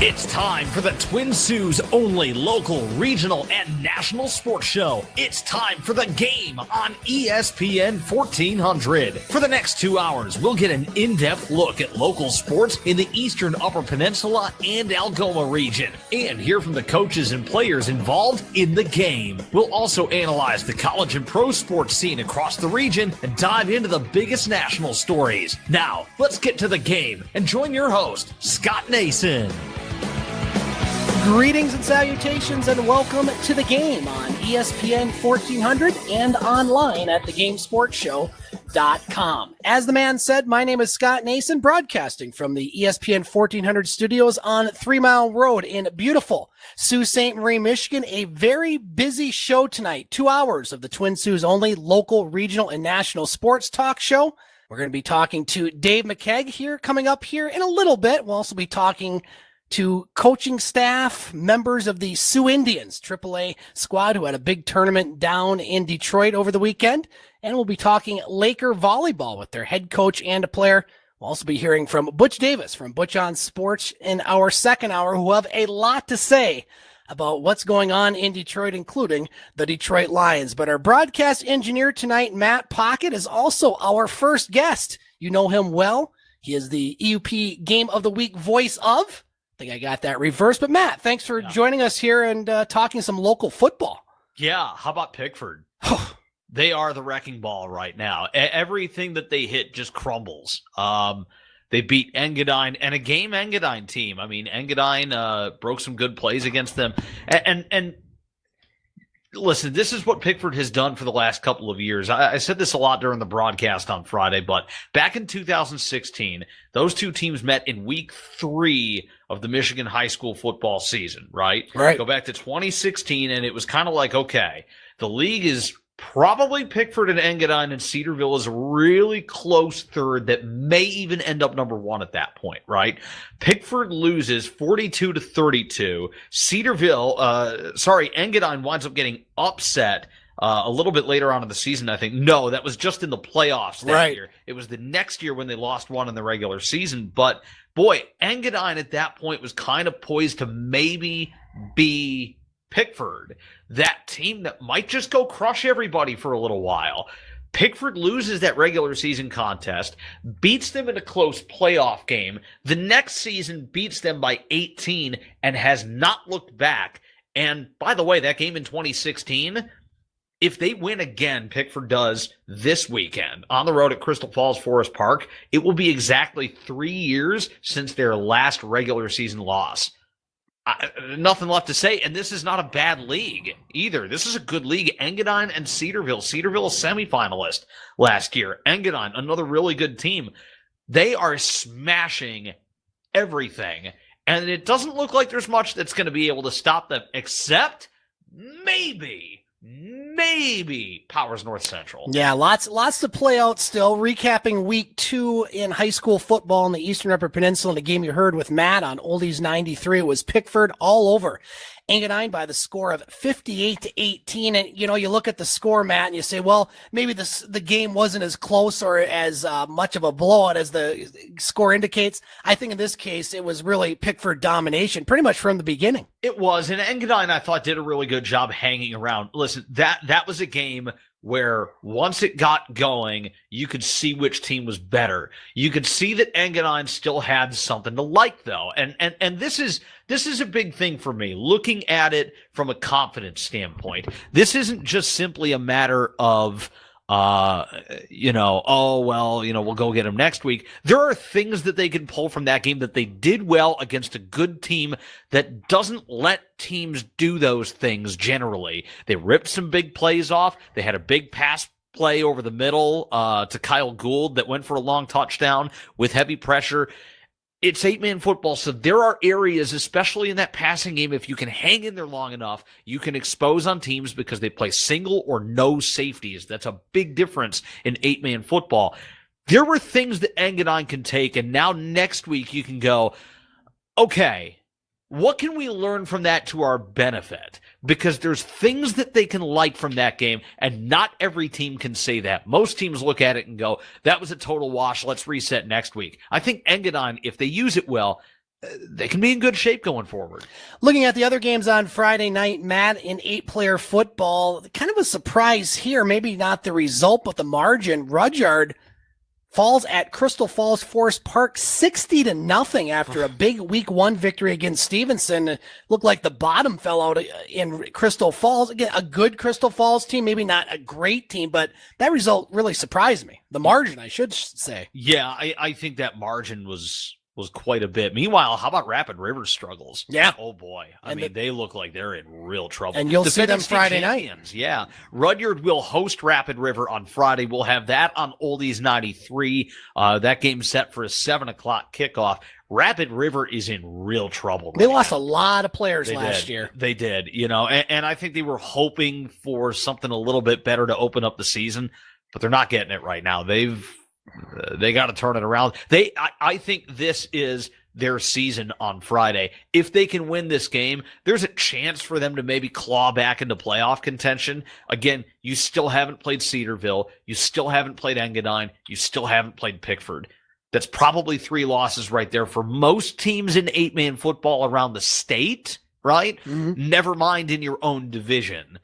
It's time for the Twin Sault's only local, regional, and national sports show. It's time for The Game on ESPN 1400. For the next 2 hours, we'll get an in-depth look at local sports in the Eastern Upper Peninsula and Algoma region, and hear from the coaches and players involved in the game. We'll also analyze the college and pro sports scene across the region and dive into the biggest national stories. Now, let's get to the game and join your host, Scott Nason. Greetings and salutations and welcome to The Game on ESPN 1400 and online at thegamesportshow.com. As the man said, my name is Scott Nason, broadcasting from the ESPN 1400 studios on 3 Mile Road in beautiful Sault Ste. Marie, Michigan. A very busy show tonight. 2 hours of the Twin Sault's only local, regional, and national sports talk show. We're going to be talking to Dave McCaig here coming up here in a little bit. We'll also be talking to coaching staff, members of the Soo Indians, AAA squad, who had a big tournament down in Detroit over the weekend. And we'll be talking Laker volleyball with their head coach and a player. We'll also be hearing from Butch Davis from Butch On Sports in our second hour, who have a lot to say about what's going on in Detroit, including the Detroit Lions. But our broadcast engineer tonight, Matt Pocket, is also our first guest. You know him well. He is the EUP Game of the Week voice of... I think I got that reversed. But Matt, thanks for joining us here and talking some local football. Yeah, how about Pickford? They are the wrecking ball right now. Everything that they hit just crumbles. They beat Engadine, and a game Engadine team. I mean, Engadine broke some good plays against them. And listen, this is what Pickford has done for the last couple of years. I said this a lot during the broadcast on Friday, but back in 2016, those two teams met in week 3 of the Michigan high school football season, right? Right. Go back to 2016, and it was kind of like, okay, the league is probably Pickford and Engadine, and Cedarville is a really close third that may even end up number 1 at that point, right? Pickford loses 42-32. Engadine winds up getting upset a little bit later on in the season, I think. No, that was just in the playoffs that year. It was the next year when they lost one in the regular season. But, boy, Engadine at that point was kind of poised to maybe be Pickford, that team that might just go crush everybody for a little while. Pickford loses that regular season contest, beats them in a close playoff game. The next season beats them by 18 and has not looked back. And by the way, that game in 2016, if they win again, Pickford does this weekend on the road at Crystal Falls Forest Park, it will be exactly 3 years since their last regular season loss. Nothing left to say, and this is not a bad league either. This is a good league. Engadine and Cedarville. Cedarville, a semifinalist last year. Engadine, another really good team. They are smashing everything, and it doesn't look like there's much that's going to be able to stop them, except maybe Powers North Central. Yeah, lots to play out still. Recapping week 2 in high school football in the Eastern Upper Peninsula, in a game you heard with Matt on Oldies 93. It was Pickford all over Engadine by the score of 58-18. And, you know, you look at the score, Matt, and you say, well, maybe the game wasn't as close or as much of a blowout as the score indicates. I think in this case, it was really Pickford domination pretty much from the beginning. It was, and Engadine, I thought, did a really good job hanging around. Listen, that was a game where once it got going, you could see which team was better. You could see that Engadine still had something to like, though. And this is a big thing for me, looking at it from a confidence standpoint. This isn't just simply a matter of, we'll go get them next week. There are things that they can pull from that game that they did well against a good team that doesn't let teams do those things generally. They ripped some big plays off. They had a big pass play over the middle to Kyle Gould that went for a long touchdown with heavy pressure. It's 8-man football, so there are areas, especially in that passing game, if you can hang in there long enough, you can expose on teams because they play single or no safeties. That's a big difference in 8-man football. There were things that Engadine can take, and now next week you can go, okay, what can we learn from that to our benefit? Because there's things that they can like from that game, and not every team can say that. Most teams look at it and go, that was a total wash, let's reset next week. I think Engadine, if they use it well, they can be in good shape going forward. Looking at the other games on Friday night, Matt, in 8-player football, kind of a surprise here. Maybe not the result, but the margin. Rudyard falls at Crystal Falls Forest Park 60-0 after a big week 1 victory against Stevenson. It looked like the bottom fell out in Crystal Falls. Again, a good Crystal Falls team, maybe not a great team, but that result really surprised me. The margin, I should say. Yeah, I think that margin was quite a bit. Meanwhile, how about Rapid River's struggles? Yeah. Oh boy. They look like they're in real trouble. And you'll see them Friday night. Yeah. Rudyard will host Rapid River on Friday. We'll have that on Oldies 93. That game's set for a 7:00 kickoff. Rapid River is in real trouble. They lost a lot of players last year. They did, and I think they were hoping for something a little bit better to open up the season, but they're not getting it right now. They got to turn it around. I think this is their season on Friday. If they can win this game, there's a chance for them to maybe claw back into playoff contention. Again, you still haven't played Cedarville. You still haven't played Engadine. You still haven't played Pickford. That's probably 3 losses right there for most teams in 8-man football around the state, right? Mm-hmm. Never mind in your own division.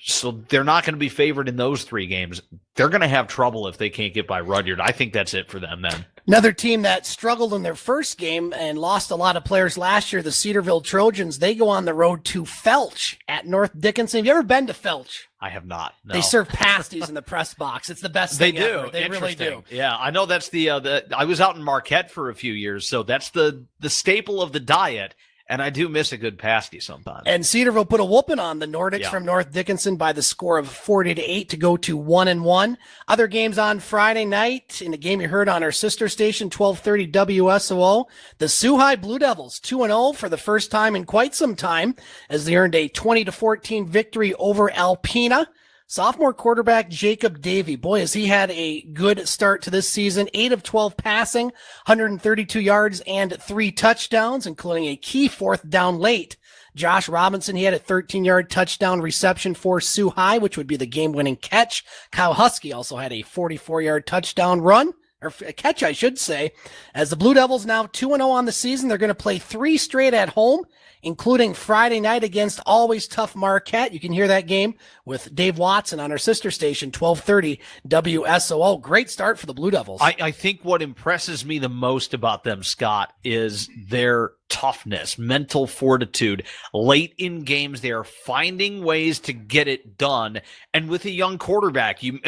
So they're not going to be favored in those 3 games. They're going to have trouble if they can't get by Rudyard. I think that's it for them then. Another team that struggled in their first game and lost a lot of players last year, the Cedarville Trojans, they go on the road to Felch at North Dickinson. Have you ever been to Felch? I have not. No. They serve pasties in the press box. It's the best thing ever. They really do. Yeah, I know that's the I was out in Marquette for a few years, so that's the staple of the diet. And I do miss a good pasty sometimes. And Cedarville put a whooping on the Nordics from North Dickinson by the score of 40-8 to go to 1-1. Other games on Friday night in a game you heard on our sister station, 1230 WSOO. The Soo High Blue Devils 2-0 for the first time in quite some time as they earned a 20-14 victory over Alpena. Sophomore quarterback Jacob Davey, boy, has he had a good start to this season. 8 of 12 passing, 132 yards and 3 touchdowns, including a key 4th down late. Josh Robinson, he had a 13-yard touchdown reception for Soo High, which would be the game-winning catch. Kyle Husky also had a 44-yard touchdown run, or a catch, I should say. As the Blue Devils now 2-0 on the season, they're going to play 3 straight at home, including Friday night against always tough Marquette. You can hear that game with Dave Watson on our sister station, 1230 WSOO. Great start for the Blue Devils. I think what impresses me the most about them, Scott, is their toughness, mental fortitude. Late in games, they are finding ways to get it done. And with a young quarterback, you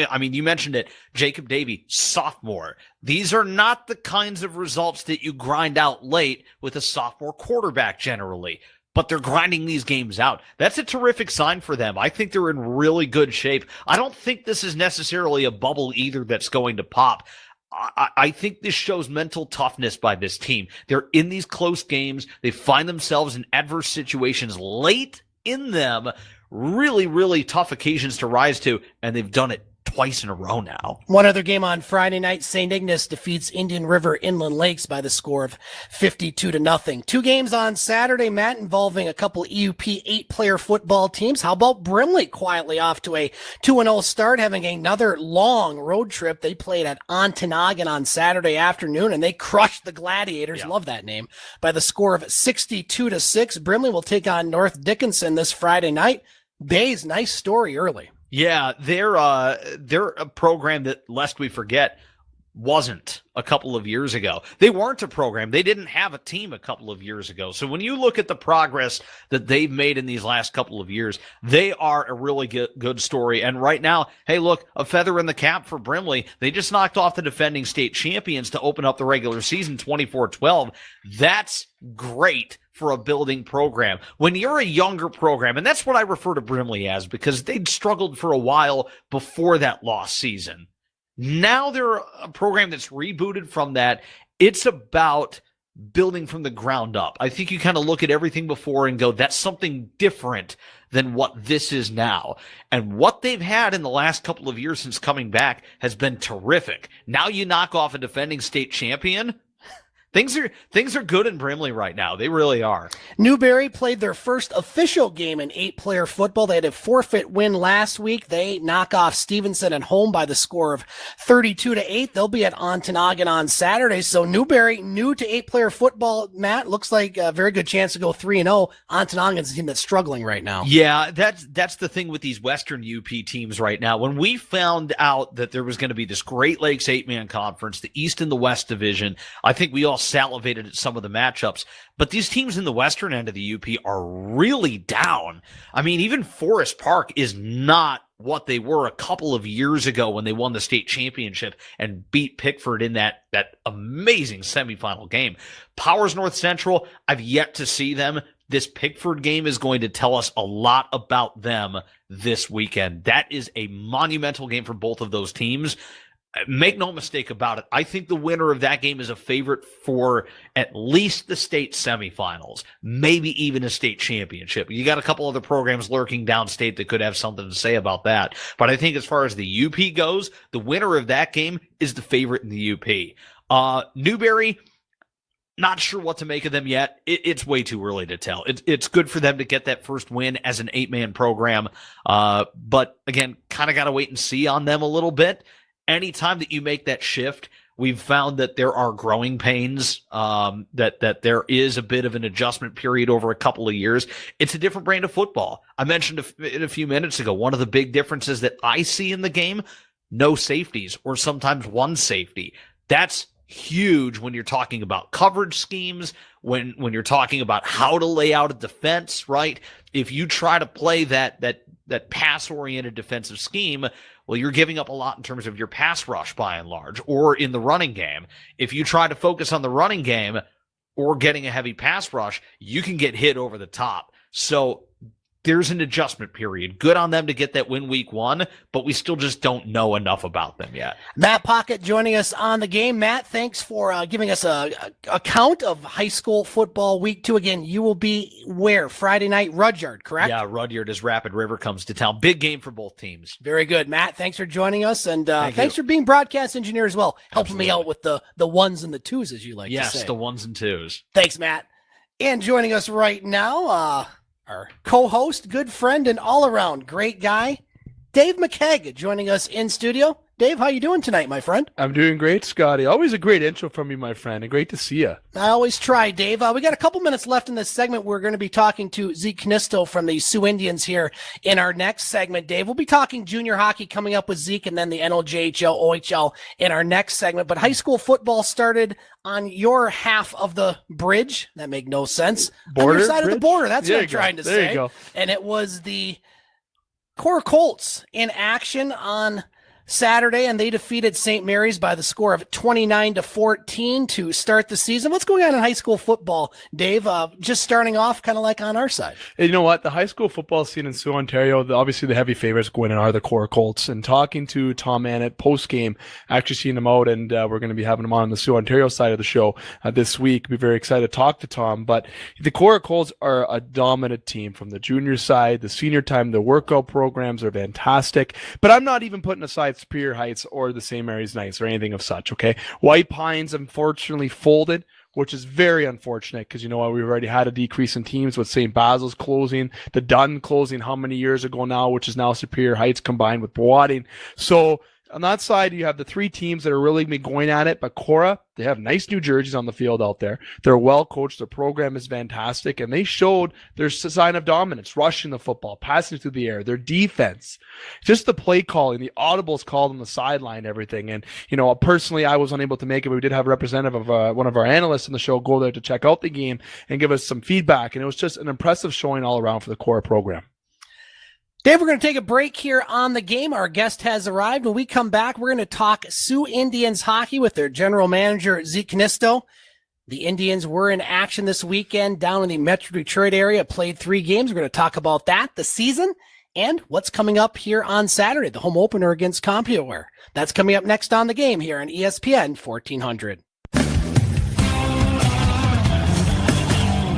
mentioned it, Jacob Davey, sophomore. These are not the kinds of results that you grind out late with a sophomore quarterback generally, but they're grinding these games out. That's a terrific sign for them. I think they're in really good shape. I don't think this is necessarily a bubble either that's going to pop. I think this shows mental toughness by this team. They're in these close games. They find themselves in adverse situations late in them, really, really tough occasions to rise to, and they've done it twice in a row now. One other game on Friday night, St. Ignace defeats Indian River Inland Lakes by the score of 52-0. 2 games on Saturday, Matt, involving a couple EUP 8-player football teams. How about Brimley quietly off to a 2-0 start, having another long road trip? They played at Ontonagon on Saturday afternoon, and they crushed the Gladiators, love that name, by the score of 62-6. Brimley will take on North Dickinson this Friday night. Bay's nice story early. Yeah, they're a program that, lest we forget, wasn't a couple of years ago. They weren't a program. They didn't have a team a couple of years ago. So when you look at the progress that they've made in these last couple of years, they are a really good story. And right now, hey, look, a feather in the cap for Brimley. They just knocked off the defending state champions to open up the regular season 24-12. That's great for a building program. When you're a younger program, and that's what I refer to Brimley as, because they'd struggled for a while before that lost season. Now they're a program that's rebooted from that. It's about building from the ground up. I think you kind of look at everything before and go, that's something different than what this is now. And what they've had in the last couple of years since coming back has been terrific. Now you knock off a defending state champion. Things are good in Brimley right now. They really are. Newberry played their first official game in 8-player football. They had a forfeit win last week. They knock off Stevenson at home by the score of 32-8. They'll be at Ontonagon on Saturday. So Newberry, new to 8-player football, Matt, looks like a very good chance to go 3-0. Ontonagon's a team that's struggling right now. Yeah, that's the thing with these Western UP teams right now. When we found out that there was going to be this Great Lakes 8-man conference, the East and the West division, I think we all salivated at some of the matchups. But these teams in the western end of the UP are really down. I mean, even Forest Park is not what they were a couple of years ago when they won the state championship and beat Pickford in that amazing semifinal game. Powers North Central, I've yet to see them. This Pickford game is going to tell us a lot about them this weekend. That is a monumental game for both of those teams. Make no mistake about it. I think the winner of that game is a favorite for at least the state semifinals, maybe even a state championship. You got a couple other programs lurking downstate that could have something to say about that. But I think as far as the UP goes, the winner of that game is the favorite in the UP. Newberry, not sure what to make of them yet. It's way too early to tell. It's good for them to get that first win as an 8-man program. But again, kind of got to wait and see on them a little bit. Anytime that you make that shift, we've found that there are growing pains, that there is a bit of an adjustment period over a couple of years. It's a different brand of football. I mentioned it a few minutes ago, one of the big differences that I see in the game, no safeties or sometimes one safety. That's huge when you're talking about coverage schemes, when you're talking about how to lay out a defense, right? If you try to play that pass-oriented defensive scheme, well, you're giving up a lot in terms of your pass rush by and large, or in the running game. If you try to focus on the running game or getting a heavy pass rush, you can get hit over the top. So there's an adjustment period. Good on them to get that win week 1, but we still just don't know enough about them yet. Matt Pocket joining us on the game. Matt, thanks for giving us a count of high school football week 2. Again, you will be where? Friday night, Rudyard, correct? Yeah, Rudyard as Rapid River comes to town. Big game for both teams. Very good. Matt, thanks for joining us, and thanks for being broadcast engineer as well, helping me out with the ones and the twos, as you like to say. Yes, the ones and twos. Thanks, Matt. And joining us right now, our co-host, good friend, and all-around great guy, Dave McCaig, joining us in studio. Dave, how you doing tonight, my friend? I'm doing great, Scotty. Always a great intro from you, my friend, and great to see you. I always try, Dave. We got a couple minutes left in this segment. We're going to be talking to Zeke Kaunisto from the Soo Indians here in our next segment, Dave. We'll be talking junior hockey coming up with Zeke, and then the NOJHL, OHL in our next segment. But high school football started on your half of the bridge. That made no sense. Border, on your side bridge? Of the border. That's there what I'm trying to say. There you go. And it was the Core Colts in action on Saturday, and they defeated St. Mary's by the score of 29-14 to start the season. What's going on in high school football, Dave? Just starting off kind of like on our side. You know what? The high school football scene in Soo, Ontario, obviously the heavy favorites going in are the Core Colts. And talking to Tom Annett post-game, actually seeing him out, and we're going to be having him on the Soo, Ontario side of the show this week. Be very excited to talk to Tom. But the Core Colts are a dominant team from the junior side, the senior time. The workout programs are fantastic. But I'm not even putting aside Superior Heights or the St. Mary's Knights or anything of such, okay? White Pines unfortunately folded, which is very unfortunate because, you know what, we've already had a decrease in teams with St. Basil's closing, the Dunn closing how many years ago now, which is now Superior Heights combined with Wadding. So on that side, you have the 3 teams that are really been going at it, but Cora, they have nice new jerseys on the field out there. They're well coached. Their program is fantastic, and they showed their sign of dominance, rushing the football, passing through the air, their defense, just the play calling, the audibles called on the sideline, everything. And, you know, personally, I was unable to make it, but we did have a representative of one of our analysts on the show go there to check out the game and give us some feedback, and it was just an impressive showing all around for the Cora program. Dave, we're going to take a break here on the game. Our guest has arrived. When we come back, we're going to talk Soo Indians hockey with their general manager, Zeke Kaunisto. The Indians were in action this weekend down in the Metro Detroit area, played 3 games. We're going to talk about that, the season, and what's coming up here on Saturday, the home opener against CompuWare. That's coming up next on the game here on ESPN 1400.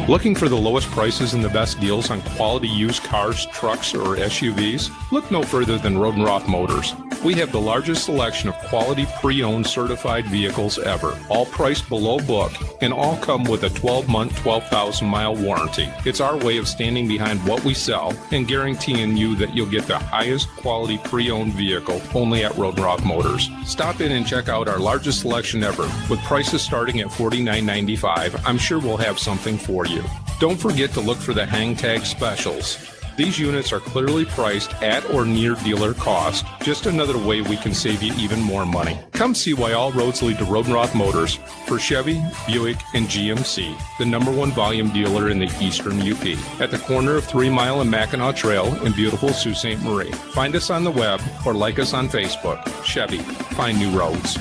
Looking for the lowest prices and the best deals on quality used cars, trucks, or SUVs? Look no further than Rodenroth Motors. We have the largest selection of quality pre-owned certified vehicles ever, all priced below book, and all come with a 12-month, 12,000-mile warranty. It's our way of standing behind what we sell and guaranteeing you that you'll get the highest quality pre-owned vehicle only at Road Rock Motors. Stop in and check out our largest selection ever. With prices starting at $49.95, I'm sure we'll have something for you. Don't forget to look for the hang tag specials. These units are clearly priced at or near dealer cost. Just another way we can save you even more money. Come see why all roads lead to Road Rock Motors for Chevy, Buick, and GMC, the #1 volume dealer in the Eastern UP. At the corner of 3 Mile and Mackinac Trail in beautiful Sault Ste. Marie. Find us on the web or like us on Facebook. Chevy, find new roads.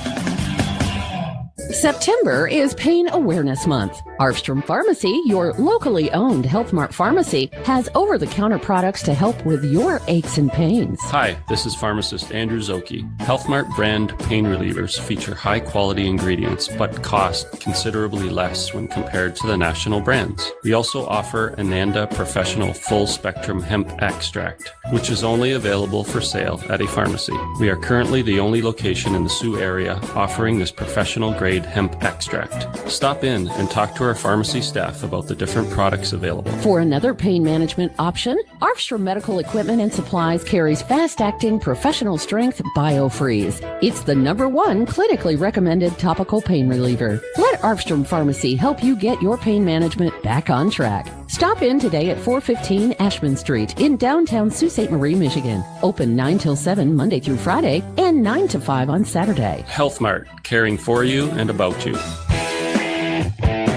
September is Pain Awareness Month. Arfstrom Pharmacy, your locally owned Health Mart pharmacy, has over-the-counter products to help with your aches and pains. Hi, this is pharmacist Andrew Zoki. Health Mart brand pain relievers feature high-quality ingredients but cost considerably less when compared to the national brands. We also offer Ananda Professional Full Spectrum Hemp Extract, which is only available for sale at a pharmacy. We are currently the only location in the Sioux area offering this professional-grade hemp extract. Stop in and talk to our pharmacy staff about the different products available. For another pain management option, Arfstrom Medical Equipment and Supplies carries fast-acting professional strength BioFreeze. It's the #1 clinically recommended topical pain reliever. Let Arfstrom Pharmacy help you get your pain management back on track. Stop in today at 415 Ashman Street in downtown Sault Ste. Marie, Michigan. Open 9 till 7 Monday through Friday and 9 to 5 on Saturday. Health Mart, caring for you and about you.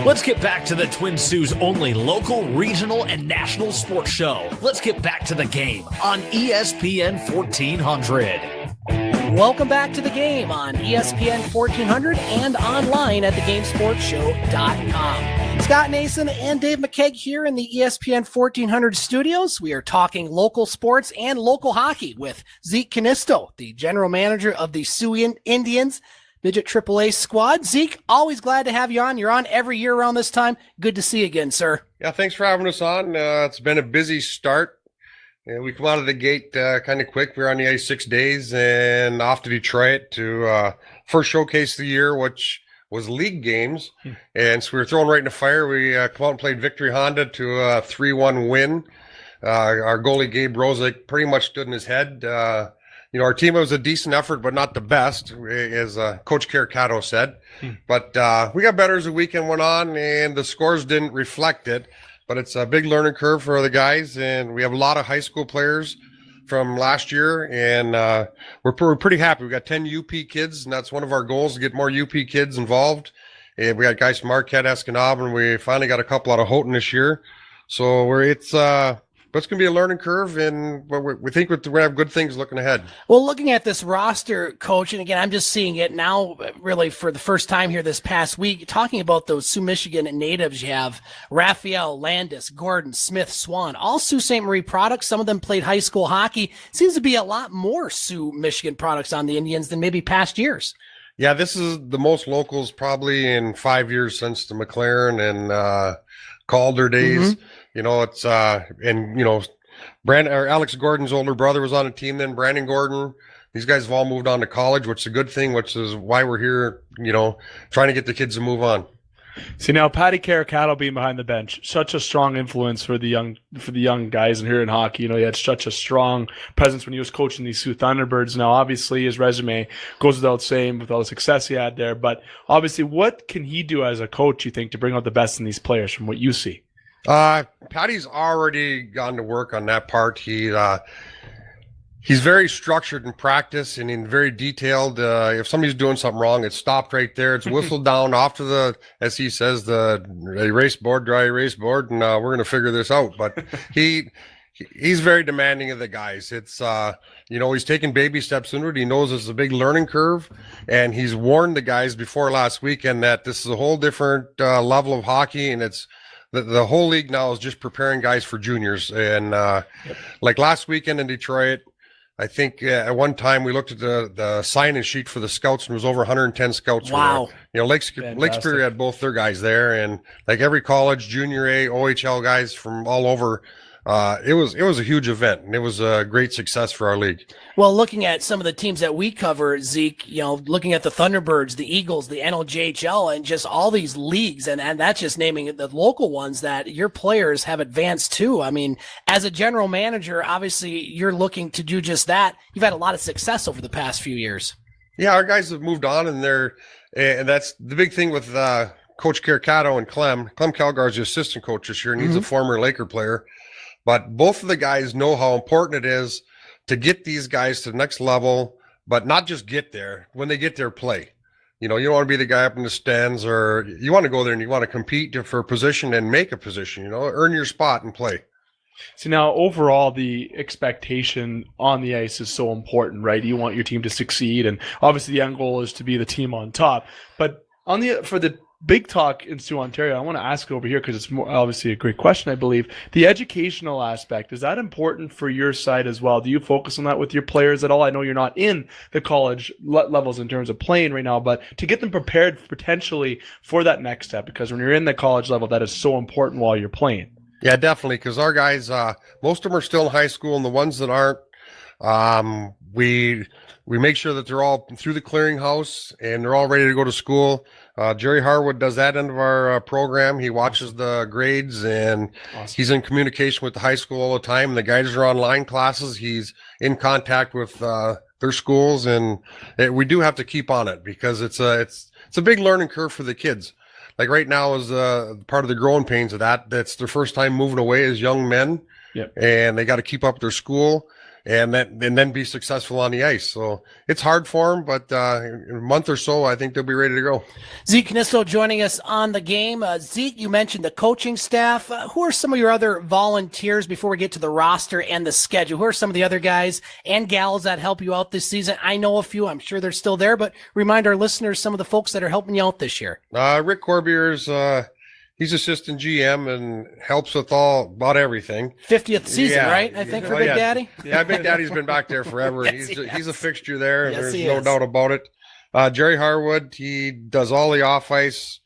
Let's get back to the Twin Sault's only local, regional, and national sports show. Let's get back to the game on ESPN 1400. Welcome back to the game on ESPN 1400 and online at thegamesportshow.com. Scott Nason and Dave McCaig here in the ESPN 1400 studios. We are talking local sports and local hockey with Zeke Kaunisto, the general manager of the Soo Indians Midget AAA squad. Zeke, always glad to have you on. You're on every year around this time. Good to see you again, sir. Yeah, thanks for having us on. It's been a busy start. We come out of the gate kind of quick. We were on the ice 6 days and off to Detroit to first showcase of the year, which was league games. And so we were thrown right in the fire. We come out and played Victory Honda to a 3-1 win. Our goalie, Gabe Rosick, pretty much stood in his head. Our team was a decent effort, but not the best, as Coach Caricato said. But we got better as the weekend went on, and the scores didn't reflect it. But it's a big learning curve for the guys, and we have a lot of high school players from last year, and we're pretty happy. We got 10 UP kids, and that's one of our goals, to get more UP kids involved. And we got guys from Marquette, Escanaba, and we finally got a couple out of Houghton this year. So but it's going to be a learning curve, and we think we're going to have good things looking ahead. Well, looking at this roster, Coach, and again, I'm just seeing it now really for the first time here this past week, talking about those Sioux, Michigan natives. You have Raphael, Landis, Gordon, Smith, Swan, all Sault Ste. Marie products. Some of them played high school hockey. Seems to be a lot more Sioux, Michigan products on the Indians than maybe past years. Yeah, this is the most locals probably in 5 years since the McLaren and Calder days. Mm-hmm. It's Alex Gordon's older brother was on the team then, Brandon Gordon. These guys have all moved on to college, which is a good thing, which is why we're here, trying to get the kids to move on. See, now Patty Caricato being behind the bench, such a strong influence for the young guys in here in hockey. He had such a strong presence when he was coaching these Sioux Thunderbirds. Now, obviously, his resume goes without saying with all the success he had there. But obviously, what can he do as a coach, you think, to bring out the best in these players from what you see? Patty's already gone to work on that part. He's very structured in practice and very detailed. If somebody's doing something wrong, it's stopped right there. It's whistled down off to the, as he says, the erase board, dry erase board, and we're going to figure this out. But he's very demanding of the guys. It's he's taking baby steps into it. He knows it's a big learning curve, and he's warned the guys before last weekend that this is a whole different level of hockey, and it's the whole league now is just preparing guys for juniors. And like last weekend in Detroit, I think at one time we looked at the sign-in sheet for the scouts, and there was over 110 scouts. Wow. Lake Superior had both their guys there, and like every college, junior A, OHL guys from all over it was a huge event, and it was a great success for our league. Well, looking at some of the teams that we cover, Zeke, looking at the Thunderbirds, the Eagles, the NOJHL, and just all these leagues, and that's just naming the local ones that your players have advanced to. I mean, as a general manager, obviously you're looking to do just that. You've had a lot of success over the past few years. Yeah, our guys have moved on, and that's the big thing with Coach Carcato and Clem. Clem Calgar's the assistant coach this year, and he's a former Laker player. But both of the guys know how important it is to get these guys to the next level, but not just get there. When they get there, play. You don't want to be the guy up in the stands, or you want to go there and you want to compete for a position and make a position, earn your spot and play. So now overall, the expectation on the ice is so important, right? You want your team to succeed, and obviously the end goal is to be the team on top. But for the big talk in Sault, Ontario, I want to ask over here because it's more obviously a great question, I believe. The educational aspect, is that important for your side as well? Do you focus on that with your players at all? I know you're not in the college levels in terms of playing right now, but to get them prepared potentially for that next step, because when you're in the college level, that is so important while you're playing. Yeah, definitely, because our guys, most of them are still in high school, and the ones that aren't, we make sure that they're all through the clearinghouse and they're all ready to go to school. Jerry Harwood does that end of our program. He watches the grades, and he's in communication with the high school all the time. The guys are online classes. He's in contact with their schools, and we do have to keep on it because it's a big learning curve for the kids. Like right now is part of the growing pains of that. That's their first time moving away as young men, and they got to keep up their school and then be successful on the ice. So it's hard for them, but in a month or so, I think they'll be ready to go. Zeke Kaunisto joining us on the game. Zeke, you mentioned the coaching staff. Who are some of your other volunteers before we get to the roster and the schedule? Who are some of the other guys and gals that help you out this season? I know a few. I'm sure they're still there, but remind our listeners some of the folks that are helping you out this year. Rick Corbier's he's assistant GM and helps with about everything. 50th season, right? I think for Big Daddy. Yeah, Big Daddy's been back there forever. Yes, he's a fixture there, and yes, there's no doubt about it. Jerry Harwood, he does all the off ice.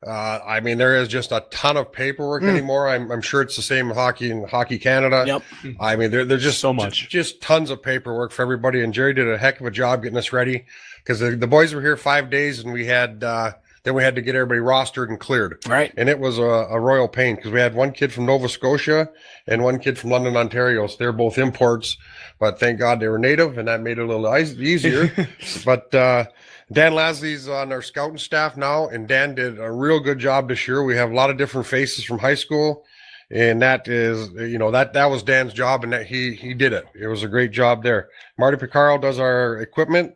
I mean, there is just a ton of paperwork anymore. I'm sure it's the same in Hockey Canada. Yep. I mean, there's just so much, just tons of paperwork for everybody. And Jerry did a heck of a job getting us ready because the boys were here 5 days, and we had then we had to get everybody rostered and cleared. Right. And it was a royal pain because we had one kid from Nova Scotia and one kid from London, Ontario. So they're both imports, but thank God they were native, and that made it a little easier. But Dan Lasley's on our scouting staff now, and Dan did a real good job this year. We have a lot of different faces from high school, and that is, that was Dan's job, and that he did it. It was a great job there. Marty Picaro does our equipment.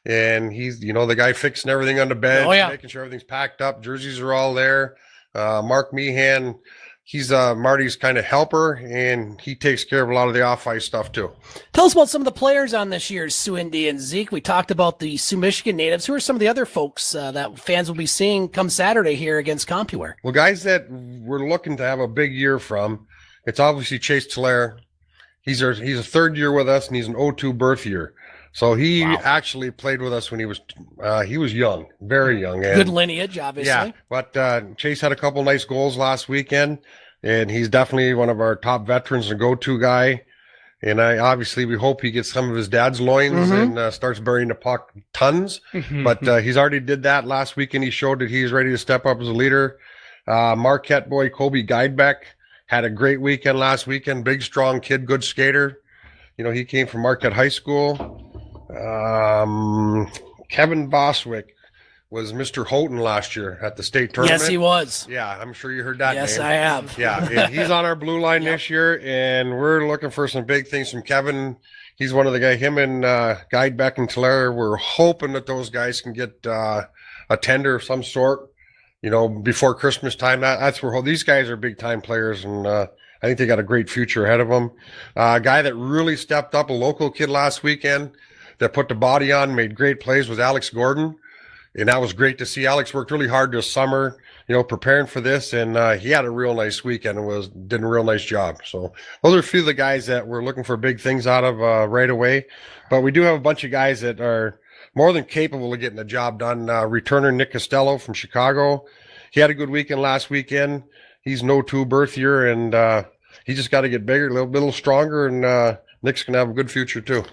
And he's, the guy fixing everything on the bench, making sure everything's packed up. Jerseys are all there. Mark Meehan, he's Marty's kind of helper, and he takes care of a lot of the off-ice stuff too. Tell us about some of the players on this year's Soo Indians. Zeke, we talked about the Sioux, Michigan natives. Who are some of the other folks that fans will be seeing come Saturday here against CompuWare? Well, guys that we're looking to have a big year from, it's obviously Chase Tlair. He's a third year with us, and he's an 02 birth year. So he actually played with us when he was young, very young. And, good lineage, obviously. Yeah, but Chase had a couple nice goals last weekend, and he's definitely one of our top veterans and go-to guy. And we hope he gets some of his dad's loins and starts burying the puck tons. But he's already did that last weekend. He showed that he's ready to step up as a leader. Marquette boy Kobe Guidebeck had a great weekend last weekend. Big, strong kid, good skater. He came from Marquette High School. Kevin Boswick was Mr. Houghton last year at the state tournament. Yes, he was. Yeah, I'm sure you heard that name. Yes, I have. Yeah, and he's on our blue line this year, and we're looking for some big things from Kevin. He's one of the guys, him and Guidebeck and Tlair, we're hoping that those guys can get a tender of some sort, before Christmas time. That's where these guys are big-time players, and I think they got a great future ahead of them. A guy that really stepped up, a local kid last weekend, that put the body on, made great plays, was Alex Gordon. And that was great to see. Alex worked really hard this summer, preparing for this. And he had a real nice weekend and did a real nice job. So those are a few of the guys that we're looking for big things out of right away. But we do have a bunch of guys that are more than capable of getting the job done. Returner Nick Costello from Chicago. He had a good weekend last weekend. He's no 2 birth year, and he just got to get bigger, a little stronger, and Nick's going to have a good future too.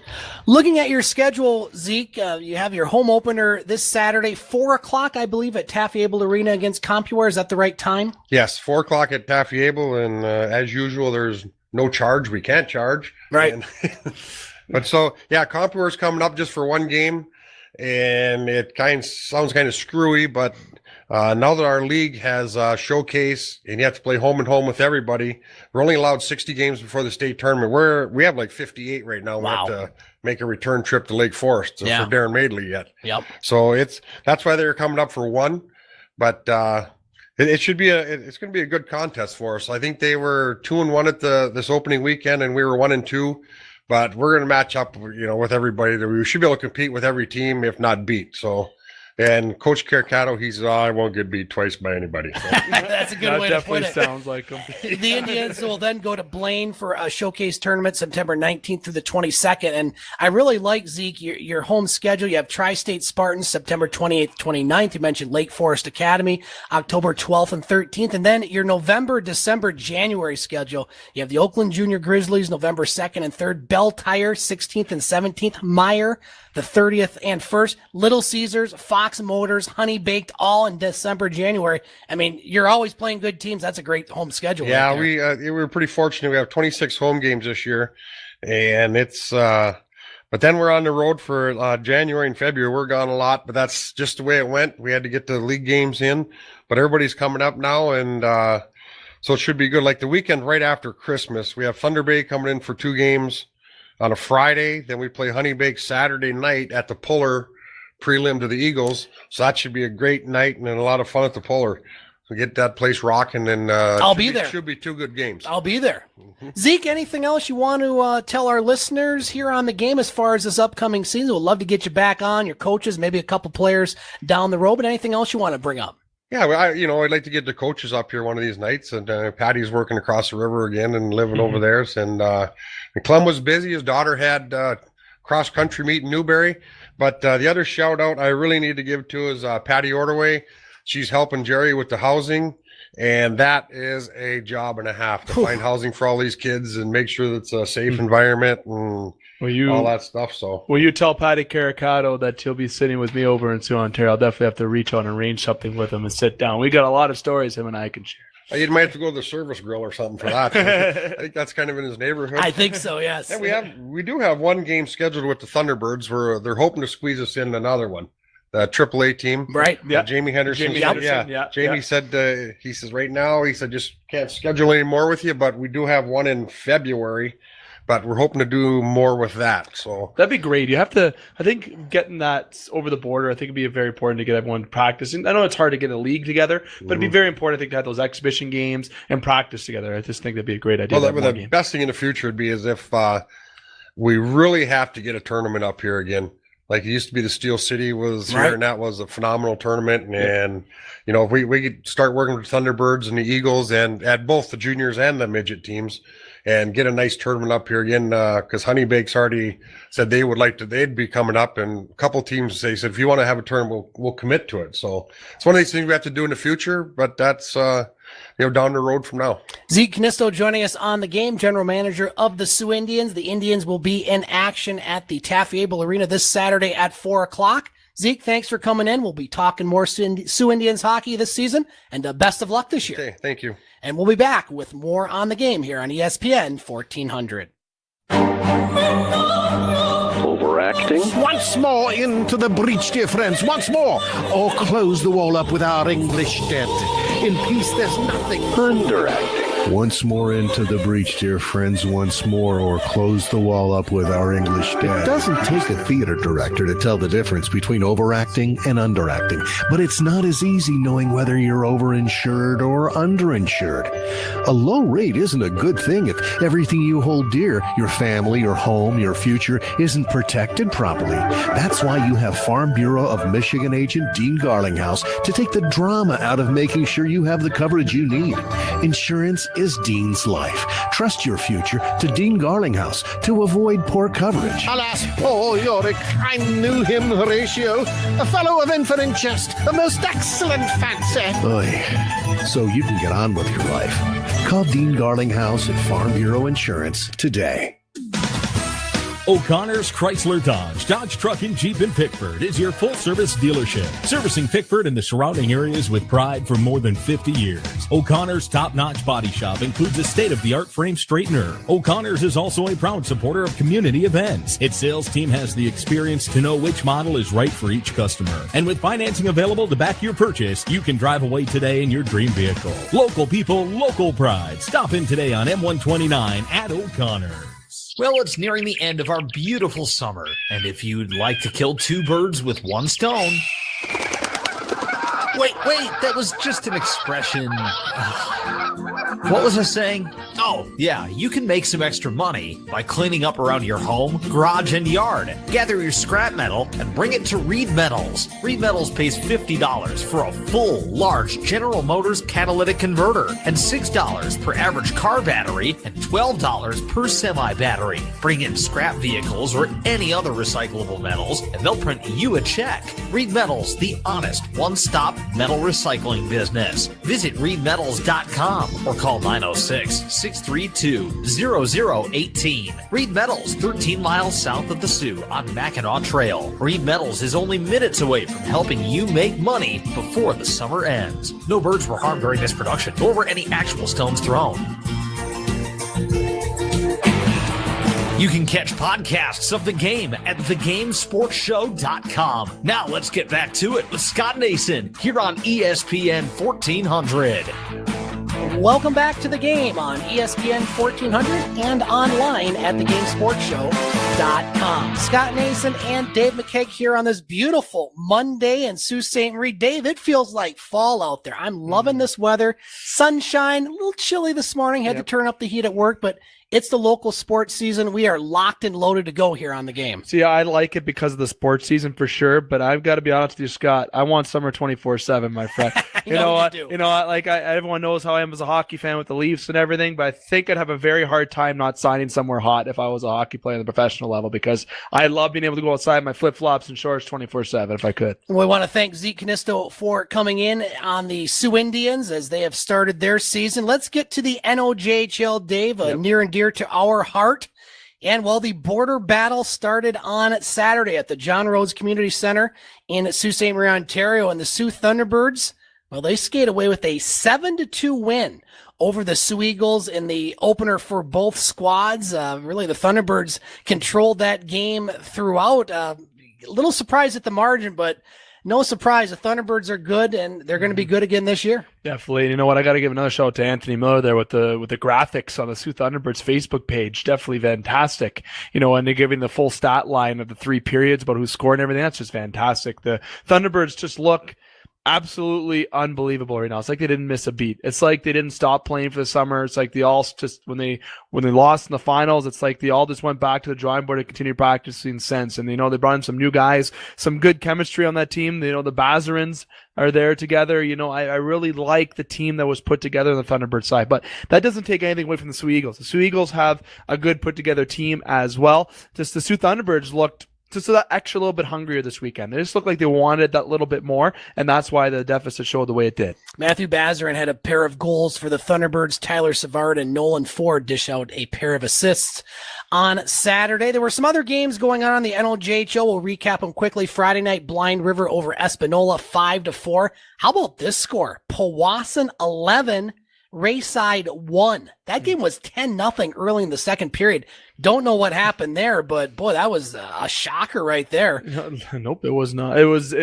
Looking at your schedule, Zeke, you have your home opener this Saturday, 4:00, I believe, at Taffy-Able Arena against Compuware. Is that the right time? Yes, 4:00 at Taffy-Able, and as usual, there's no charge. We can't charge. Right. But so, yeah, Compuware's coming up just for one game, and it sounds kind of screwy, but now that our league has Showcase and you have to play home and home with everybody, we're only allowed 60 games before the state tournament. We have like 58 right now. Wow. We have to make a return trip to Lake Forest for Darren Madeley yet. Yep. So that's why they're coming up for one, but it's going to be a good contest for us. I think they were 2-1 at this opening weekend, and we were 1-2. But we're going to match up, with everybody. We should be able to compete with every team, if not beat. So, and Coach Caricato, I won't get beat twice by anybody. So. That's a good way to put it. That definitely sounds like him. The Indians will then go to Blaine for a showcase tournament September 19th through the 22nd. And I really like, Zeke, your home schedule. You have Tri-State Spartans September 28th, 29th. You mentioned Lake Forest Academy, October 12th and 13th. And then your November, December, January schedule. You have the Oakland Junior Grizzlies November 2nd and 3rd, Bell Tire 16th and 17th, Meyer the 30th and 1st, Little Caesars, Fox Motors, Honey Baked, all in December, January. I mean, you're always playing good teams. That's a great home schedule. Yeah, right we were pretty fortunate. We have 26 home games this year, and it's but then we're on the road for January and February. We're gone a lot, but that's just the way it went. We had to get the league games in, but everybody's coming up now, and so it should be good. Like the weekend right after Christmas, we have Thunder Bay coming in for 2 games on a Friday. Then we play Honey Bake Saturday night at the Puller prelim to the Eagles. So that should be a great night and a lot of fun at the Puller. So get that place rocking, and I'll be there. Should be 2 good games. I'll be there. Zeke, anything else you want to tell our listeners here on the game as far as this upcoming season? We'd love to get you back on, your coaches, maybe a couple players down the road, but anything else you want to bring up? Yeah, I'd like to get the coaches up here one of these nights, and Patty's working across the river again and living over there. And Clem was busy. His daughter had cross country meet in Newberry. But the other shout out I really need to give to is Patty Ordaway. She's helping Jerry with the housing, and that is a job and a half to find housing for all these kids and make sure that it's a safe environment and all that stuff. So, will you tell Patty Caricato that he'll be sitting with me over in Soo, Ontario? I'll definitely have to reach out and arrange something with him and sit down. We got a lot of stories him and I can share. You might have to go to the service grill or something for that. I think that's kind of in his neighborhood. I think so, yes. And we do have one game scheduled with the Thunderbirds where they're hoping to squeeze us in another one. The AAA team. Right. Yeah. Jamie Henderson. Yeah. Jamie said, he says right now, just can't schedule any more with you, but we do have one in February. But we're hoping to do more with that. So that'd be great. You have to, I think, getting that over the border, I think it'd be very important to get everyone practicing. I know it's hard to get a league together, but it'd be very important, I think, to have those exhibition games and practice together. I just think that'd be a great idea. Well, the best thing in the future would be is if we really have to get a tournament up here again. Like it used to be the Steel City was here, and that was a phenomenal tournament. And, if we could start working with Thunderbirds and the Eagles and at both the juniors and the midget teams and get a nice tournament up here again, because Honey Bake's already said they'd be coming up, and a couple teams, they said, if you want to have a tournament, we'll commit to it. So it's one of these things we have to do in the future, but that's, down the road from now. Zeke Kaunisto joining us on the game, general manager of the Soo Indians. The Indians will be in action at the Taffy-Able Arena this Saturday at 4:00. Zeke, thanks for coming in. We'll be talking more Soo Indians hockey this season, and best of luck this year. Okay, thank you. And we'll be back with more on the game here on ESPN 1400. Overacting? Once more into the breach, dear friends, once more. Or close the wall up with our English dead. In peace, there's nothing. Underacting. Once more into the breach, dear friends, once more, or close the wall up with our English dead. It doesn't take a theater director to tell the difference between overacting and underacting, but it's not as easy knowing whether you're overinsured or underinsured. A low rate isn't a good thing if everything you hold dear, your family, your home, your future, isn't protected properly. That's why you have Farm Bureau of Michigan agent Dean Garlinghouse to take the drama out of making sure you have the coverage you need. Insurance is Dean's life. Trust your future to Dean Garlinghouse to avoid poor coverage. Alas, poor Yorick, I knew him, Horatio. A fellow of infinite jest, a most excellent fancy. Oy. So you can get on with your life. Call Dean Garlinghouse at Farm Bureau Insurance today. O'Connor's Chrysler Dodge Truck and Jeep in Pickford is your full-service dealership, servicing Pickford and the surrounding areas with pride for more than 50 years. O'Connor's top-notch body shop includes a state-of-the-art frame straightener. O'Connor's is also a proud supporter of community events. Its sales team has the experience to know which model is right for each customer. And with financing available to back your purchase, you can drive away today in your dream vehicle. Local people, local pride. Stop in today on M129 at O'Connor. Well, it's nearing the end of our beautiful summer, and if you'd like to kill two birds with one stone... Wait, that was just an expression. What was I saying? Oh, yeah, you can make some extra money by cleaning up around your home, garage, and yard. Gather your scrap metal and bring it to Reed Metals. Reed Metals pays $50 for a full, large General Motors catalytic converter and $6 per average car battery and $12 per semi-battery. Bring in scrap vehicles or any other recyclable metals, and they'll print you a check. Reed Metals, the honest, one-stop metal recycling business. Visit reedmetals.com or call 906-632-0018. Reed Metals, 13 miles south of the Soo on Mackinac Trail. Reed Metals is only minutes away from helping you make money before the summer ends. No birds were harmed during this production, nor were any actual stones thrown. You can catch podcasts of the game at thegamesportshow.com. Now let's get back to it with Scott Nason here on ESPN 1400. Welcome back to the game on ESPN 1400 and online at thegamesportshow.com. Scott Nason and Dave McCaig here on this beautiful Monday in Sault Ste. Marie. Dave, it feels like fall out there. I'm loving this weather. Sunshine, a little chilly this morning. Had to turn up the heat at work, but it's the local sports season. We are locked and loaded to go here on the game. See, I like it because of the sports season for sure, but I've got to be honest with you, Scott. I want summer 24/7, my friend. Everyone knows how I am as a hockey fan with the Leafs and everything, but I think I'd have a very hard time not signing somewhere hot if I was a hockey player on the professional level, because I love being able to go outside in my flip-flops and shorts 24/7 if I could. We want to thank Zeke Kaunisto for coming in on the Soo Indians as they have started their season. Let's get to the NOJHL, Dave, near and dear to our heart. And the border battle started on Saturday at the John Rhodes Community Center in Sault Ste. Marie, Ontario, and the Soo Thunderbirds, they skate away with a 7-2 win over the Soo Eagles in the opener for both squads. Really, the Thunderbirds controlled that game throughout. A little surprised at the margin, but no surprise. The Thunderbirds are good, and they're going to be good again this year. Definitely. You know what? I got to give another shout out to Anthony Miller there with the graphics on the Soo Thunderbirds Facebook page. Definitely fantastic. And they're giving the full stat line of the 3 periods about who scored and everything. That's just fantastic. The Thunderbirds just look absolutely unbelievable right now. It's like they didn't miss a beat. It's like they didn't stop playing for the summer. It's like they all just when they lost in the finals, it's like they all just went back to the drawing board and continued practicing since. And they brought in some new guys, some good chemistry on that team. The Bazarans are there together. I really like the team that was put together on the Thunderbird side, but that doesn't take anything away from the Soo Eagles. The Soo Eagles have a good put together team as well. Just the Soo Thunderbirds looked just that extra little bit hungrier this weekend. They just looked like they wanted that little bit more, and that's why the deficit showed the way it did. Matthew Bazarin had a pair of goals for the Thunderbirds. Tyler Savard and Nolan Ford dish out a pair of assists on Saturday. There were some other games going on the NOJHL. We'll recap them quickly. Friday night, Blind River over Espanola, 5-4. How about this score? Powassan 11, Rayside 1. That game was 10-0 early in the second period. Don't know what happened there, but boy, that was a shocker right there. Nope, it was not. It was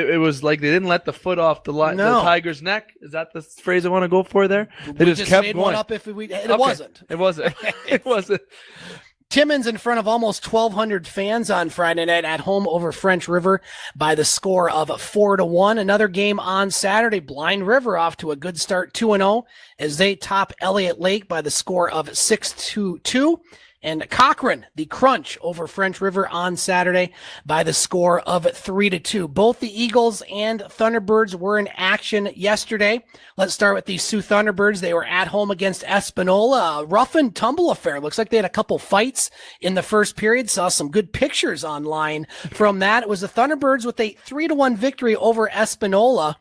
like they didn't let the foot off the Tiger's neck. Is that the phrase I want to go for there? They just kept made going. One up if it wasn't. It wasn't. It wasn't. Timmins in front of almost 1,200 fans on Friday night at home over French River by the score of 4-1. Another game on Saturday, Blind River off to a good start, 2-0, as they top Elliott Lake by the score of 6-2. And Cochrane, the Crunch over French River on Saturday by the score of 3-2. Both the Eagles and Thunderbirds were in action yesterday. Let's start with the Sioux Thunderbirds. They were at home against Espanola. A rough and tumble affair. Looks like they had a couple fights in the first period. Saw some good pictures online from that. It was the Thunderbirds with a 3-1 victory over Espanola.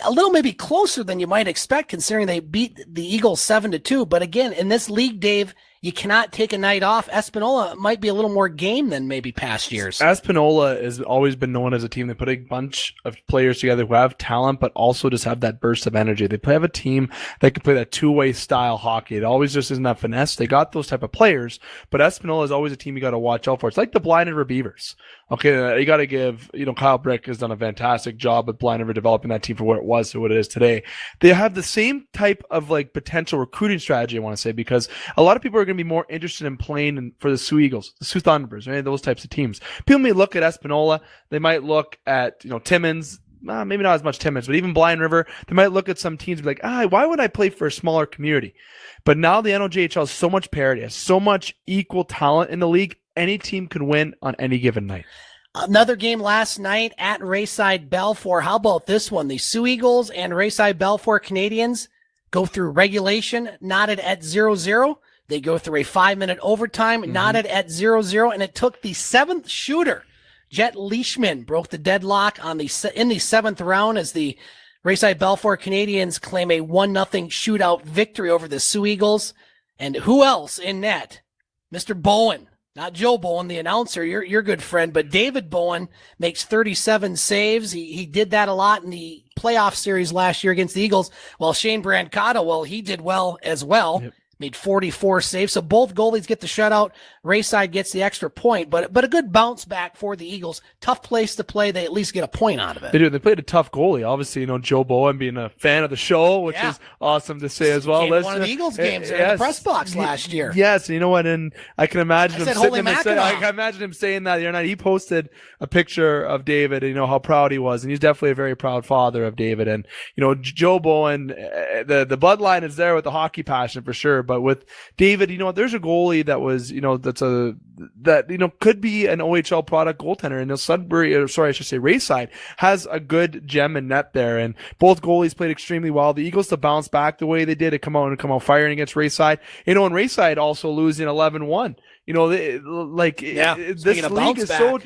A little maybe closer than you might expect considering they beat the Eagles 7-2. But again, in this league, Dave, you cannot take a night off. Espanola might be a little more game than maybe past years. Espanola has always been known as a team that put a bunch of players together who have talent, but also just have that burst of energy. They have a team that can play that two-way style hockey. It always just isn't that finesse. They got those type of players, but Espanola is always a team you got to watch out for. It's like the Blind River Beavers. Okay, you got to give, Kyle Brick has done a fantastic job at Blind River developing that team for what it was to what it is today. They have the same type of potential recruiting strategy, I want to say, because a lot of people are going to be more interested in playing for the Sioux Eagles, the Sioux Thunderbirds, right? Those types of teams. People may look at Espanola. They might look at, Timmins, maybe not as much Timmins, but even Blind River. They might look at some teams and be like, why would I play for a smaller community? But now the NOJHL has so much parity, has so much equal talent in the league. Any team can win on any given night. Another game last night at Rayside Balfour. How about this one? The Sioux Eagles and Rayside Balfour Canadians go through regulation, knotted at 0-0. They go through a 5-minute overtime, knotted at 0-0, and it took the seventh shooter, Jet Leishman, broke the deadlock in the seventh round as the Rayside Balfour Canadians claim a 1-0 shootout victory over the Sioux Eagles. And who else in net? Mr. Bowen. Not Joe Bowen, the announcer, your good friend, but David Bowen makes 37 saves. He did that a lot in the playoff series last year against the Eagles, while Shane Brancato, he did well as well. Yep. Made 44 saves. So both goalies get the shutout. Rayside gets the extra point, but a good bounce back for the Eagles. Tough place to play. They at least get a point out of it. They do. They played a tough goalie. Obviously, Joe Bowen being a fan of the show, which is awesome to say as well. One of the Eagles games in the press box last year. Yes, you know what? And I can imagine I can imagine him saying that the other night. He posted a picture of David and how proud he was, and he's definitely a very proud father of David. And Joe Bowen, the bloodline is there with the hockey passion for sure, but with David, there's a goalie that was, could be an OHL product goaltender. And Rayside has a good gem in net there. And both goalies played extremely well. The Eagles to bounce back the way they did, to come out firing against Rayside. And Rayside also losing 11-1. This league is so,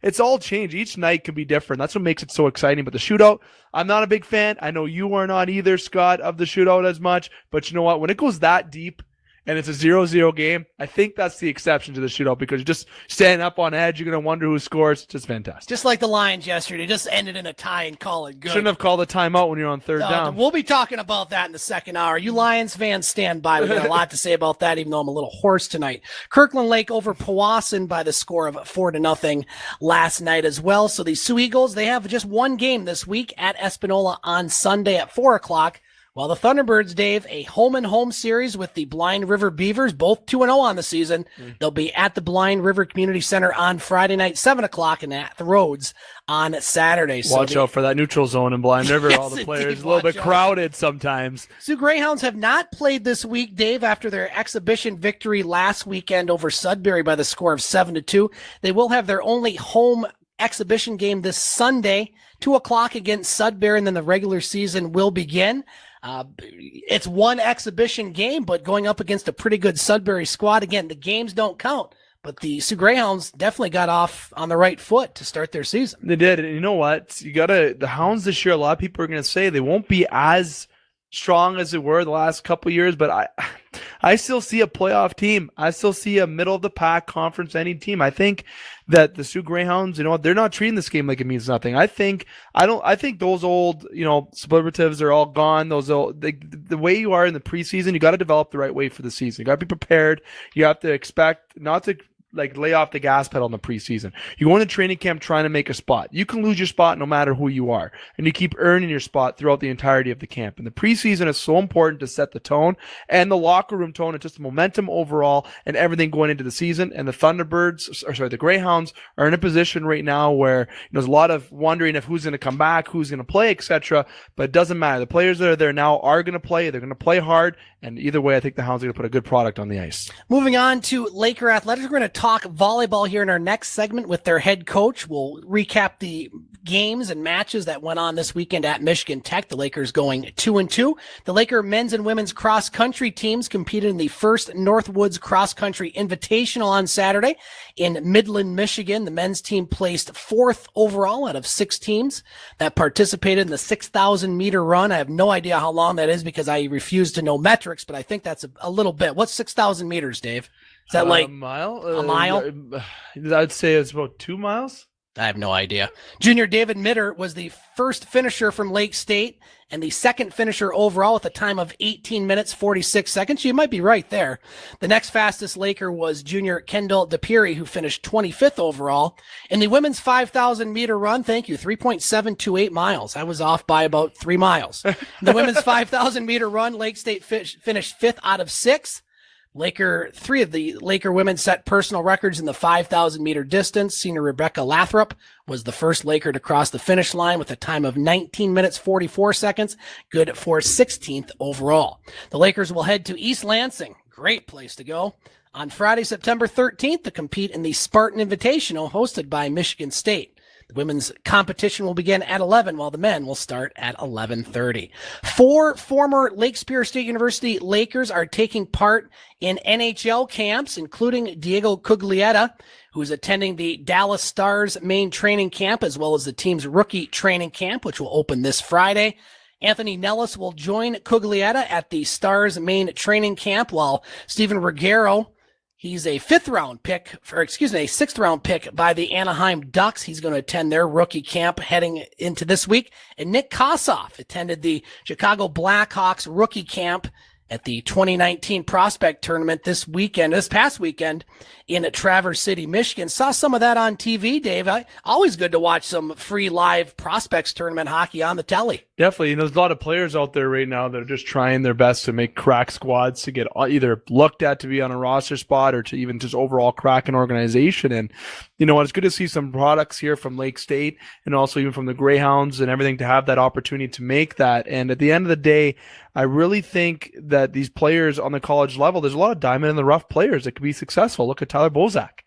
it's all changed. Each night can be different. That's what makes it so exciting. But the shootout, I'm not a big fan. I know you are not either, Scott, of the shootout as much. But you know what? When it goes that deep and it's a 0-0 game, I think that's the exception to the shootout, because you're just standing up on edge. You're going to wonder who scores. Just fantastic. Just like the Lions yesterday, just ended in a tie and call it good. Shouldn't have called a timeout when you're on third down. We'll be talking about that in the second hour. You Lions fans, stand by. We've got a lot to say about that, even though I'm a little hoarse tonight. Kirkland Lake over Powassan by the score of 4-0 last night as well. So the Sioux Eagles, they have just one game this week at Espanola on Sunday at 4:00. While the Thunderbirds, Dave, a home-and-home series with the Blind River Beavers, both 2-0 on the season. They'll be at the Blind River Community Center on Friday night, 7:00, and at the Rhodes on Saturday. Watch out for that neutral zone in Blind River. Yes, all the players a little bit crowded sometimes. Sioux Greyhounds have not played this week, Dave, after their exhibition victory last weekend over Sudbury by the score of 7-2. They will have their only home exhibition game this Sunday, 2:00 against Sudbury, and then the regular season will begin. It's one exhibition game, but going up against a pretty good Sudbury squad. Again, the games don't count, but the Sioux Greyhounds definitely got off on the right foot to start their season. They did. And you know what? The Hounds this year, a lot of people are going to say they won't be as strong as they were the last couple of years, but I still see a playoff team. I still see a middle of the pack conference ending team. I think that the Sioux Greyhounds, they're not treating this game like it means nothing. I think those old, superlatives are all gone. Those old, the way you are in the preseason, you got to develop the right way for the season. You got to be prepared. You have to expect not to lay off the gas pedal in the preseason. You go into training camp trying to make a spot. You can lose your spot no matter who you are, and you keep earning your spot throughout the entirety of the camp. And the preseason is so important to set the tone and the locker room tone and just the momentum overall and everything going into the season. And the Greyhounds are in a position right now where there's a lot of wondering if who's going to come back, who's going to play, etc. But it doesn't matter. The players that are there now are going to play. They're going to play hard. And either way, I think the Hounds are going to put a good product on the ice. Moving on to Laker Athletics, we're going to talk volleyball here in our next segment with their head coach. We'll recap the games and matches that went on this weekend at Michigan Tech. The Lakers going 2-2. The Laker men's and women's cross country teams competed in the first Northwoods Cross Country Invitational on Saturday in Midland, Michigan. The men's team placed 4th overall out of 6 teams that participated in the 6,000 meter run. I have no idea how long that is because I refuse to know metrics, but I think that's a little bit. What's 6,000 meters, Dave? Is that like a mile? A mile? I'd say it's about 2 miles. I have no idea. Junior David Mitter was the first finisher from Lake State and the second finisher overall with a time of 18 minutes, 46 seconds. You might be right there. The next fastest Laker was junior Kendall DePiri, who finished 25th overall. In the women's 5,000 meter run, 3.728 miles. I was off by about 3 miles. In the women's 5,000 meter run, Lake State finished 5th out of 6. Three of the Laker women set personal records in the 5,000 meter distance. Senior Rebecca Lathrop was the first Laker to cross the finish line with a time of 19 minutes, 44 seconds, good for 16th overall. The Lakers will head to East Lansing. Great place to go. On Friday, September 13th to compete in the Spartan Invitational hosted by Michigan State. The women's competition will begin at 11, while the men will start at 11:30. 4 former Lake Superior State University Lakers are taking part in NHL camps, including Diego Cuglietta, who is attending the Dallas Stars main training camp, as well as the team's rookie training camp, which will open this Friday. Anthony Nellis will join Cuglietta at the Stars main training camp, while Steven Ruggiero, he's a 6th round pick by the Anaheim Ducks. He's going to attend their rookie camp heading into this week. And Nick Kossoff attended the Chicago Blackhawks rookie camp at the 2019 prospect tournament this past weekend in Traverse City, Michigan. Saw some of that on TV, Dave. Always good to watch some free live prospects tournament hockey on the telly. Definitely. There's a lot of players out there right now that are just trying their best to make crack squads to get either looked at to be on a roster spot or to even just overall crack an organization. And you know what? It's good to see some products here from Lake State and also even from the Greyhounds and everything to have that opportunity to make that. And at the end of the day, I really think that these players on the college level, there's a lot of diamond in the rough players that could be successful. Look at Tyler Bozak.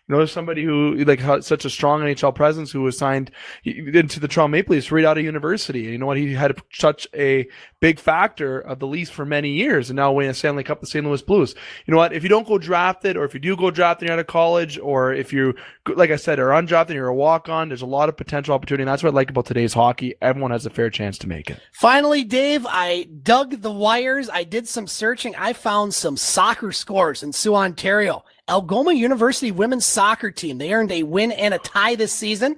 You know, there's somebody who had such a strong NHL presence who was signed into the Toronto Maple Leafs right out of university. And you know what? He had such a big factor of the Leafs for many years and now winning a Stanley Cup with St. Louis Blues. You know what? If you don't go drafted, or if you do go drafted out of college, or if you, like I said, are undrafted, you're a walk-on, there's a lot of potential opportunity. And that's what I like about today's hockey. Everyone has a fair chance to make it. Finally, Dave, I dug the wires. I did some searching. I found some soccer scores in Soo, Ontario. Algoma University women's soccer team, they earned a win and a tie this season.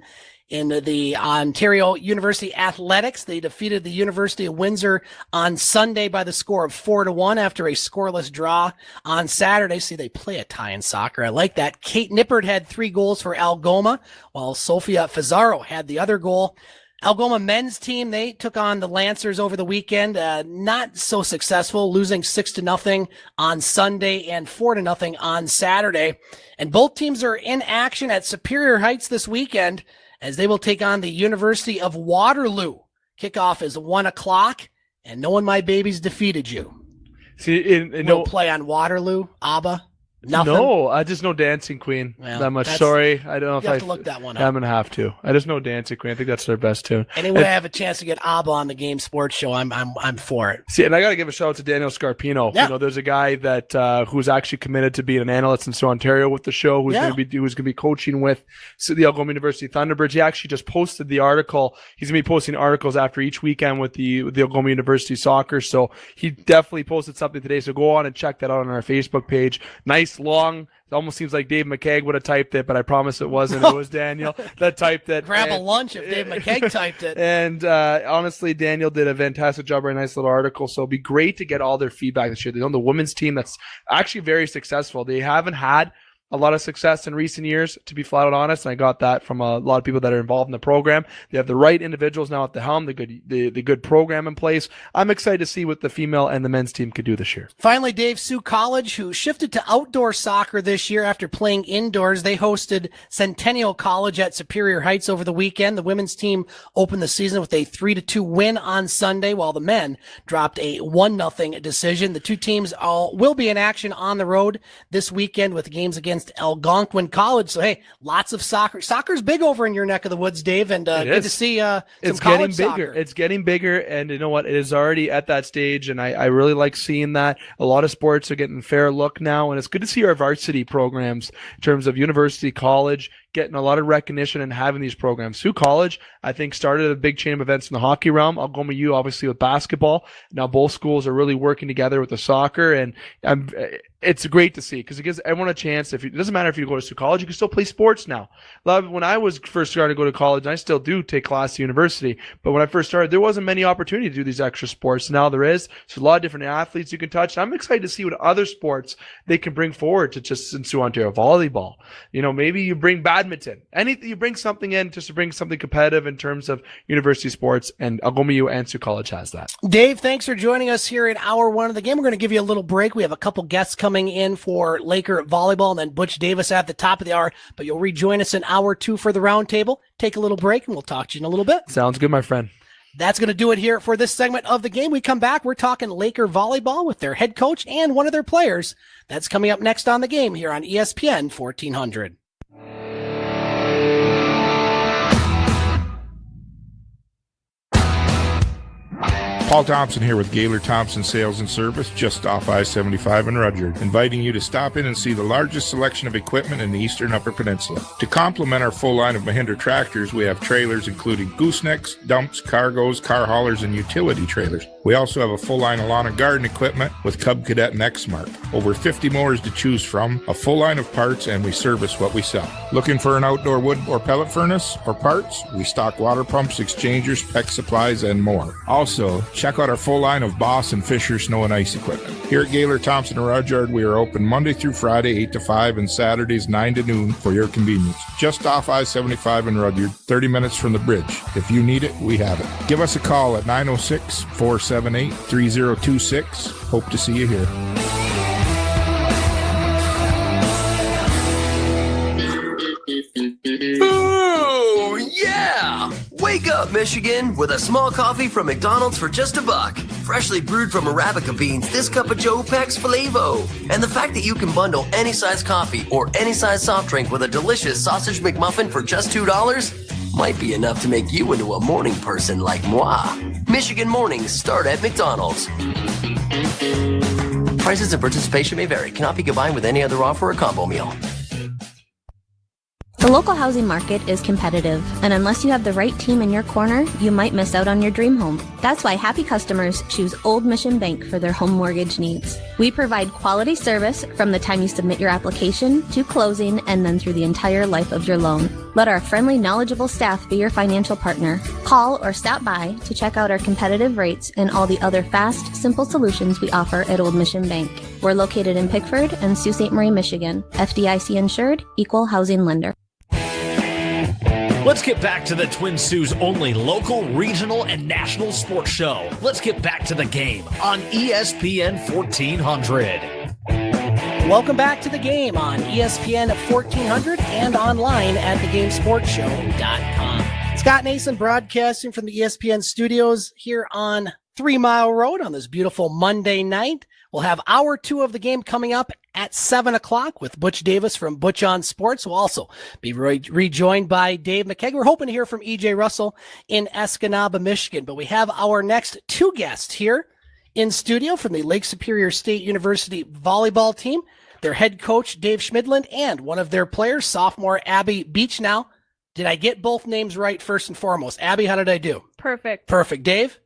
In the Ontario University Athletics, they defeated the University of Windsor on Sunday by the score of 4-1 after a scoreless draw on Saturday. See, they play a tie in soccer. I like that. Kate Nippert had 3 goals for Algoma, while Sofia Fazaro had the other goal. Algoma men's team, they took on the Lancers over the weekend. Not so successful, losing 6-0 on Sunday and 4-0 on Saturday. And both teams are in action at Superior Heights this weekend as they will take on the University of Waterloo. Kickoff is 1:00, and knowing my babies defeated you. See, we'll play on Waterloo, ABBA. Nothing? No, I just know Dancing Queen that much. Sorry, I don't know if I have to look that one up. I'm gonna have to. I just know Dancing Queen. I think that's their best tune. Anyway, I have a chance to get ABBA on the Game Sports Show. I'm for it. See, and I got to give a shout out to Daniel Scarpino. Yeah. You know, there's a guy that who's actually committed to being an analyst in Soo, Ontario with the show. Who's going to be coaching with the Algoma University Thunderbirds. He actually just posted the article. He's going to be posting articles after each weekend with the Algoma University soccer. So he definitely posted something today. So go on and check that out on our Facebook page. Nice long. It almost seems like Dave McCaig would have typed it, but I promise it wasn't. It was Daniel that typed it. Grab a lunch if Dave McCaig typed it. And honestly, Daniel did a fantastic job. Very nice little article. So it'd be great to get all their feedback this year. They know the women's team that's actually very successful. They haven't had a lot of success in recent years, to be flat out honest, and I got that from a lot of people that are involved in the program. They have the right individuals now at the helm, the good program in place. I'm excited to see what the female and the men's team could do this year. Finally, Dave, Sault College, who shifted to outdoor soccer this year after playing indoors. They hosted Centennial College at Superior Heights over the weekend. The women's team opened the season with a 3-2 win on Sunday, while the men dropped a 1-0 decision. The two teams will be in action on the road this weekend with games against Algonquin College. So, hey, lots of soccer. Soccer's big over in your neck of the woods, Dave, and good to see some it's college getting bigger. soccer. It's getting bigger, and you know what? It is already at that stage, and I really like seeing that. A lot of sports are getting a fair look now, and it's good to see our varsity programs in terms of university, college, getting a lot of recognition and having these programs. Sault College, I think, started a big chain of events in the hockey realm. Algoma U, obviously, with basketball. Now both schools are really working together with the soccer, and it's great to see because it gives everyone a chance. It doesn't matter if you go to Sault College, you can still play sports now. When I was first starting to go to college, and I still do take class at university, but when I first started, there wasn't many opportunity to do these extra sports. Now there is. So a lot of different athletes you can touch. I'm excited to see what other sports they can bring forward to just in Sault Ontario. Volleyball. Maybe you bring badminton. Anything, you bring something in just to bring something competitive in terms of university sports, and Algoma U and Sault College has that. Dave, thanks for joining us here in hour one of the game. We're going to give you a little break. We have a couple guests coming in for Laker volleyball and then Butch Davis at the top of the hour, but you'll rejoin us in hour two for the roundtable. Take a little break and we'll talk to you in a little bit. Sounds good, my friend. That's going to do it here for this segment of the game. We come back, we're talking Laker volleyball with their head coach and one of their players. That's coming up next on the game here on ESPN 1400. Paul Thompson here with Gaylor Thompson Sales and Service, just off I-75 in Rudyard, inviting you to stop in and see the largest selection of equipment in the Eastern Upper Peninsula. To complement our full line of Mahindra tractors, we have trailers including goosenecks, dumps, cargos, car haulers, and utility trailers. We also have a full line of lawn and garden equipment with Cub Cadet and Exmark. Over 50 mowers to choose from, a full line of parts, and we service what we sell. Looking for an outdoor wood or pellet furnace or parts? We stock water pumps, exchangers, PEX supplies, and more. Also, check out our full line of Boss and Fisher snow and ice equipment. Here at Gaylor Thompson and Rudyard, we are open Monday through Friday, 8 to 5, and Saturdays, 9 to noon for your convenience. Just off I-75 in Rudyard, 30 minutes from the bridge. If you need it, we have it. Give us a call at 906-478-3026. Hope to see you here. Ooh, yeah! Wake up, Michigan, with a small coffee from McDonald's for just $1. Freshly brewed from Arabica beans, this cup of Joe packs Flavo. And the fact that you can bundle any size coffee or any size soft drink with a delicious sausage McMuffin for just $2 might be enough to make you into a morning person like moi. Michigan mornings start at McDonald's. Prices and participation may vary. Cannot be combined with any other offer or combo meal. The local housing market is competitive, and unless you have the right team in your corner, you might miss out on your dream home. That's why happy customers choose Old Mission Bank for their home mortgage needs. We provide quality service from the time you submit your application to closing and then through the entire life of your loan. Let our friendly, knowledgeable staff be your financial partner. Call or stop by to check out our competitive rates and all the other fast, simple solutions we offer at Old Mission Bank. We're located in Pickford and Sault Ste. Marie, Michigan. FDIC insured, equal housing lender. Let's get back to the Twin Sault's only local, regional, and national sports show. Let's get back to the game on ESPN 1400. Welcome back to the game on ESPN 1400 and online at thegamesportshow.com. Scott Nason broadcasting from the ESPN studios here on 3 Mile Road on this beautiful Monday night. We'll have hour two of the game coming up at 7 o'clock with Butch Davis from Butch On Sports. We'll also be rejoined by Dave McCaig. We're hoping to hear from EJ Russell in Escanaba, Michigan. But we have our next two guests here in studio from the Lake Superior State University volleyball team. Their head coach, Dave Schmidlin, and one of their players, sophomore Abby Beachnau. Did I get both names right first and foremost? Abby, how did I do? Perfect. Perfect. Dave?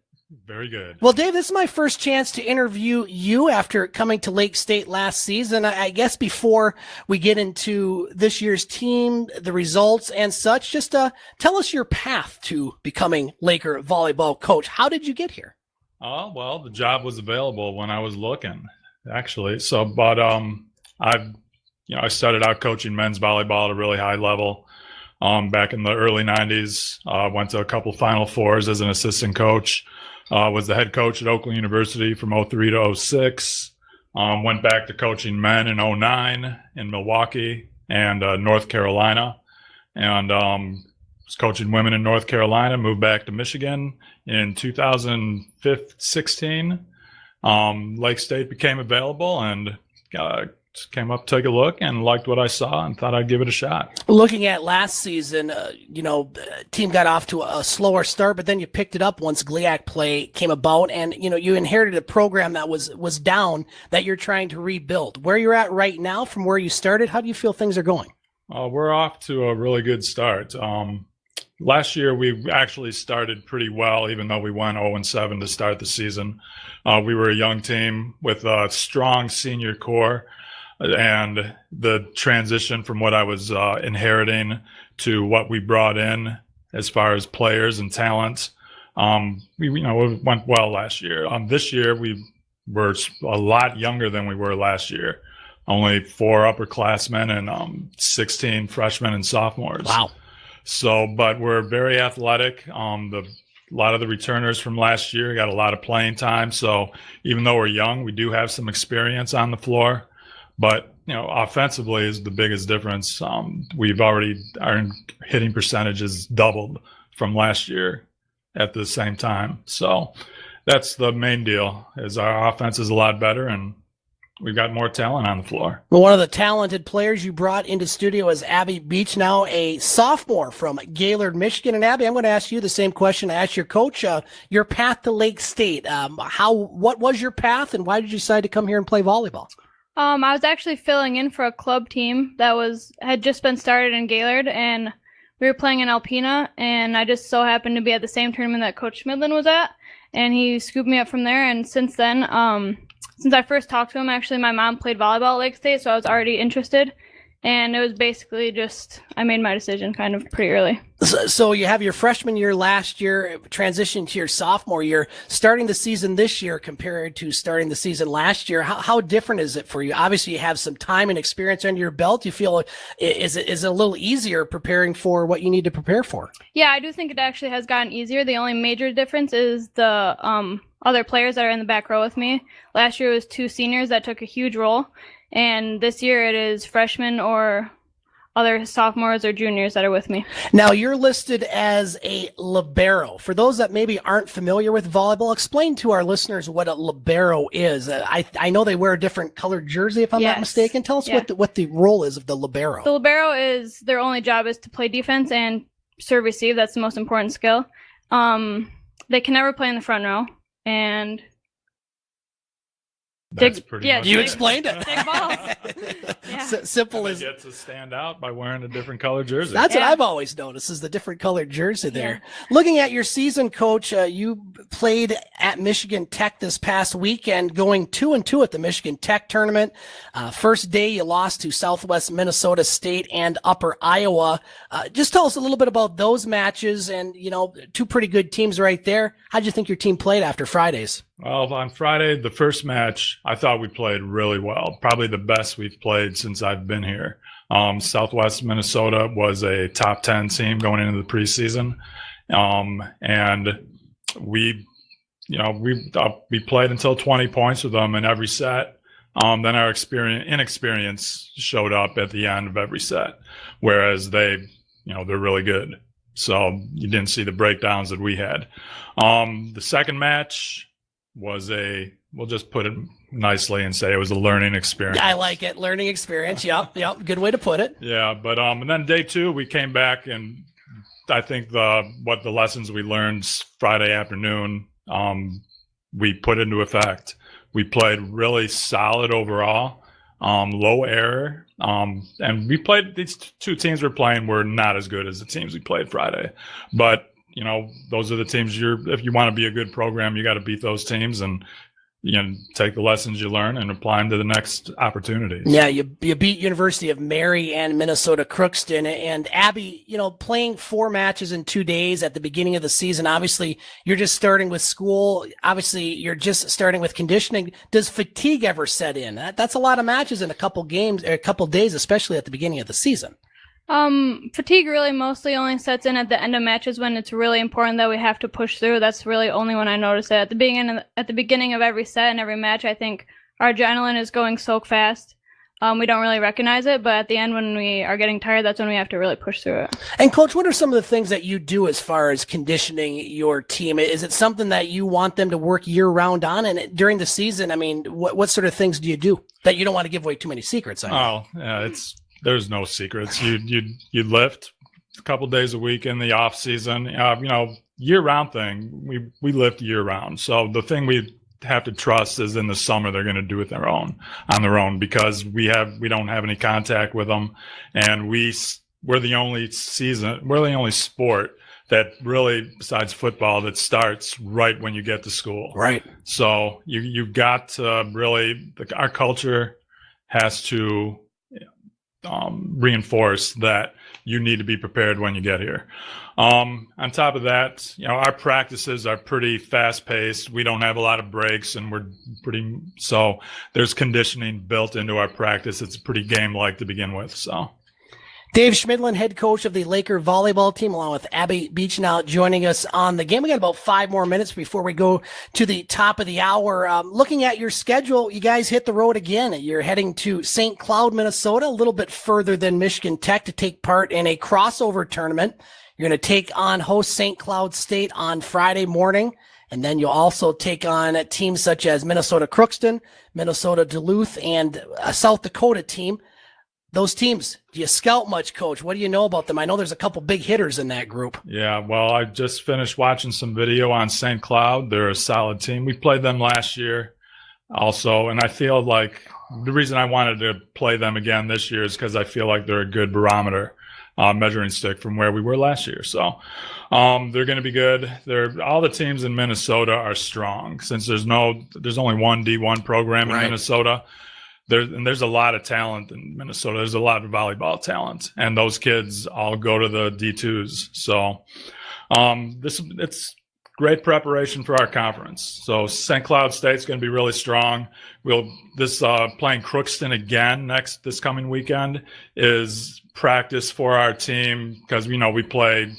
Very good. Well, Dave, this is my first chance to interview you after coming to Lake State last season. I guess before we get into this year's team, the results and such, just tell us your path to becoming Laker volleyball coach. How did you get here? Oh, well, the job was available when I was looking, actually. So, but I've I started out coaching men's volleyball at a really high level back in the early 90s. Went to a couple Final Fours as an assistant coach. Was the head coach at Oakland University from 03 to 06. Went back to coaching men in 09 in Milwaukee and North Carolina. And was coaching women in North Carolina, moved back to Michigan in 2016. Lake State became available and came up, took a look, and liked what I saw and thought I'd give it a shot. Looking at last season, the team got off to a slower start, but then you picked it up once GLIAC play came about, and you inherited a program that was down that you're trying to rebuild. Where you're at right now from where you started, how do you feel things are going? We're off to a really good start. Last year, we actually started pretty well, even though we went 0-7 to start the season. We were a young team with a strong senior core, and the transition from what I was inheriting to what we brought in as far as players and talent, we went well last year. This year, we were a lot younger than we were last year. Only 4 upperclassmen and 16 freshmen and sophomores. Wow. So, but we're very athletic. A lot of the returners from last year got a lot of playing time. So even though we're young, we do have some experience on the floor. But, offensively is the biggest difference. We've already, our hitting percentages doubled from last year at the same time. So that's the main deal, is our offense is a lot better and we've got more talent on the floor. Well, one of the talented players you brought into studio is Abby Beachnau, a sophomore from Gaylord, Michigan. And Abby, I'm going to ask you the same question I asked your coach. Your path to Lake State. What was your path, and why did you decide to come here and play volleyball? I was actually filling in for a club team that had just been started in Gaylord, and we were playing in Alpena, and I just so happened to be at the same tournament that Coach Schmidlin was at, and he scooped me up from there. And since then, since I first talked to him, actually, my mom played volleyball at Lake State, so I was already interested. And it was basically just, I made my decision kind of pretty early. So you have your freshman year last year, transition to your sophomore year, starting the season this year compared to starting the season last year. How different is it for you? Obviously, you have some time and experience under your belt. You feel, is it a little easier preparing for what you need to prepare for? Yeah, I do think it actually has gotten easier. The only major difference is the other players that are in the back row with me. Last year it was 2 seniors that took a huge role. And this year it is freshmen or other sophomores or juniors that are with me. Now, you're listed as a libero. For those that maybe aren't familiar with volleyball, explain to our listeners what a libero is. I know they wear a different colored jersey, if I'm not mistaken. Tell us what the role is of the libero. The libero is, their only job is to play defense and serve receive. That's the most important skill. They can never play in the front row. And you explained it. Dig balls. Simple as you get to stand out by wearing a different colored jersey. That's what I've always noticed, is the different colored jersey there. Looking at your season, Coach, you played at Michigan Tech this past weekend, going 2-2 at the Michigan Tech tournament. First day you lost to Southwest Minnesota State and Upper Iowa. Just tell us a little bit about those matches, and 2 pretty good teams right there. How did you think your team played after Fridays? Well, on Friday, the first match, I thought we played really well. Probably the best we've played since I've been here. Southwest Minnesota was a top 10 team going into the preseason. And we played until 20 points with them in every set. Then our inexperience showed up at the end of every set, whereas they're really good. So you didn't see the breakdowns that we had. The second match was we'll just put it nicely and say it was a learning experience. I like it. Learning experience. Yep. Good way to put it. Yeah. But, and then day 2, we came back, and I think the lessons we learned Friday afternoon, we put into effect. We played really solid overall, low error. And we played, these 2 teams we're playing were not as good as the teams we played Friday, but those are the teams if you want to be a good program, you got to beat those teams. And, take the lessons you learn and apply them to the next opportunities. Yeah, you beat University of Mary and Minnesota Crookston. And Abby, playing 4 matches in 2 days at the beginning of the season, obviously you're just starting with school. Obviously you're just starting with conditioning. Does fatigue ever set in? That's a lot of matches in a couple days, especially at the beginning of the season. Fatigue really mostly only sets in at the end of matches when it's really important that we have to push through. That's really only when I notice it. At the beginning of every set and every match, I think our adrenaline is going so fast. We don't really recognize it, but at the end when we are getting tired, that's when we have to really push through it. And Coach, what are some of the things that you do as far as conditioning your team? Is it something that you want them to work year round on? And during the season, what sort of things do you do that you don't want to give away too many secrets? There's no secrets. You lift a couple days a week in the off season. Year round thing. We lift year round. So the thing we have to trust is in the summer they're going to do it on their own because we don't have any contact with them, and we're the only sport that really, besides football, that starts right when you get to school. Right. So you've got to really our culture has to reinforce that you need to be prepared when you get here. On top of that, our practices are pretty fast paced. We don't have a lot of breaks, and so there's conditioning built into our practice. It's pretty game-like to begin with. So Dave Schmidlin, head coach of the Laker volleyball team, along with Abby Beachnau, joining us on the game. We got about 5 more minutes before we go to the top of the hour. Looking at your schedule, you guys hit the road again. You're heading to St. Cloud, Minnesota, a little bit further than Michigan Tech, to take part in a crossover tournament. You're going to take on host St. Cloud State on Friday morning. And then you'll also take on teams such as Minnesota Crookston, Minnesota Duluth, and a South Dakota team. Those teams, do you scout much, Coach? What do you know about them? I know there's a couple big hitters in that group. Yeah, well, I just finished watching some video on St. Cloud. They're a solid team. We played them last year also, and I feel like the reason I wanted to play them again this year is because I feel like they're a good barometer, measuring stick from where we were last year. So they're going to be good. All the teams in Minnesota are strong since there's only one D1 program in Minnesota. There's a lot of talent in Minnesota. There's a lot of volleyball talent, and those kids all go to the D2s. So it's great preparation for our conference. So St. Cloud State's going to be really strong. Playing Crookston again this coming weekend is practice for our team because we play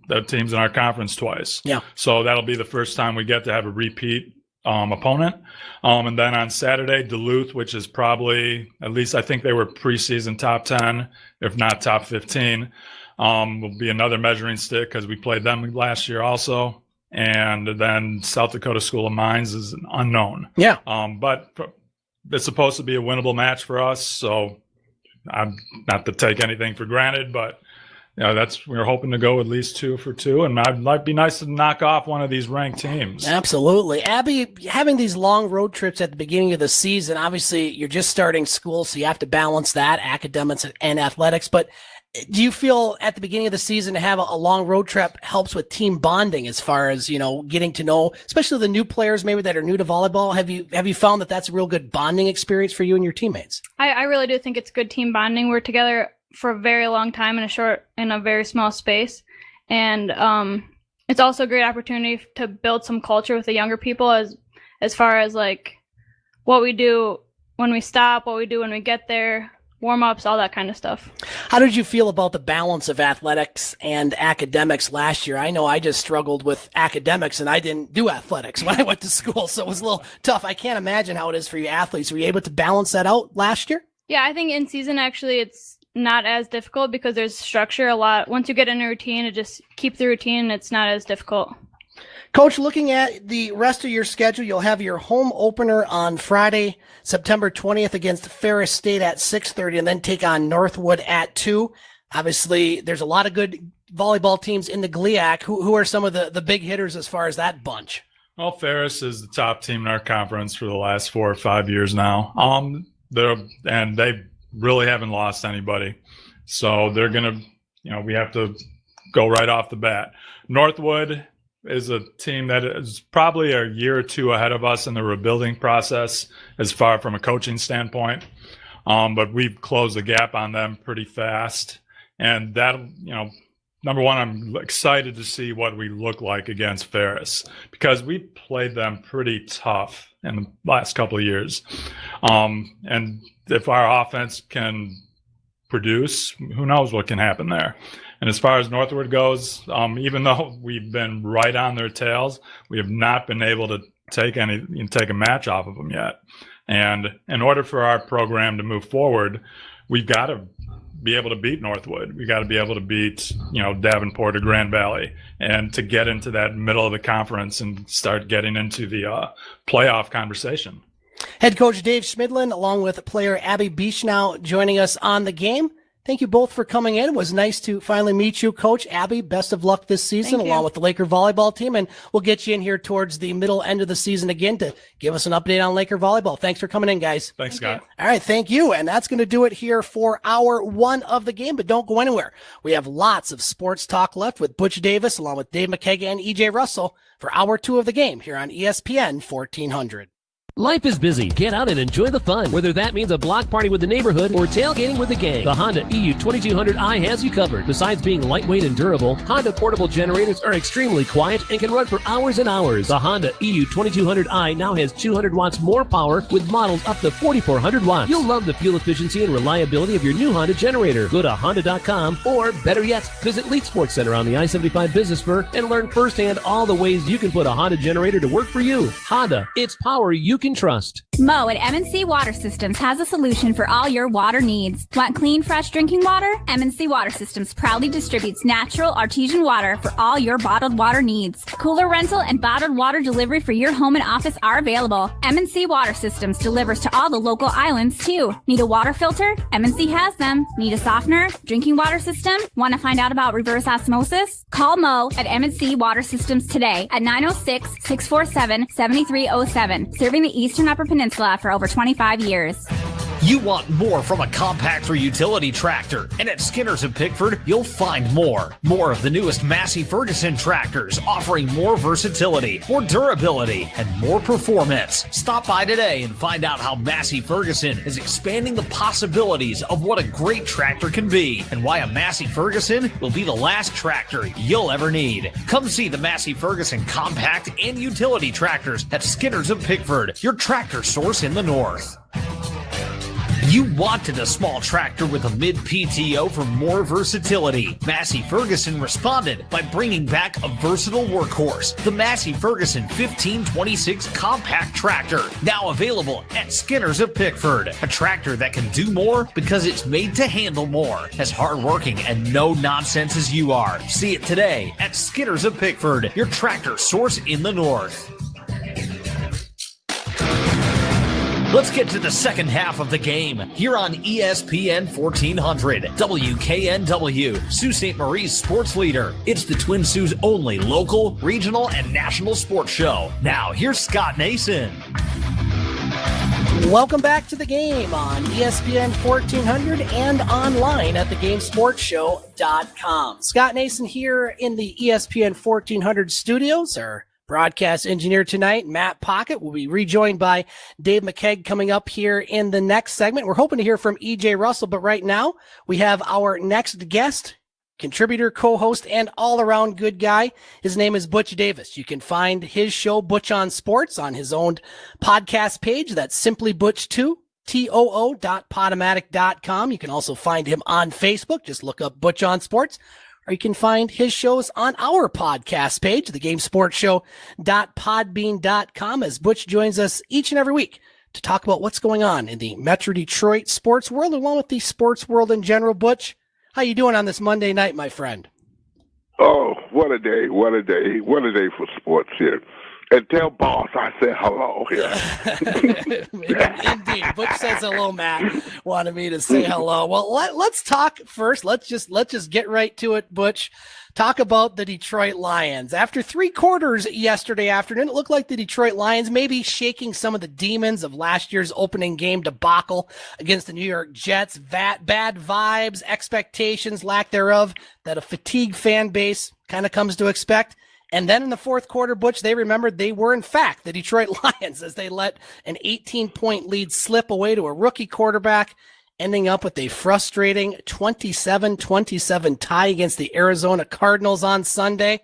the teams in our conference twice. Yeah. So that'll be the first time we get to have a repeat opponent. And then on Saturday, Duluth, which is probably, at least I think they were preseason top 10, if not top 15, will be another measuring stick because we played them last year also. And then South Dakota School of Mines is an unknown. Yeah. But it's supposed to be a winnable match for us. So I'm not to take anything for granted, but we're hoping to go at least 2 for 2, and it might be nice to knock off one of these ranked teams. Absolutely. Abby, having these long road trips at the beginning of the season, obviously you're just starting school, so you have to balance that, academics and athletics. But do you feel at the beginning of the season to have a long road trip helps with team bonding as far as, getting to know, especially the new players maybe that are new to volleyball? Have you found that that's a real good bonding experience for you and your teammates? I really do think it's good team bonding. We're together for a very long time in a very small space, and it's also a great opportunity to build some culture with the younger people as far as like what we do when we stop, what we do when we get there, warm-ups, all that kind of stuff. How did you feel about the balance of athletics and academics last year? I know I just struggled with academics and I didn't do athletics when I went to school, so it was a little tough. I can't imagine how it is for you athletes. Were you able to balance that out last year? Yeah, I think in season actually it's not as difficult because there's structure a lot. Once you get in a routine, it just keep the routine and it's not as difficult. Coach, looking at the rest of your schedule, you'll have your home opener on Friday, September 20th against Ferris State at 6:30 and then take on Northwood at 2. Obviously, there's a lot of good volleyball teams in the GLIAC. Who are some of the big hitters as far as that bunch? Well, Ferris is the top team in our conference for the last 4 or 5 years now. They really haven't lost anybody. So they're going to, we have to go right off the bat. Northwood is a team that is probably a year or two ahead of us in the rebuilding process as far from a coaching standpoint. But we've closed the gap on them pretty fast. And that, number one, I'm excited to see what we look like against Ferris because we played them pretty tough in the last couple of years. And if our offense can produce, who knows what can happen there. And as far as Northwood goes, even though we've been right on their tails, we have not been able to take a match off of them yet. And in order for our program to move forward, we've got to be able to beat Northwood. We got to be able to beat, Davenport or Grand Valley, and to get into that middle of the conference and start getting into the playoff conversation. Head coach Dave Schmidlin, along with player Abby Beachnau, joining us on the game. Thank you both for coming in. It was nice to finally meet you, Coach Abby. Best of luck this season, along with the Laker volleyball team. And we'll get you in here towards the middle end of the season again to give us an update on Laker volleyball. Thanks for coming in, guys. Thanks, Scott. All right, thank you. And that's going to do it here for hour one of the game. But don't go anywhere. We have lots of sports talk left with Butch Davis, along with Dave McCaig and EJ Russell for hour two of the game here on ESPN 1400. Life is busy. Get out and enjoy the fun. Whether that means a block party with the neighborhood or tailgating with the gang, the Honda EU 2200i has you covered. Besides being lightweight and durable, Honda portable generators are extremely quiet and can run for hours and hours. The Honda EU 2200i now has 200 watts more power with models up to 4400 watts. You'll love the fuel efficiency and reliability of your new Honda generator. Go to Honda.com or, better yet, visit Leak Sports Center on the I-75 Business Spur and learn firsthand all the ways you can put a Honda generator to work for you. Honda, it's power you can trust. Mo at M&C Water Systems has a solution for all your water needs. Want clean, fresh drinking water? M&C Water Systems proudly distributes natural artesian water for all your bottled water needs. Cooler rental and bottled water delivery for your home and office are available. M&C Water Systems delivers to all the local islands too. Need a water filter? M&C has them. Need a softener? Drinking water system? Want to find out about reverse osmosis? Call Mo at M&C Water Systems today at 906-647-7307. Serving the Eastern Upper Peninsula for over 25 years. You want more from a compact or utility tractor, and at Skinner's of Pickford, you'll find more. More of the newest Massey Ferguson tractors, offering more versatility, more durability, and more performance. Stop by today and find out how Massey Ferguson is expanding the possibilities of what a great tractor can be, and why a Massey Ferguson will be the last tractor you'll ever need. Come see the Massey Ferguson compact and utility tractors at Skinner's of Pickford, your tractor source in the north. You wanted a small tractor with a mid-PTO for more versatility. Massey Ferguson responded by bringing back a versatile workhorse, the Massey Ferguson 1526 Compact Tractor, now available at Skinner's of Pickford. A tractor that can do more because it's made to handle more. As hardworking and no-nonsense as you are. See it today at Skinner's of Pickford, your tractor source in the north. Let's get to the second half of the game here on ESPN 1400, WKNW, Sault Ste. Marie's sports leader. It's the Twin Sault's only local, regional, and national sports show. Now, here's Scott Nason. Welcome back to the game on ESPN 1400 and online at thegamesportshow.com. Scott Nason here in the ESPN 1400 studios. Our broadcast engineer tonight, Matt Pocket, will be rejoined by Dave McCaig coming up here in the next segment. We're hoping to hear from EJ Russell, but right now we have our next guest, contributor, co-host, and all-around good guy. His name is Butch Davis. You can find his show, Butch On Sports, on his own podcast page. That's simply Butch2, TOO.podomatic.com. You can also find him on Facebook. Just look up Butch On Sports. Or you can find his shows on our podcast page, thegamesportshow.podbean.com, as Butch joins us each and every week to talk about what's going on in the Metro Detroit sports world, along with the sports world in general. Butch, how you doing on this Monday night, my friend? Oh, what a day, what a day, what a day for sports here. And tell boss I said hello here. Indeed. Butch says hello, Matt. Wanted me to say hello. Well, let's talk first. Let's just get right to it, Butch. Talk about the Detroit Lions. After 3 quarters yesterday afternoon, it looked like the Detroit Lions may be shaking some of the demons of last year's opening game debacle against the New York Jets. Bad vibes, expectations, lack thereof, that a fatigued fan base kind of comes to expect. And then in the fourth quarter, Butch, they remembered they were, in fact, the Detroit Lions as they let an 18-point lead slip away to a rookie quarterback, ending up with a frustrating 27-27 tie against the Arizona Cardinals on Sunday.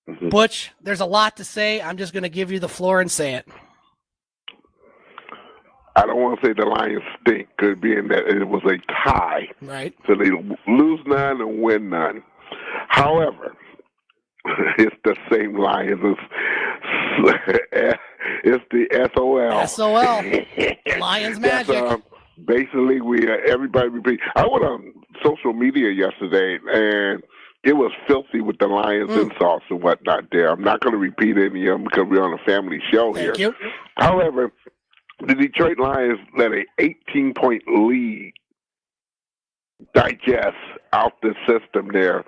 Mm-hmm. Butch, there's a lot to say. I'm just going to give you the floor and say it. I don't want to say the Lions stink, being that it was a tie. Right. So they lose none and win none. However, it's the same Lions. It's the SOL. SOL. Lions magic. Basically, everybody repeat. I went on social media yesterday, and it was filthy with the Lions insults and whatnot there. I'm not going to repeat any of them because we're on a family show here. Thank you. However, the Detroit Lions let an 18-point lead digest out the system there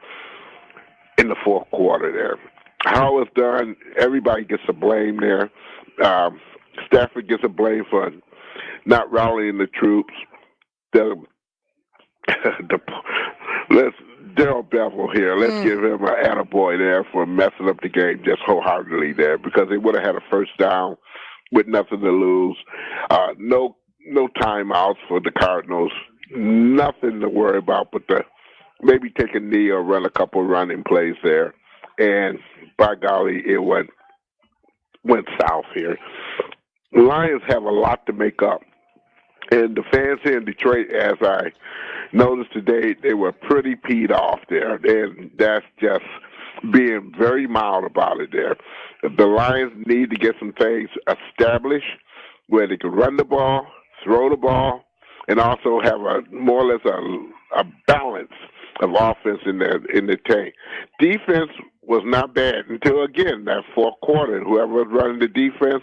in the fourth quarter there. How it's done, everybody gets a blame there. Stafford gets a blame for not rallying the troops. Daryl Bevel here, let's give him an attaboy there for messing up the game just wholeheartedly there, because they would have had a first down with nothing to lose. No timeouts for the Cardinals. Nothing to worry about but maybe take a knee or run a couple running plays there. And by golly, it went south here. The Lions have a lot to make up. And the fans here in Detroit, as I noticed today, they were pretty peed off there. And that's just being very mild about it there. The Lions need to get some things established where they can run the ball, throw the ball, and also have a more or less a balance of offense in the tank. Defense was not bad until, again, that fourth quarter. Whoever was running the defense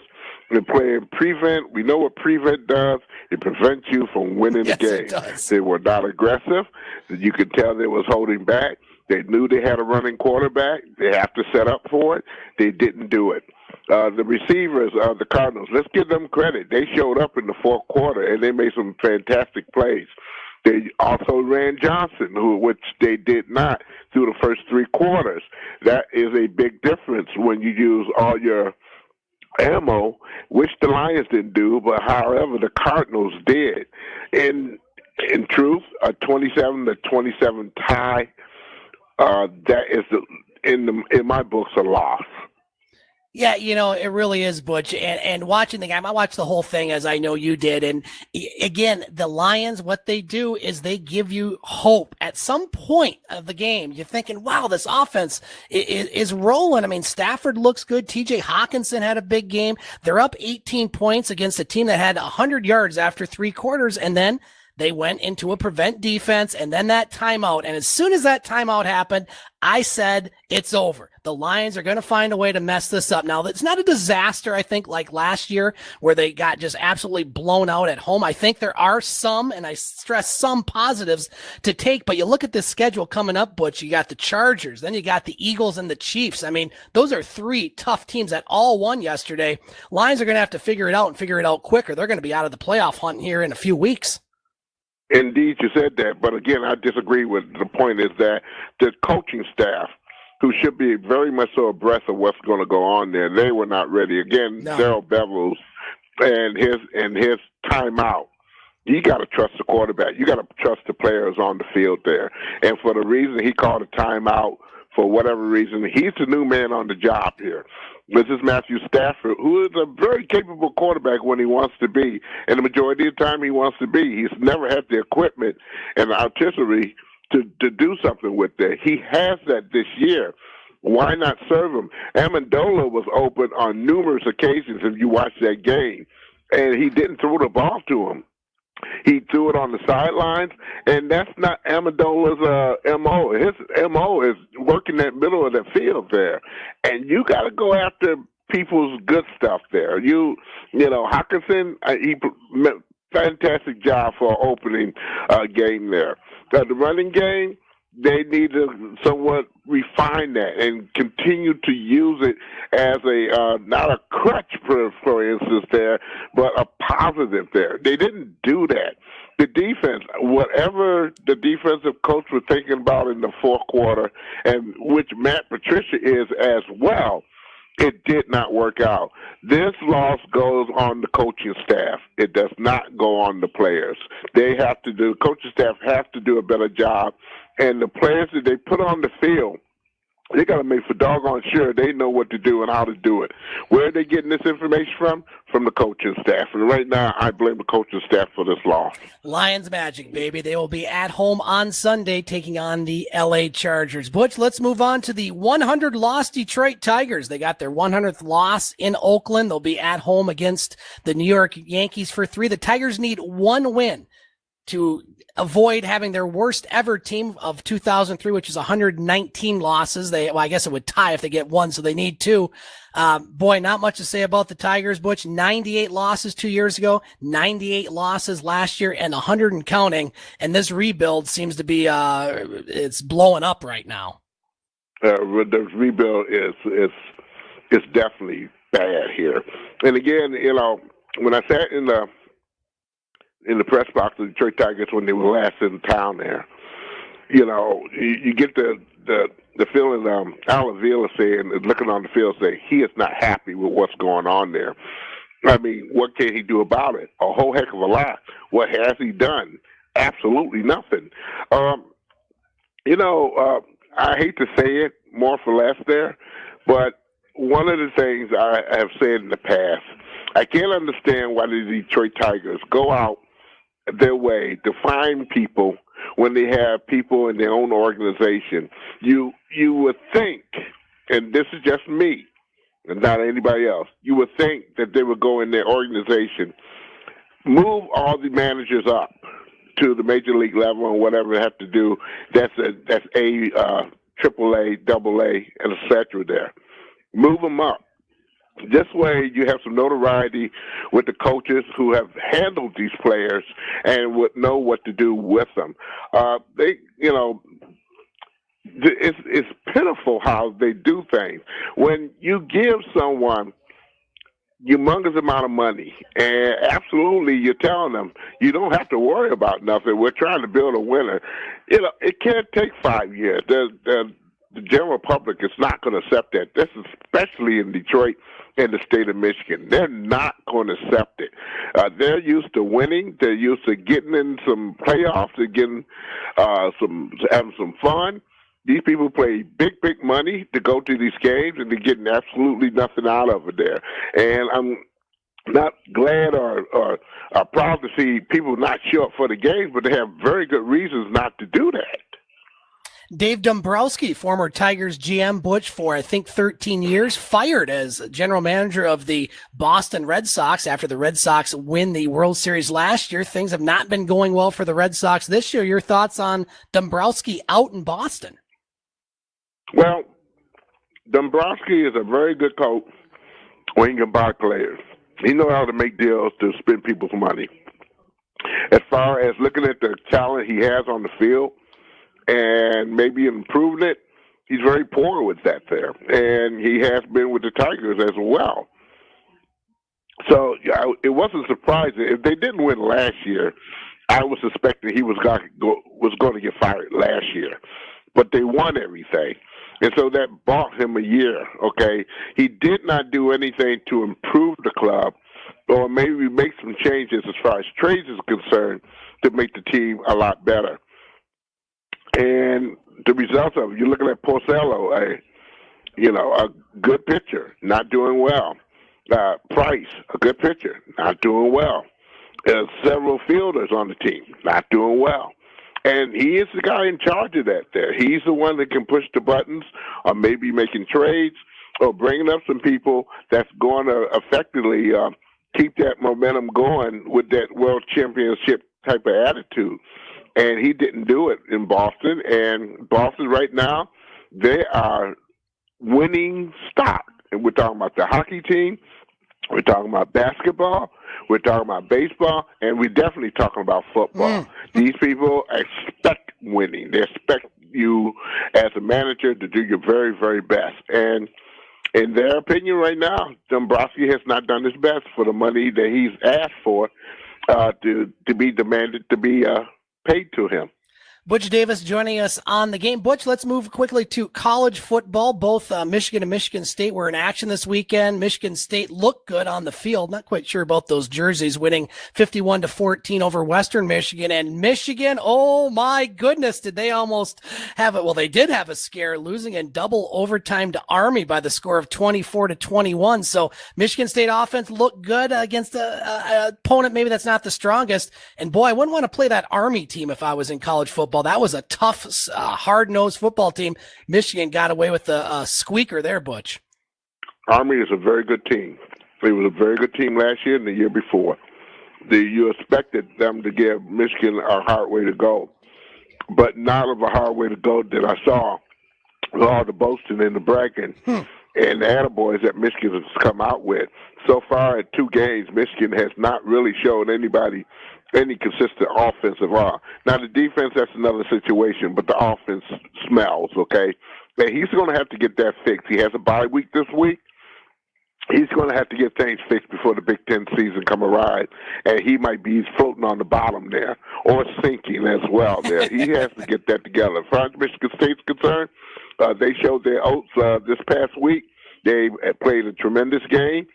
and playing prevent, we know what prevent does. It prevents you from winning the game. It does. They were not aggressive. You could tell they was holding back. They knew they had a running quarterback. They have to set up for it. They didn't do it. The receivers of the Cardinals, let's give them credit. They showed up in the fourth quarter, and they made some fantastic plays. They also ran Johnson, which they did not through the first three quarters. That is a big difference when you use all your ammo, which the Lions didn't do, but however the Cardinals did. In truth, a 27-27 tie, that is in my books a loss. Yeah, it really is, Butch. And watching the game, I watched the whole thing as I know you did. And again, the Lions, what they do is they give you hope. At some point of the game, you're thinking, wow, this offense is rolling. I mean, Stafford looks good. TJ Hawkinson had a big game. They're up 18 points against a team that had 100 yards after three quarters. And then they went into a prevent defense and then that timeout. And as soon as that timeout happened, I said, it's over. The Lions are going to find a way to mess this up. Now, it's not a disaster, I think, like last year where they got just absolutely blown out at home. I think there are some, and I stress some positives to take, but you look at this schedule coming up, Butch, you got the Chargers, then you got the Eagles and the Chiefs. I mean, those are three tough teams that all won yesterday. Lions are going to have to figure it out and figure it out quicker. They're going to be out of the playoff hunt here in a few weeks. Indeed, you said that, but again, I disagree with the point is that the coaching staff, who should be very much so abreast of what's going to go on there, they were not ready. Again, no. Daryl Bevels and his timeout. You got to trust the quarterback. You got to trust the players on the field there. And for the reason he called a timeout, for whatever reason, he's the new man on the job here. This is Matthew Stafford, who is a very capable quarterback when he wants to be. And the majority of the time he wants to be. He's never had the equipment and the artillery to do something with that. He has that this year. Why not serve him? Amendola was open on numerous occasions if you watch that game, and he didn't throw the ball to him. He threw it on the sidelines, and that's not Amendola's M.O. His M.O. is working that middle of the field there. And you got to go after people's good stuff there. You know, Hawkinson, he fantastic job for opening game there. The running game, they need to somewhat refine that and continue to use it as a not a crutch, for instance, there, but a positive there. They didn't do that. The defense whatever the defensive coach was thinking about in the fourth quarter, and which Matt Patricia is as well, it did not work out. This loss goes on the coaching staff. It does not go on the players. The coaching staff has to do a better job. And the players that they put on the field, they got to make for doggone sure they know what to do and how to do it. Where are they getting this information from? From the coaching staff. And right now, I blame the coaching staff for this loss. Lions Magic, baby. They will be at home on Sunday taking on the LA Chargers. Butch, let's move on to the 100-loss Detroit Tigers. They got their 100th loss in Oakland. They'll be at home against the New York Yankees for 3. The Tigers need one win to avoid having their worst ever team of 2003, which is 119 losses. I guess it would tie if they get 1, so they need 2. Boy, not much to say about the Tigers, Butch. 98 losses 2 years ago, 98 losses last year, and 100 and counting. And this rebuild seems to be it's blowing up right now. The rebuild is definitely bad here. And again, when I sat in the press box of the Detroit Tigers when they were last in town there, you get the feeling Al Avila saying, looking on the field, say he is not happy with what's going on there. I mean, what can he do about it? A whole heck of a lot. What has he done? Absolutely nothing. I hate to say it, more for less there, but one of the things I have said in the past, I can't understand why the Detroit Tigers go out their way to find people when they have people in their own organization. You would think, and this is just me and not anybody else, you would think that they would go in their organization, move all the managers up to the major league level and whatever they have to do. That's triple A, double A, and et cetera there. Move them up. This way you have some notoriety with the coaches who have handled these players and would know what to do with them. It's pitiful how they do things. When you give someone humongous amount of money, and absolutely you're telling them, you don't have to worry about nothing. We're trying to build a winner. It can't take 5 years. The general public is not going to accept that. This is especially in Detroit and the state of Michigan. They're not going to accept it. They're used to winning. They're used to getting in some playoffs and getting having some fun. These people pay big money to go to these games, and they're getting absolutely nothing out of it there. And I'm not glad or proud to see people not show up for the games, but they have very good reasons not to do that. Dave Dombrowski, former Tigers GM, Butch, for I think 13 years, fired as general manager of the Boston Red Sox after the Red Sox win the World Series last year. Things have not been going well for the Red Sox this year. Your thoughts on Dombrowski out in Boston? Well, Dombrowski is a very good coach when he can buy players. He knows how to make deals to spend people's money. As far as looking at the talent he has on the field, and maybe improving it, he's very poor with that there. And he has been with the Tigers as well. So it wasn't surprising. If they didn't win last year, I was suspecting he was going to get fired last year. But they won everything. And so that bought him a year, okay? He did not do anything to improve the club or maybe make some changes as far as trades is concerned to make the team a lot better. And the results of it, you're looking at Porcello, a good pitcher, not doing well. Price, a good pitcher, not doing well. Several fielders on the team, not doing well. And he is the guy in charge of that there. He's the one that can push the buttons or maybe making trades or bringing up some people that's going to effectively keep that momentum going with that world championship type of attitude. And he didn't do it in Boston. And Boston right now, they are winning stock. And we're talking about the hockey team. We're talking about basketball. We're talking about baseball. And we're definitely talking about football. These people expect winning. They expect you as a manager to do your very, very best. And in their opinion right now, Dombrowski has not done his best for the money that he's asked for to be demanded to be paid to him. Butch Davis joining us on the game. Butch, let's move quickly to college football. Both Michigan and Michigan State were in action this weekend. Michigan State looked good on the field. Not quite sure about those jerseys, winning 51-14 over Western Michigan. And Michigan, oh my goodness, did they almost have it? Well, they did have a scare, losing in double overtime to Army by the score of 24-21. So Michigan State offense looked good against an opponent maybe that's not the strongest. And boy, I wouldn't want to play that Army team if I was in college football. That was a tough, hard-nosed football team. Michigan got away with the squeaker there, Butch. Army is a very good team. It was a very good team last year and the year before. You expected them to give Michigan a hard way to go, but not of a hard way to go that I saw with all the boasting and the bragging and the attaboys that Michigan has come out with. So far at 2 games, Michigan has not really shown anybody any consistent offensive line. Now, the defense, that's another situation, but the offense smells, okay? And he's going to have to get that fixed. He has a bye week this week. He's going to have to get things fixed before the Big Ten season come around, and he might be floating on the bottom there or sinking as well there. He has to get that together. As far as Michigan State's concerned, they showed their oats this past week. They played a tremendous game.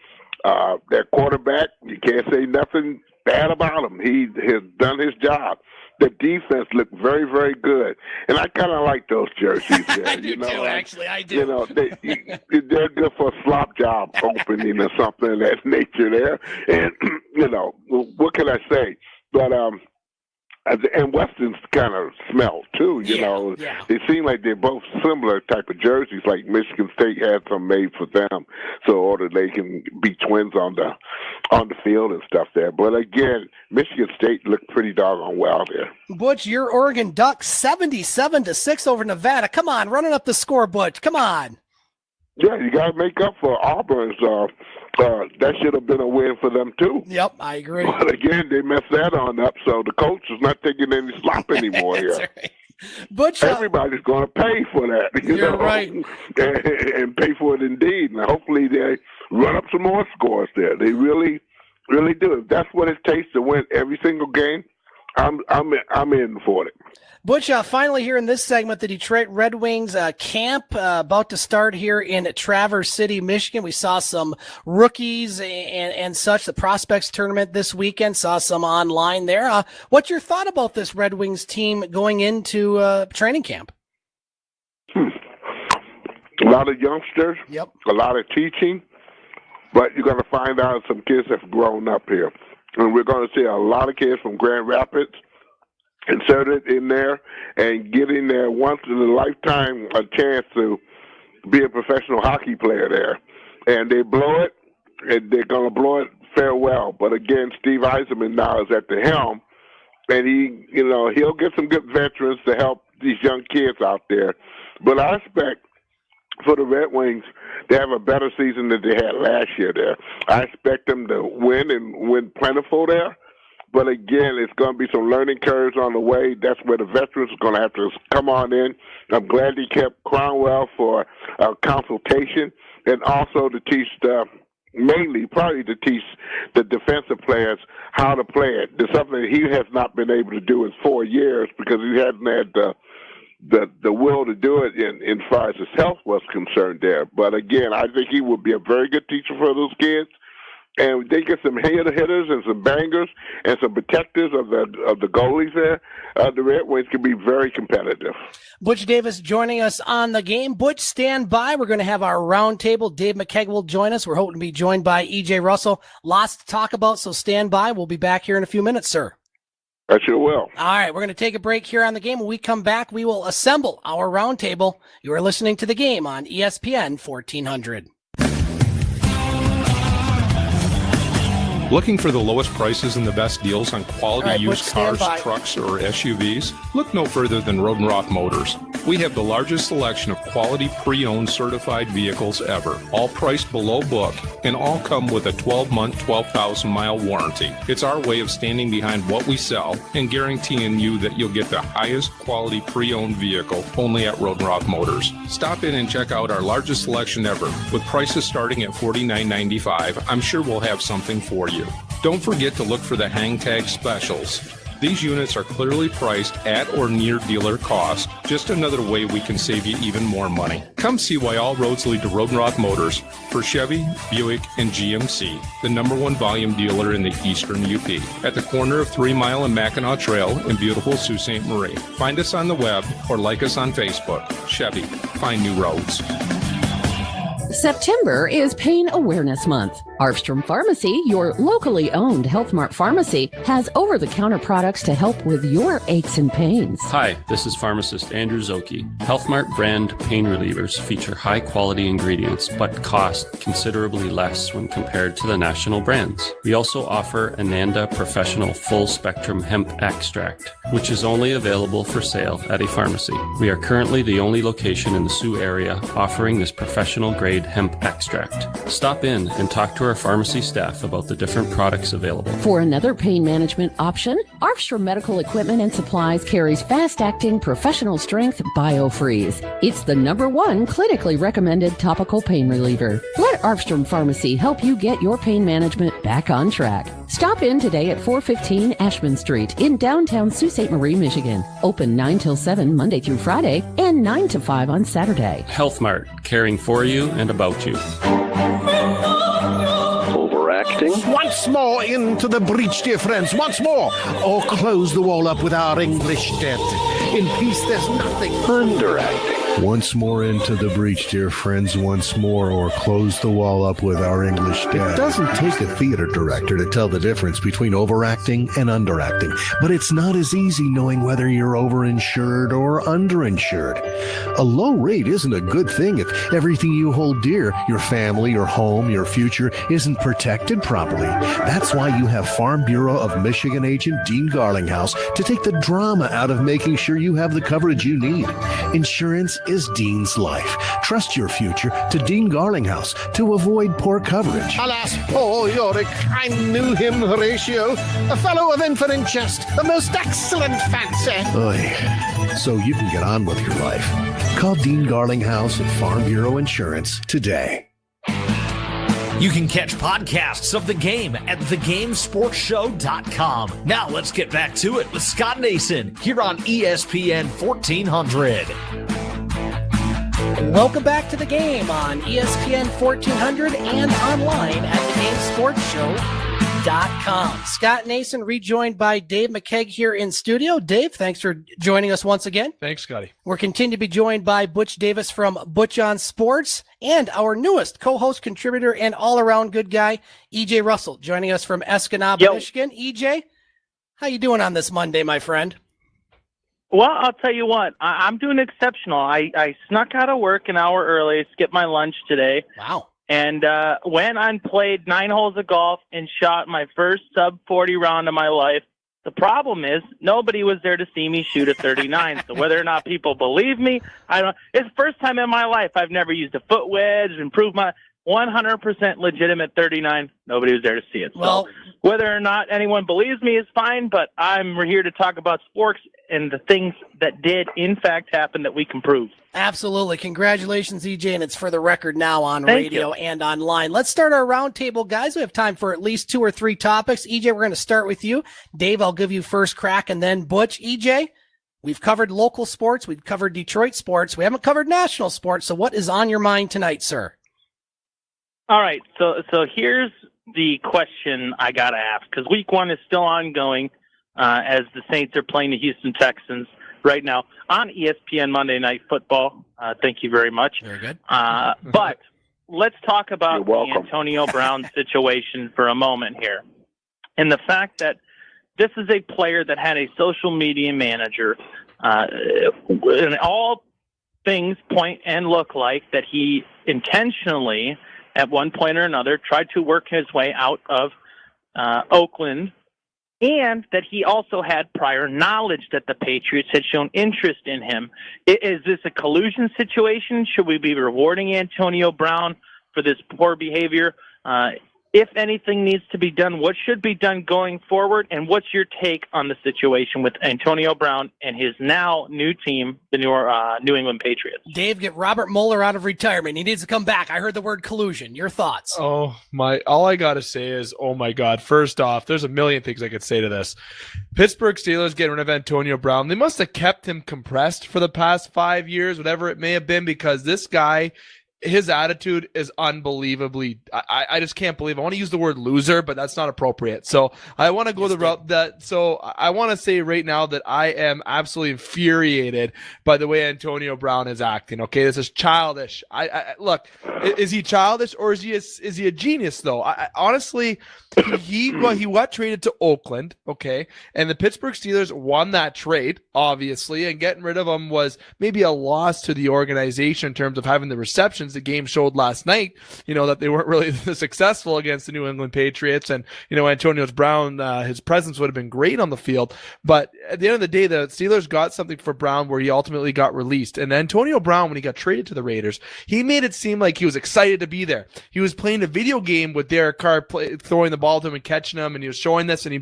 Their quarterback, you can't say nothing bad about him. He has done his job. The defense looked very, very good, and I kind of like those jerseys there. I do too, actually. I do. You know, they're good for a slop job opening or something of that nature there. And you know, what can I say? But and Weston's kind of smelled too. You know, they seem like they're both similar type of jerseys. Like Michigan State had some made for them, so order they can be twins on the field and stuff there. But again, Michigan State looked pretty doggone well there. Butch, your Oregon Ducks 77-6 over Nevada. Come on, running up the score, Butch. Come on. Yeah, you got to make up for Auburn's. That should have been a win for them, too. Yep, I agree. But again, they messed that on up, so the coach is not taking any slop anymore here. Right. Butch, everybody's going to pay for that. You're right. And pay for it indeed. And hopefully they run up some more scores there. They really, really do. If that's what it takes to win every single game, I'm in for it. Butch, finally here in this segment, the Detroit Red Wings camp about to start here in Traverse City, Michigan. We saw some rookies and such. The prospects tournament this weekend, saw some online there. What's your thought about this Red Wings team going into training camp? A lot of youngsters, a lot of teaching, but you're going to find out some kids have grown up here. And we're going to see a lot of kids from Grand Rapids inserted in there and getting their once in a lifetime a chance to be a professional hockey player there. And they blow it, and they're going to blow it farewell. But again, Steve Yzerman now is at the helm, and he'll get some good veterans to help these young kids out there. But I expect for the Red Wings to have a better season than they had last year there. I expect them to win and win plentiful there. But again, it's going to be some learning curves on the way. That's where the veterans are going to have to come on in. I'm glad he kept Cromwell for consultation and also to teach probably to teach the defensive players how to play it. There's something that he has not been able to do in 4 years because he hasn't had the will to do it in far as his health was concerned there. But again, I think he would be a very good teacher for those kids. And they get some hitters and some bangers and some protectors of the goalies there. The Red Wings can be very competitive. Butch Davis joining us on the game. Butch, stand by. We're going to have our roundtable. Dave McCaig will join us. We're hoping to be joined by E.J. Russell. Lots to talk about, so stand by. We'll be back here in a few minutes, sir. I sure will. All right, we're going to take a break here on the game. When we come back, we will assemble our roundtable. You are listening to the game on ESPN 1400. Looking for the lowest prices and the best deals on quality used cars, trucks, or SUVs? Look no further than Rodenroth Motors. We have the largest selection of quality pre-owned certified vehicles ever, all priced below book, and all come with a 12-month, 12,000-mile warranty. It's our way of standing behind what we sell and guaranteeing you that you'll get the highest quality pre-owned vehicle only at Rodenroth Motors. Stop in and check out our largest selection ever. With prices starting at $49.95, I'm sure we'll have something for you. Don't forget to look for the hang tag specials. These units are clearly priced at or near dealer cost. Just another way we can save you even more money. Come see why all roads lead to Rodenroth Motors for Chevy, Buick, and GMC, the #1 volume dealer in the Eastern UP, at the corner of 3 Mile and Mackinac Trail in beautiful Sault Ste. Marie. Find us on the web or like us on Facebook. Chevy, find new roads. September is Pain Awareness Month. Arfstrom Pharmacy, your locally owned Health Mart pharmacy, has over-the-counter products to help with your aches and pains. Hi, this is pharmacist Andrew Zoki. Health Mart brand pain relievers feature high-quality ingredients but cost considerably less when compared to the national brands. We also offer Ananda Professional Full-Spectrum Hemp Extract, which is only available for sale at a pharmacy. We are currently the only location in the Sioux area offering this professional-grade hemp extract. Stop in and talk to our pharmacy staff about the different products available. For another pain management option, Arfstrom Medical Equipment and Supplies carries fast-acting, professional-strength BioFreeze. It's the #1 clinically recommended topical pain reliever. Let Arfstrom Pharmacy help you get your pain management back on track. Stop in today at 415 Ashman Street in downtown Sault Ste. Marie, Michigan. Open 9 till 7 Monday through Friday and 9 to 5 on Saturday. Health Mart, caring for you and about you. Overacting? Once more into the breach, dear friends, once more. Or close the wall up with our English dead. In peace, there's nothing. Underacting. Once more into the breach, dear friends, once more, or close the wall up with our English dead. It doesn't take a theater director to tell the difference between overacting and underacting, but it's not as easy knowing whether you're overinsured or underinsured. A low rate isn't a good thing if everything you hold dear, your family, your home, your future, isn't protected properly. That's why you have Farm Bureau of Michigan agent Dean Garlinghouse to take the drama out of making sure you have the coverage you need. Insurance is Dean's life. Trust your future to Dean Garlinghouse to avoid poor coverage. Alas, poor Yorick, I knew him, Horatio. A fellow of infinite jest, a most excellent fancy. Oy. So you can get on with your life. Call Dean Garlinghouse at Farm Bureau Insurance today. You can catch podcasts of the game at thegamesportshow.com. Now let's get back to it with Scott Nason here on ESPN 1400. Welcome back to the game on ESPN 1400 and online at thegamesportshow.com. Scott Nason rejoined by Dave McCaig here in studio. Dave, thanks for joining us once again. Thanks, Scotty. We're continuing to be joined by Butch Davis from Butch On Sports and our newest co-host, contributor, and all-around good guy, EJ Russell, joining us from Escanaba, Michigan. EJ, how you doing on this Monday, my friend? Well, I'll tell you what, I'm doing exceptional. I snuck out of work an hour early, skipped my lunch today. Wow. And went and played 9 holes of golf and shot my first sub-40 round of my life. The problem is nobody was there to see me shoot a 39. So whether or not people believe me, I don't. It's the first time in my life I've never used a foot wedge, improved my 100% legitimate 39. Nobody was there to see it. So whether or not anyone believes me is fine, but I'm here to talk about sports and the things that did, in fact, happen that we can prove. Absolutely. Congratulations, EJ, and it's for the record now on radio and online. Let's start our roundtable, guys. We have time for at least 2 or 3 topics. EJ, we're going to start with you. Dave, I'll give you first crack, and then Butch. EJ, we've covered local sports. We've covered Detroit sports. We haven't covered national sports. So what is on your mind tonight, sir? All right. So here's the question I got to ask, because week 1 is still ongoing as the Saints are playing the Houston Texans right now on ESPN Monday Night Football. Thank you very much. Very good. But let's talk about the Antonio Brown situation for a moment here. And the fact that this is a player that had a social media manager, and all things point and look like that he intentionally, at one point or another, tried to work his way out of Oakland, and that he also had prior knowledge that the Patriots had shown interest in him. Is this a collusion situation? Should we be rewarding Antonio Brown for this poor behavior? if anything needs to be done, what should be done going forward, and what's your take on the situation with Antonio Brown and his now new team, the New England Patriots? Dave, get Robert Mueller out of retirement. He needs to come back. I heard the word collusion. Your thoughts? Oh my! All I gotta say is, oh my God! First off, there's a million things I could say to this. Pittsburgh Steelers getting rid of Antonio Brown. They must have kept him compressed for the past 5 years, whatever it may have been, because this guy, his attitude is unbelievably, I just can't believe. I want to use the word loser, but that's not appropriate. So I want to go the route that, so I want to say right now that I am absolutely infuriated by the way Antonio Brown is acting. Okay. This is childish. Look, is he childish or is he a genius though? Honestly, he got traded to Oakland. Okay. And the Pittsburgh Steelers won that trade, obviously, and getting rid of him was maybe a loss to the organization in terms of having the receptions the game showed last night, that they weren't really successful against the New England Patriots. And, Antonio Brown, his presence would have been great on the field. But at the end of the day, the Steelers got something for Brown where he ultimately got released. And Antonio Brown, when he got traded to the Raiders, he made it seem like he was excited to be there. He was playing a video game with Derek Carr, throwing the ball to him and catching him, and he was showing this, and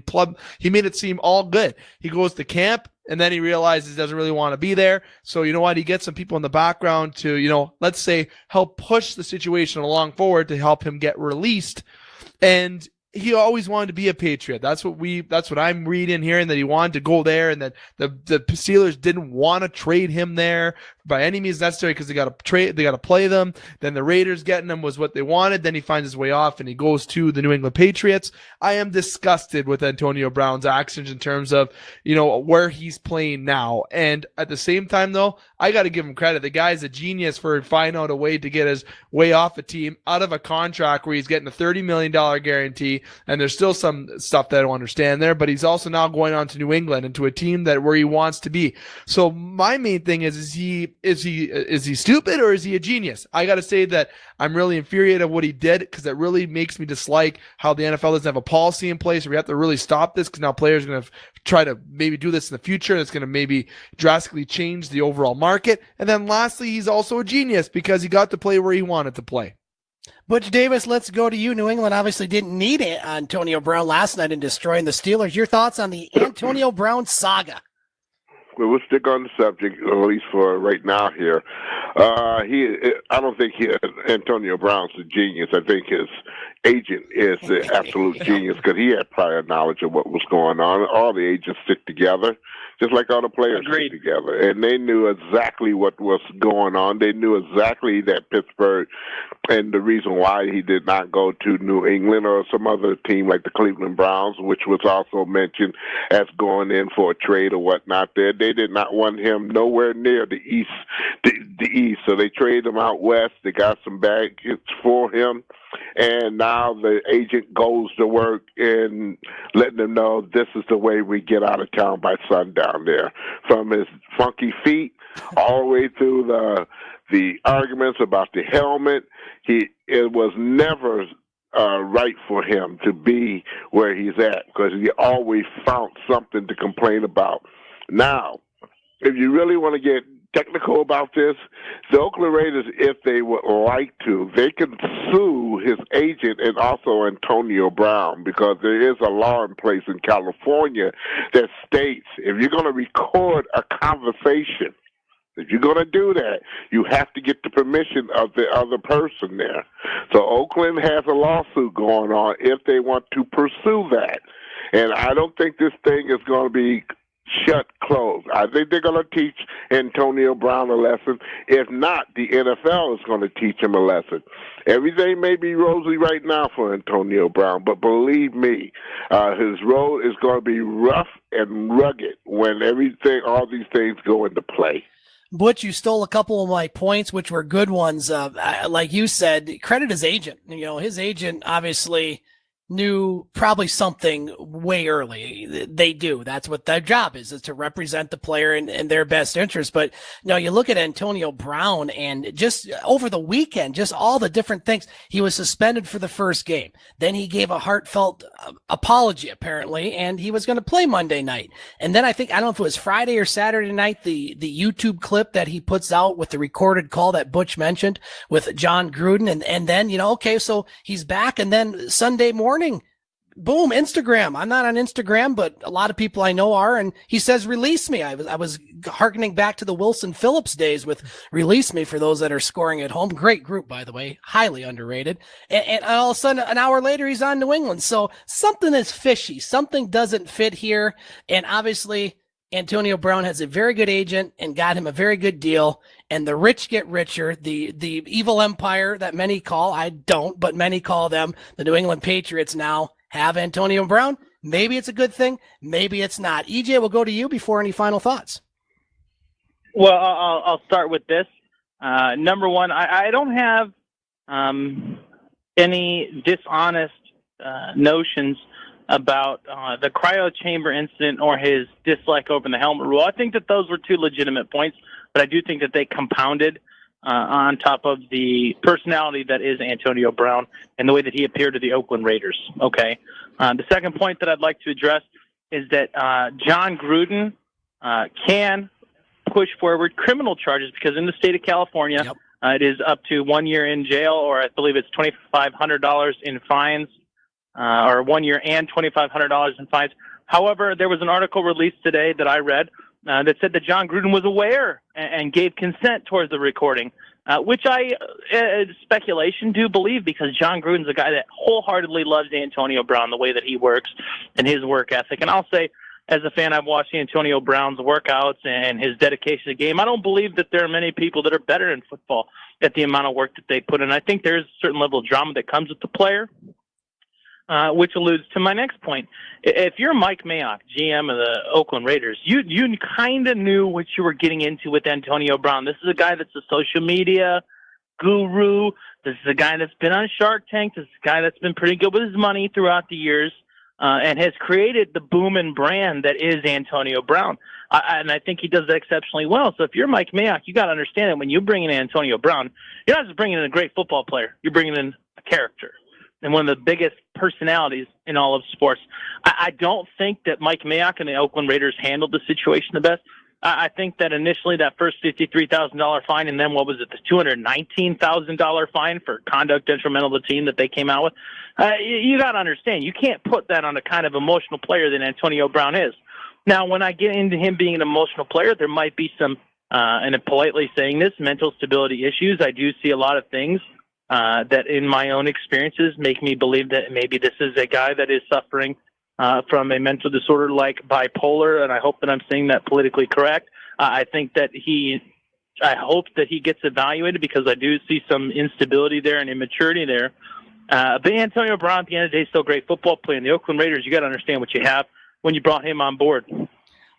he made it seem all good. He goes to camp, and then he realizes he doesn't really want to be there. So you know what? He gets some people in the background to, let's say, help push the situation along forward to help him get released. And he always wanted to be a Patriot. That's what I'm reading here, and that he wanted to go there, and that the Steelers didn't want to trade him there by any means necessary because they got to play them. Then the Raiders getting him was what they wanted. Then he finds his way off and he goes to the New England Patriots. I am disgusted with Antonio Brown's actions in terms of, where he's playing now. And at the same time though, I got to give him credit. The guy's a genius for finding out a way to get his way off a team out of a contract where he's getting a $30 million guarantee. And there's still some stuff that I don't understand there, but he's also now going on to New England and to a team where he wants to be. So my main thing is he stupid or is he a genius? I got to say that I'm really infuriated at what he did because it really makes me dislike how the NFL doesn't have a policy in place where we have to really stop this, because now players are going to try to maybe do this in the future, and it's going to maybe drastically change the overall market. And then lastly, he's also a genius because he got to play where he wanted to play. Butch Davis, let's go to you. New England obviously didn't need Antonio Brown last night in destroying the Steelers. Your thoughts on the Antonio Brown saga? Well, we'll stick on the subject, at least for right now here. I don't think Antonio Brown's a genius. I think his agent is the absolute genius because he had prior knowledge of what was going on. All the agents stick together, just like all the players stick together. And they knew exactly what was going on. They knew exactly that Pittsburgh, and the reason why he did not go to New England or some other team like the Cleveland Browns, which was also mentioned as going in for a trade or whatnot there. They did not want him nowhere near the East. So they traded him out west. They got some baggage for him. And now the agent goes to work and letting them know this is the way we get out of town by sundown there. From his funky feet all the way through the arguments about the helmet. It was never right for him to be where he's at because he always found something to complain about. Now, if you really want to get technical about this, the Oakland Raiders, if they would like to, they can sue his agent and also Antonio Brown, because there is a law in place in California that states if you're going to record a conversation, if you're going to do that, you have to get the permission of the other person there. So Oakland has a lawsuit going on if they want to pursue that. And I don't think this thing is going to be closed. I think they're going to teach Antonio Brown a lesson. If not, the NFL is going to teach him a lesson. Everything may be rosy right now for Antonio Brown, but believe me, his road is going to be rough and rugged when all these things go into play. Butch, you stole a couple of my points, which were good ones. Like you said, credit his agent. His agent obviously knew probably something way early. They do. That's what their job is to represent the player in their best interest. But you look at Antonio Brown, and just over the weekend, just all the different things. He was suspended for the first game. Then he gave a heartfelt apology, apparently, and he was going to play Monday night. And then I don't know if it was Friday or Saturday night, the YouTube clip that he puts out with the recorded call that Butch mentioned with John Gruden. And then, okay, so he's back. And then Sunday morning, boom, Instagram. I'm not on Instagram, but a lot of people I know are. And he says, release me. I was hearkening back to the Wilson Phillips days with Release Me for those that are scoring at home. Great group, by the way, highly underrated. And all of a sudden, an hour later, he's on New England. So something is fishy. Something doesn't fit here. And obviously, Antonio Brown has a very good agent and got him a very good deal. And the rich get richer. The evil empire that many call, I don't, but many call them the New England Patriots now have Antonio Brown. Maybe it's a good thing. Maybe it's not. EJ, we'll go to you before any final thoughts. Well, I'll start with this. Number one, I don't have any dishonest notions about the cryo chamber incident or his dislike over the helmet rule. I think that those were two legitimate points, but I do think that they compounded on top of the personality that is Antonio Brown and the way that he appeared to the Oakland Raiders. Okay. The second point that I'd like to address is that John Gruden can push forward criminal charges because in the state of California, it is up to 1 year in jail, or I believe it's $2,500 in fines, or 1 year and $2,500 in fines. However, there was an article released today that I read that said that John Gruden was aware and gave consent towards the recording, which I, speculation, do believe because John Gruden's a guy that wholeheartedly loves Antonio Brown, the way that he works and his work ethic. And I'll say, as a fan, I've watched Antonio Brown's workouts and his dedication to the game. I don't believe that there are many people that are better in football at the amount of work that they put in. I think there's a certain level of drama that comes with the player. Which alludes to my next point. If you're Mike Mayock, GM of the Oakland Raiders, you kind of knew what you were getting into with Antonio Brown. This is a guy that's a social media guru. This is a guy that's been on Shark Tank. This is a guy that's been pretty good with his money throughout the years and has created the boom and brand that is Antonio Brown. And I think he does that exceptionally well. So if you're Mike Mayock, you got to understand that when you bring in Antonio Brown, you're not just bringing in a great football player. You're bringing in a character and one of the biggest personalities in all of sports. I don't think that Mike Mayock and the Oakland Raiders handled the situation the best. I think that initially that first $53,000 fine and then what was it, the $219,000 fine for conduct detrimental to the team that they came out with, you got to understand, you can't put that on the kind of emotional player that Antonio Brown is. Now, when I get into him being an emotional player, there might be some, and I'm politely saying this, mental stability issues. I do see a lot of things that in my own experiences make me believe that maybe this is a guy that is suffering from a mental disorder like bipolar, and I hope that I'm saying that politically correct. I think that I hope that he gets evaluated because I do see some instability there and immaturity there. But Antonio Brown, at the end of the day, is still a great football player. And the Oakland Raiders, you got to understand what you have when you brought him on board.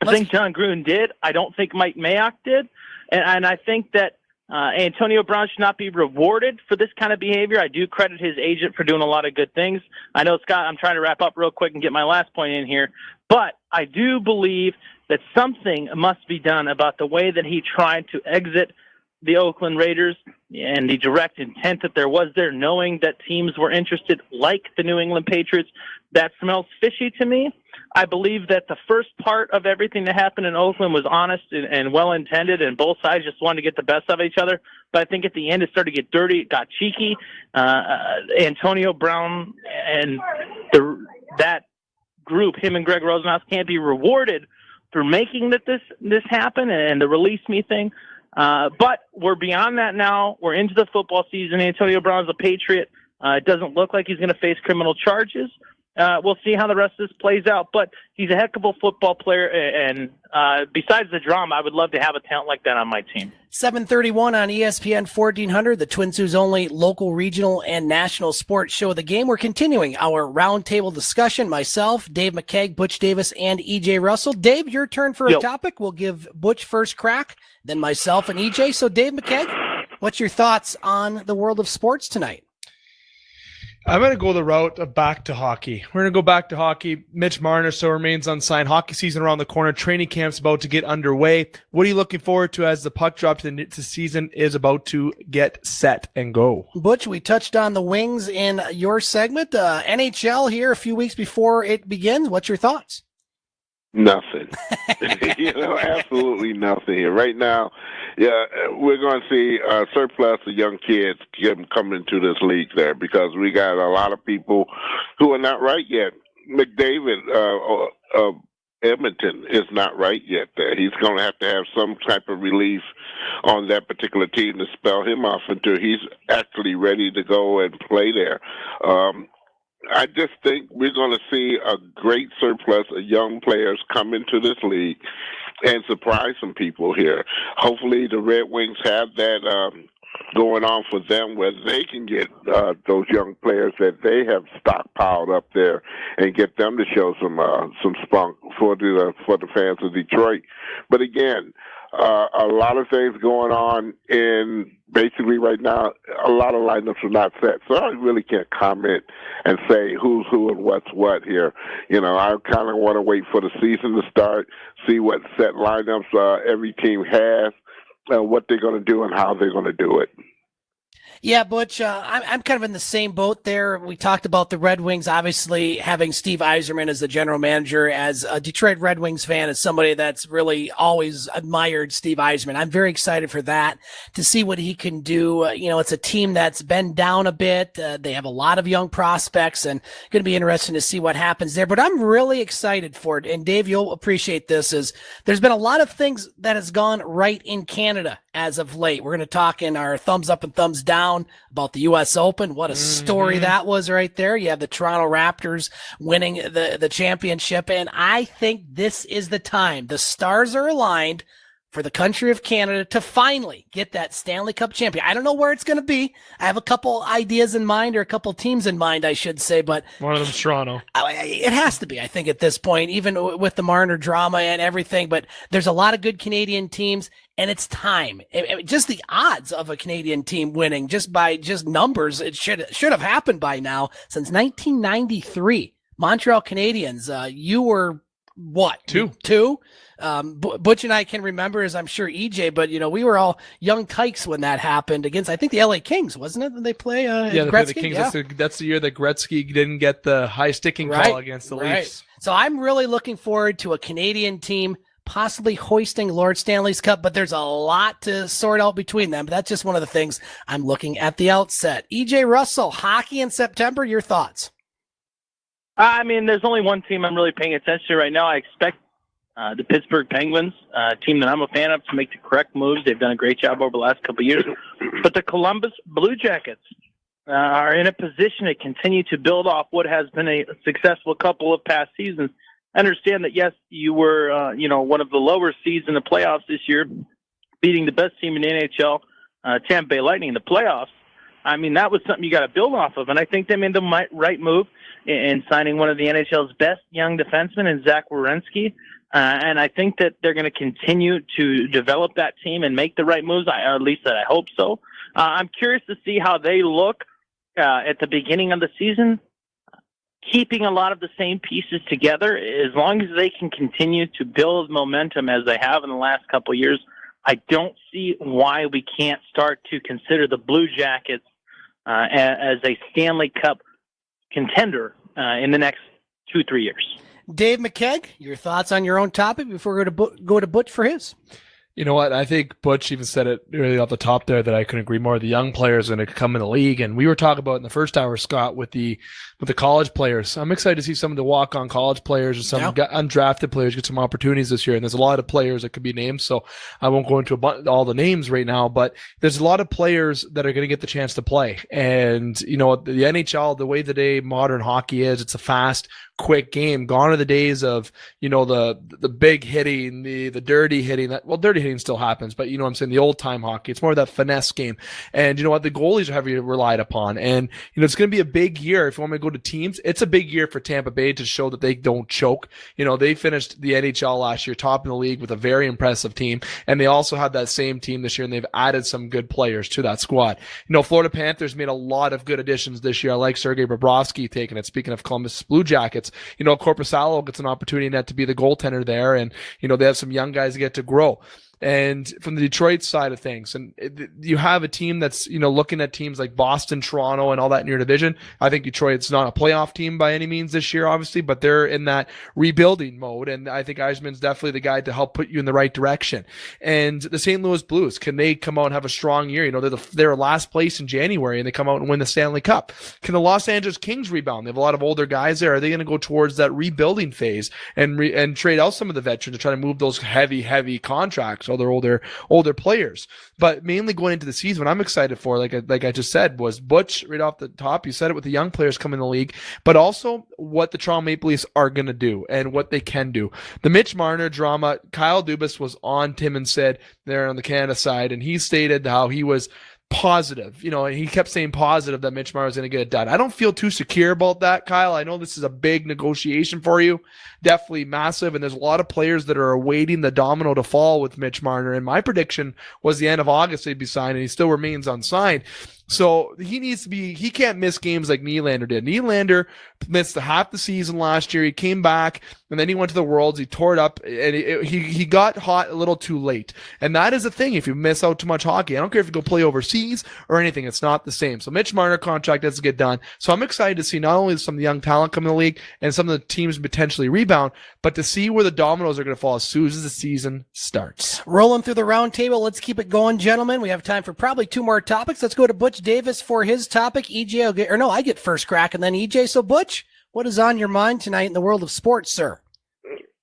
I think John Gruden did. I don't think Mike Mayock did. And I think that Antonio Brown should not be rewarded for this kind of behavior. I do credit his agent for doing a lot of good things. I know, Scott, I'm trying to wrap up real quick and get my last point in here, but I do believe that something must be done about the way that he tried to exit the Oakland Raiders and the direct intent that there was there, knowing that teams were interested, like the New England Patriots. That smells fishy to me. I believe that the first part of everything that happened in Oakland was honest and well-intended, and both sides just wanted to get the best of each other. But I think at the end it started to get dirty, it got cheeky. Antonio Brown and that group, him and Greg Rosenhaus, can't be rewarded for making this happen and the release me thing. But we're beyond that now. We're into the football season. Antonio Brown's a Patriot. It doesn't look like he's going to face criminal charges. We'll see how the rest of this plays out, but he's a heck of a football player, and besides the drama, I would love to have a talent like that on my team. 7:31 on ESPN 1400, the Twin Sault's only local, regional, and national sports show of the game. We're continuing our roundtable discussion. Myself, Dave McCaig, Butch Davis, and EJ Russell. Dave, your turn for a topic. We'll give Butch first crack, then myself and EJ. So, Dave McCaig, what's your thoughts on the world of sports tonight? I'm going to go the route of back to hockey. We're going to go back to hockey. Mitch Marner still remains unsigned. Hockey season around the corner. Training camp's about to get underway. What are you looking forward to as the puck drop to the season is about to get set and go? Butch, we touched on the Wings in your segment. NHL here a few weeks before it begins. What's your thoughts? Nothing. Absolutely nothing here. Right now, we're going to see a surplus of young kids coming into this league there because we got a lot of people who are not right yet. McDavid of Edmonton is not right yet there. He's going to have some type of relief on that particular team to spell him off until he's actually ready to go and play there. I just think we're going to see a great surplus of young players come into this league and surprise some people here. Hopefully the Red Wings have that going on for them where they can get those young players that they have stockpiled up there and get them to show some spunk for the fans of Detroit. But again, a lot of things going on in basically right now. A lot of lineups are not set, so I really can't comment and say who's who and what's what here. I kind of want to wait for the season to start, see what set lineups every team has, what they're going to do and how they're going to do it. Yeah, Butch, I'm kind of in the same boat there. We talked about the Red Wings, obviously having Steve Yzerman as the general manager. As a Detroit Red Wings fan, as somebody that's really always admired Steve Yzerman, I'm very excited for that, to see what he can do. It's a team that's been down a bit. They have a lot of young prospects, and going to be interesting to see what happens there. But I'm really excited for it. And Dave, you'll appreciate this, is there's been a lot of things that has gone right in Canada as of late. We're going to talk in our thumbs up and thumbs down about the U.S. Open. What a story that was right there. You have the Toronto Raptors winning the championship, and I think this is the time. The stars are aligned for the country of Canada to finally get that Stanley Cup champion. I don't know where it's going to be. I have a couple ideas in mind, or a couple teams in mind, I should say, but one of them is Toronto. It has to be, I think, at this point, even with the Marner drama and everything. But there's a lot of good Canadian teams, and it's time. Just the odds of a Canadian team winning, just by numbers, it should have happened by now. Since 1993, Montreal Canadiens. You were what? Two. Butch and I can remember, as I'm sure EJ, but we were all young kikes when that happened against, I think, the LA Kings, wasn't it? Did they play? They played the Kings. Yeah. That's the year that Gretzky didn't get the high sticking call against the Leafs. So I'm really looking forward to a Canadian team possibly hoisting Lord Stanley's Cup, but there's a lot to sort out between them. But that's just one of the things I'm looking at the outset. EJ Russell, hockey in September, your thoughts? I mean, there's only one team I'm really paying attention to right now. I expect the Pittsburgh Penguins, a team that I'm a fan of, to make the correct moves. They've done a great job over the last couple of years. But the Columbus Blue Jackets are in a position to continue to build off what has been a successful couple of past seasons. I understand that, yes, you were, one of the lower seeds in the playoffs this year, beating the best team in the NHL, Tampa Bay Lightning, in the playoffs. I mean, that was something you got to build off of. And I think they made the right move in signing one of the NHL's best young defensemen in Zach Werenski. And I think that they're going to continue to develop that team and make the right moves. At least I hope so. I'm curious to see how they look at the beginning of the season, keeping a lot of the same pieces together. As long as they can continue to build momentum as they have in the last couple of years, I don't see why we can't start to consider the Blue Jackets as a Stanley Cup contender in the next 2-3 years. Dave McCaig, your thoughts on your own topic before we go to Butch for his? You know what? I think Butch even said it really off the top there that I couldn't agree more. The young players are going to come in the league, and we were talking about in the first hour, Scott, with the college players. I'm excited to see some of the walk-on college players and some undrafted players get some opportunities this year. And there's a lot of players that could be named, so I won't go into all the names right now. But there's a lot of players that are going to get the chance to play. And the NHL, the way today modern hockey is, it's a fast, quick game. Gone are the days of the big hitting, the dirty hitting. Dirty hitting still happens, but you know what I'm saying, the old time hockey. It's more of that finesse game. And you know what? The goalies are heavily relied upon. And, you know, it's going to be a big year. If you want me to go to teams, it's a big year for Tampa Bay to show that they don't choke. You know, they finished the NHL last year, top in the league with a very impressive team. And they also had that same team this year, and they've added some good players to that squad. You know, Florida Panthers made a lot of good additions this year. I like Sergei Bobrovsky taking it. Speaking of Columbus Blue Jackets, you know, Korpisalo gets an opportunity net to be the goaltender there. And, you know, they have some young guys that get to grow. And from the Detroit side of things, and you have a team that's, you know, looking at teams like Boston, Toronto, and all that in your division. I think Detroit's not a playoff team by any means this year, obviously, but they're in that rebuilding mode. And I think Eisman's definitely the guy to help put you in the right direction. And the St. Louis Blues, can they come out and have a strong year? You know, they're last place in January, and they come out and win the Stanley Cup. Can the Los Angeles Kings rebound? They have a lot of older guys there. Are they going to go towards that rebuilding phase and trade out some of the veterans to try to move those heavy contracts? They're older players, but mainly going into the season, what I'm excited for, like I just said, was Butch right off the top. You said it with the young players coming in the league, but also what the Toronto Maple Leafs are going to do and what they can do. The Mitch Marner drama, Kyle Dubas was on Tim and Sid there on the Canada side, and he stated how he was positive. You know, he kept saying positive that Mitch Marner was going to get it done. I don't feel too secure about that, Kyle. I know this is a big negotiation for you. Definitely massive. And there's a lot of players that are awaiting the domino to fall with Mitch Marner. And my prediction was the end of August he'd be signed, and he still remains unsigned. So he can't miss games like Nylander did. Nylander missed half the season last year. He came back, and then he went to the Worlds. He tore it up, and he got hot a little too late. And that is the thing. If you miss out too much hockey, I don't care if you go play overseas or anything, it's not the same. So Mitch Marner contract has to get done. So I'm excited to see not only some of the young talent come in the league and some of the teams potentially rebound, but to see where the dominoes are going to fall as soon as the season starts. Rolling through the round table. Let's keep it going, gentlemen. We have time for probably two more topics. Let's go to Butch Davis for his topic. I get first crack, and then EJ. So Butch, what is on your mind tonight in the world of sports, sir?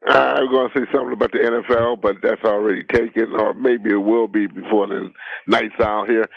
I'm going to say something about the NFL, but that's already taken, or maybe it will be before the night's out here.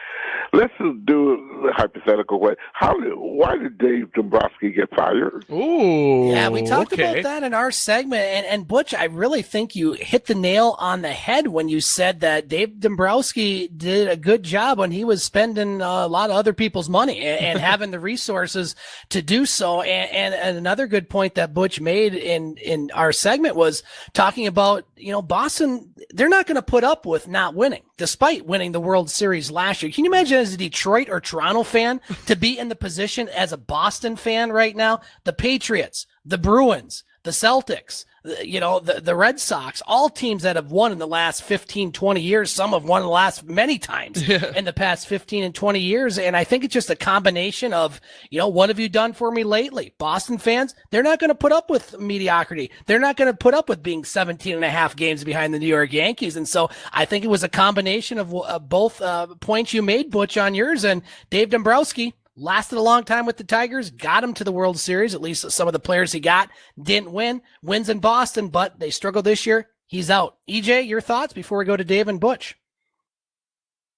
Let's just do a hypothetical way. Why did Dave Dombrowski get fired? Ooh, yeah, we talked about that in our segment. And Butch, I really think you hit the nail on the head when you said that Dave Dombrowski did a good job when he was spending a lot of other people's money and having the resources to do so. And another good point that Butch made in our segment was talking about, you know, Boston, they're not going to put up with not winning, despite winning the World Series last year. Can you imagine as a Detroit or Toronto fan to be in the position as a Boston fan right now? The Patriots, the Bruins, the Celtics, the Red Sox, all teams that have won in the last 15, 20 years. Some have won the last many times in the past 15 and 20 years. And I think it's just a combination of, what have you done for me lately? Boston fans, they're not going to put up with mediocrity. They're not going to put up with being 17 and a half games behind the New York Yankees. And so I think it was a combination of both points you made, Butch, on yours. And Dave Dombrowski lasted a long time with the Tigers, got him to the World Series. At least some of the players he got didn't win. Wins in Boston, but they struggled this year. He's out. EJ, your thoughts before we go to Dave and Butch?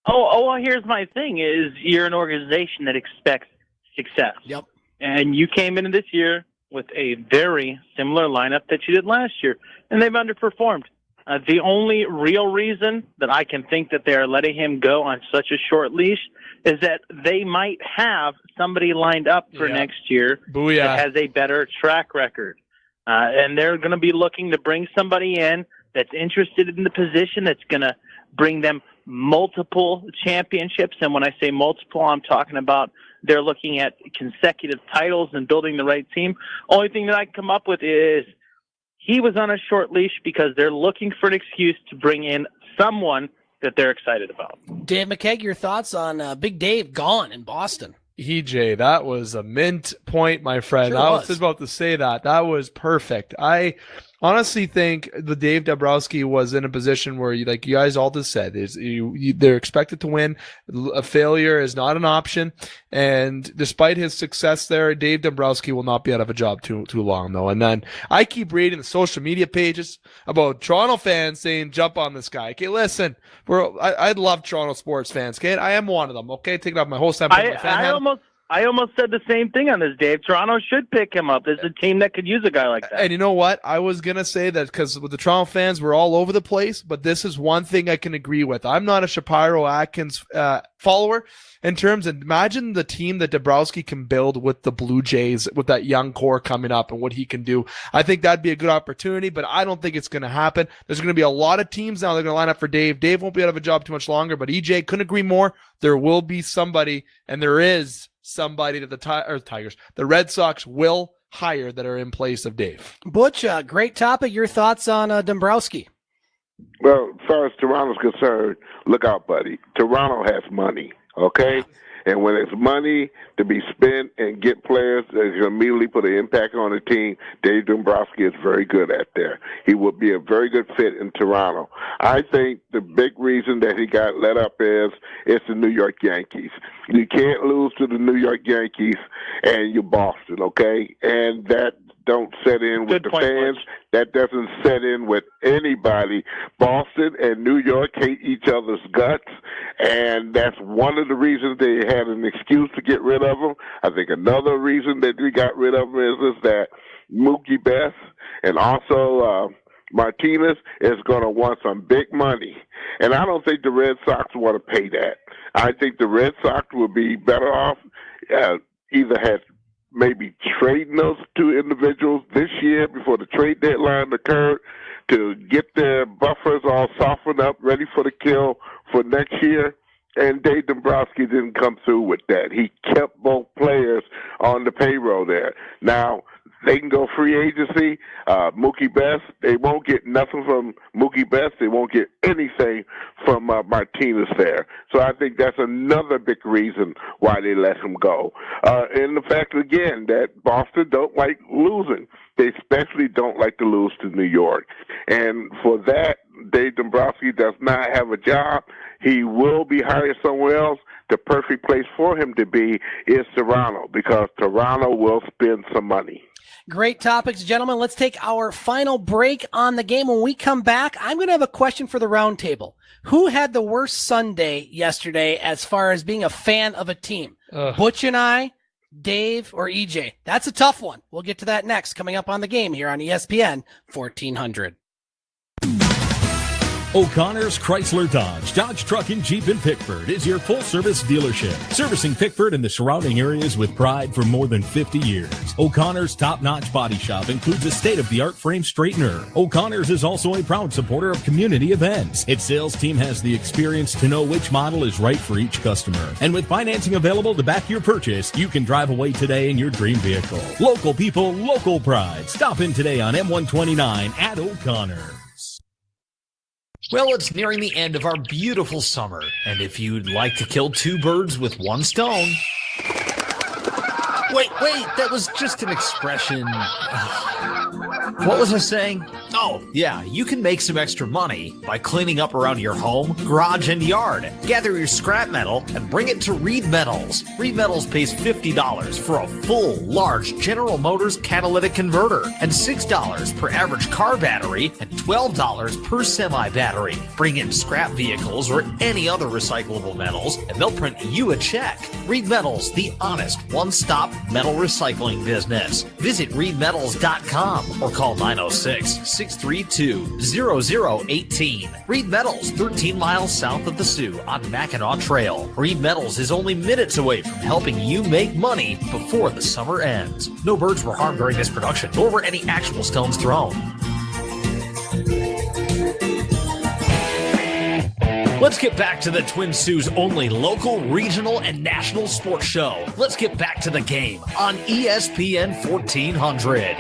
Well, here's my thing is you're an organization that expects success. Yep. And you came into this year with a very similar lineup that you did last year, and they've underperformed. The only real reason that I can think that they are letting him go on such a short leash is that they might have somebody lined up for next year that has a better track record. And they're going to be looking to bring somebody in that's interested in the position, that's going to bring them multiple championships. And when I say multiple, I'm talking about they're looking at consecutive titles and building the right team. Only thing that I can come up with is he was on a short leash because they're looking for an excuse to bring in someone that they're excited about. Dave McCaig, your thoughts on Big Dave gone in Boston? EJ, that was a mint point, my friend. Sure I was just about to say that. That was perfect. I honestly think the Dave Dombrowski was in a position where, like you guys all just said, they're expected to win. A failure is not an option. And despite his success there, Dave Dombrowski will not be out of a job too long, though. And then I keep reading the social media pages about Toronto fans saying, jump on this guy. Okay, listen, I love Toronto sports fans. Okay, I am one of them. Okay, taking off my whole sample. I almost said the same thing on this, Dave. Toronto should pick him up. There's a team that could use a guy like that. And you know what? I was going to say that because with the Toronto fans, we're all over the place, but this is one thing I can agree with. I'm not a Shapiro Atkins follower in terms of imagine the team that Dabrowski can build with the Blue Jays, with that young core coming up and what he can do. I think that'd be a good opportunity, but I don't think it's going to happen. There's going to be a lot of teams now that are going to line up for Dave. Dave won't be out of a job too much longer, but EJ couldn't agree more. There will be somebody, and there is somebody that the Red Sox will hire that are in place of Dave. Butch, great topic. Your thoughts on Dombrowski? Well, as far as Toronto's concerned, look out, buddy. Toronto has money, okay? And when it's money to be spent and get players that can immediately put an impact on the team, Dave Dombrowski is very good at there. He would be a very good fit in Toronto. I think the big reason that he got let up is it's the New York Yankees. You can't lose to the New York Yankees and you're Boston, okay? And that don't set in with the fans. That doesn't set in with anybody. Boston and New York hate each other's guts, and that's one of the reasons they had an excuse to get rid of him. I think another reason that we got rid of him is that Mookie Betts and also Martinez is going to want some big money, and I don't think the Red Sox want to pay that. I think the Red Sox would be better off either had maybe trading those two individuals this year before the trade deadline occurred to get their buffers all softened up, ready for the kill for next year. And Dave Dombrowski didn't come through with that. He kept both players on the payroll there. Now, they can go free agency. Mookie Betts, they won't get nothing from Mookie Betts. They won't get anything from Martinez there. So I think that's another big reason why they let him go. And the fact, again, that Boston don't like losing. They especially don't like to lose to New York. And for that, Dave Dombrowski does not have a job. He will be hired somewhere else. The perfect place for him to be is Toronto because Toronto will spend some money. Great topics, gentlemen. Let's take our final break on the game. When we come back, I'm going to have a question for the roundtable. Who had the worst Sunday yesterday as far as being a fan of a team? Butch and I, Dave, or EJ? That's a tough one. We'll get to that next, coming up on the game here on ESPN 1400. O'Connor's Chrysler Dodge Truck and Jeep in Pickford is your full-service dealership, servicing Pickford and the surrounding areas with pride for more than 50 years. O'Connor's top-notch body shop includes a state-of-the-art frame straightener. O'Connor's is also a proud supporter of community events. Its sales team has the experience to know which model is right for each customer. And with financing available to back your purchase, you can drive away today in your dream vehicle. Local people, local pride. Stop in today on M129 at O'Connor. Well, it's nearing the end of our beautiful summer, and if you'd like to kill two birds with one stone... Wait, that was just an expression. What was I saying? Oh, yeah, you can make some extra money by cleaning up around your home, garage, and yard. Gather your scrap metal and bring it to Reed Metals. Reed Metals pays $50 for a full, large General Motors catalytic converter and $6 per average car battery and $12 per semi-battery. Bring in scrap vehicles or any other recyclable metals, and they'll print you a check. Reed Metals, the honest one-stop metal recycling business. Visit reedmetals.com or call 906-632-0018. Reed Metals, 13 miles south of the Soo on Mackinac Trail. Reed Metals is only minutes away from helping you make money before the summer ends. No birds were harmed during this production, nor were any actual stones thrown. Let's get back to the Twin Sault's only local, regional, and national sports show. Let's get back to the game on ESPN 1400.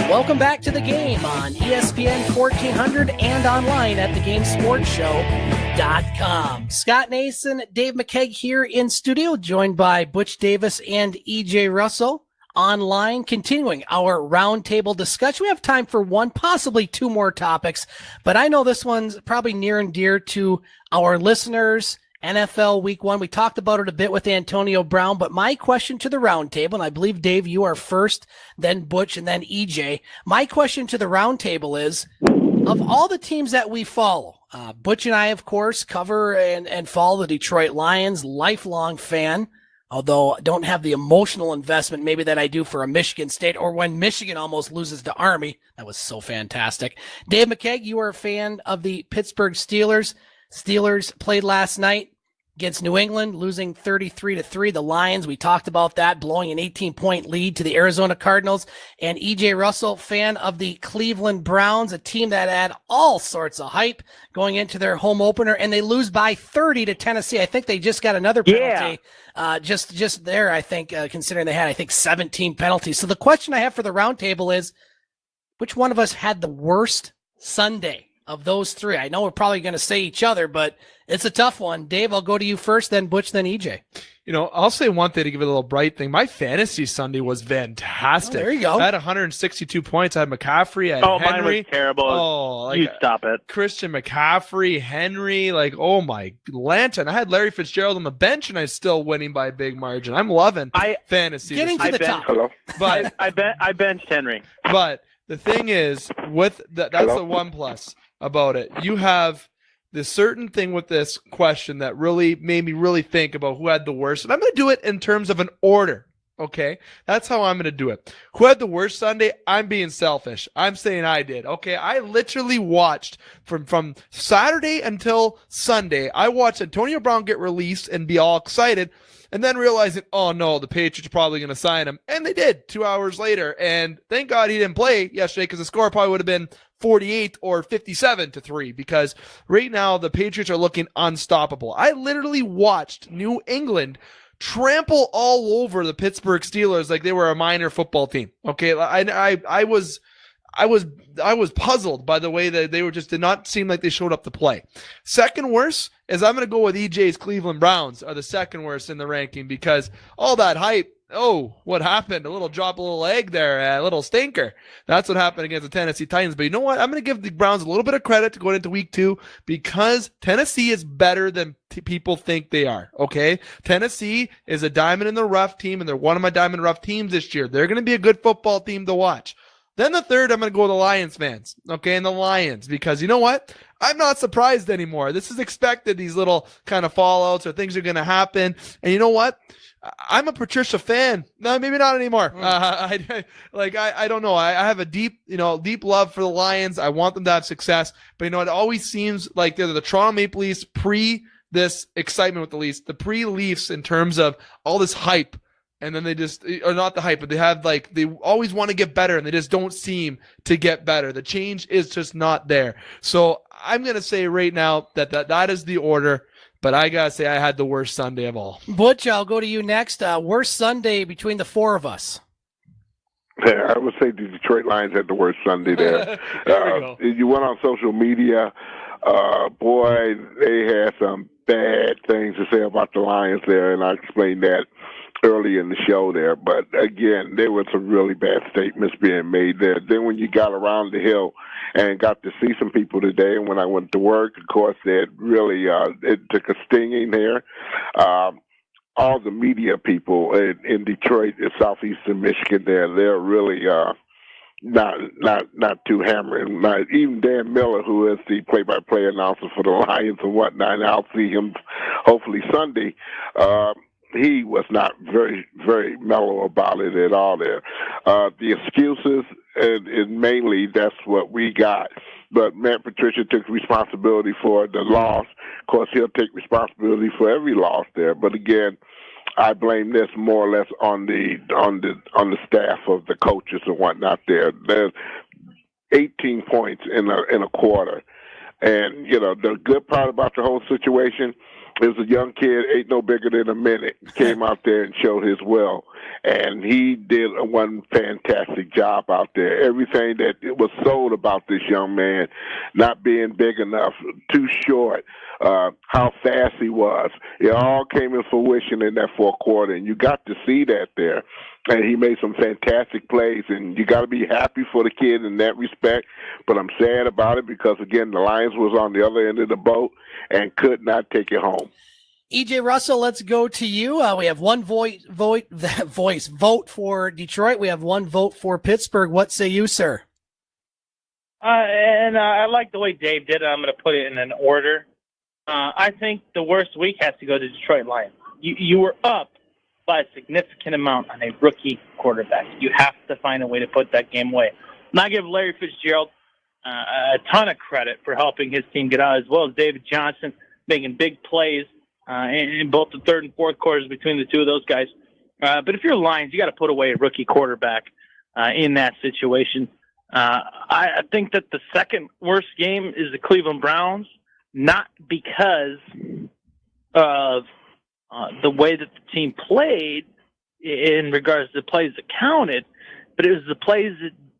Welcome back to the game on ESPN 1400 and online at thegamesportshow.com. Scott Nason, Dave McCaig here in studio, joined by Butch Davis and EJ Russell. Online, continuing our roundtable discussion. We have time for one, possibly two more topics, but I know this one's probably near and dear to our listeners. NFL Week 1. We talked about it a bit with Antonio Brown, but my question to the roundtable, and I believe, Dave, you are first, then Butch, and then EJ. My question to the roundtable is, of all the teams that we follow, Butch and I, of course, cover and follow the Detroit Lions, lifelong fan. although I don't have the emotional investment maybe that I do for a Michigan State or when Michigan almost loses to Army. That was so fantastic. Dave McCaig, you are a fan of the Pittsburgh Steelers. Steelers played last night against New England, losing 33-3. The Lions, we talked about that, blowing an 18-point lead to the Arizona Cardinals. And E.J. Russell, fan of the Cleveland Browns, a team that had all sorts of hype going into their home opener, and they lose by 30 to Tennessee. I think they just got another penalty. Just there, I think, considering they had, 17 penalties. So the question I have for the roundtable is, which one of us had the worst Sunday of those three? I know we're probably going to say each other, but it's a tough one. Dave, I'll go to you first, then Butch, then EJ. I'll say one thing to give it a little bright thing. My fantasy Sunday was fantastic. Oh, there you go. I had 162 points. I had McCaffrey. I had Henry. Mine was terrible. You stop it. Christian McCaffrey, Henry, oh my lantern. I had Larry Fitzgerald on the bench, and I was still winning by a big margin. I'm loving fantasy. Getting to the top. But I benched Henry. But the thing is, that's the one plus about it. You have this certain thing with this question that really made me really think about who had the worst. And I'm going to do it in terms of an order. Okay. That's how I'm going to do it. Who had the worst Sunday? I'm being selfish. I'm saying I did. Okay. I literally watched from Saturday until Sunday. I watched Antonio Brown get released and be all excited. And then realizing, oh no, the Patriots are probably going to sign him. And they did 2 hours later. And thank God he didn't play yesterday, because the score probably would have been 48 or 57-3, because right now the Patriots are looking unstoppable. I literally watched New England trample all over the Pittsburgh Steelers like they were a minor football team. Okay. I was puzzled by the way that they did not seem like they showed up to play. Second worst is I'm going to go with EJ's Cleveland Browns are the second worst in the ranking, because all that hype. Oh, what happened? A little drop, a little egg there, a little stinker. That's what happened against the Tennessee Titans. But you know what? I'm going to give the Browns a little bit of credit to going into week 2, because Tennessee is better than people think they are. Okay. Tennessee is a diamond in the rough team, and they're one of my diamond in the rough teams this year. They're going to be a good football team to watch. Then the third, I'm going to go with the Lions fans. Okay. And the Lions, because you know what? I'm not surprised anymore. This is expected. These little kind of fallouts or things are going to happen. And you know what? I'm a Patricia fan. No, maybe not anymore. I don't know. I have a deep love for the Lions. I want them to have success. But it always seems like they're the Toronto Maple Leafs pre this excitement with the Leafs, the pre-Leafs in terms of all this hype. And then they just, or not the hype, but they have they always want to get better, and they just don't seem to get better. The change is just not there. So I'm going to say right now that is the order. But I got to say I had the worst Sunday of all. Butch, I'll go to you next. Worst Sunday between the four of us. Yeah, I would say the Detroit Lions had the worst Sunday there. You went on social media. Boy, they had some bad things to say about the Lions there, and I explained that early in the show there. But again, there were some really bad statements being made there. Then when you got around the hill and got to see some people today, and when I went to work, of course, they really it took a stinging there. All the media people in Detroit and southeastern Michigan there, they're really not too hammering. Even Dan Miller, who is the play-by-play announcer for the Lions and whatnot, and I'll see him hopefully Sunday. He was not very, very mellow about it at all there. The excuses, and mainly that's what we got. But Matt Patricia took responsibility for the loss. Of course, he'll take responsibility for every loss there. But again, I blame this more or less on the staff of the coaches and whatnot there. There's 18 points in a quarter. And, the good part about the whole situation is a young kid, ain't no bigger than a minute, came out there and showed his will. And he did one fantastic job out there. Everything that it was sold about this young man, not being big enough, too short, how fast he was, it all came in fruition in that fourth quarter. And you got to see that there. And he made some fantastic plays, and you got to be happy for the kid in that respect. But I'm sad about it because, again, the Lions was on the other end of the boat and could not take it home. EJ Russell, let's go to you. We have one vote for Detroit. We have one vote for Pittsburgh. What say you, sir? I like the way Dave did it. I'm going to put it in an order. I think the worst week has to go to Detroit Lions. You were up by a significant amount on a rookie quarterback. You have to find a way to put that game away. And I give Larry Fitzgerald a ton of credit for helping his team get out, as well as David Johnson making big plays in both the third and fourth quarters between the two of those guys. But if you're Lions, you got to put away a rookie quarterback in that situation. I think that the second worst game is the Cleveland Browns, not because of the way that the team played in regards to the plays that counted, but it was the plays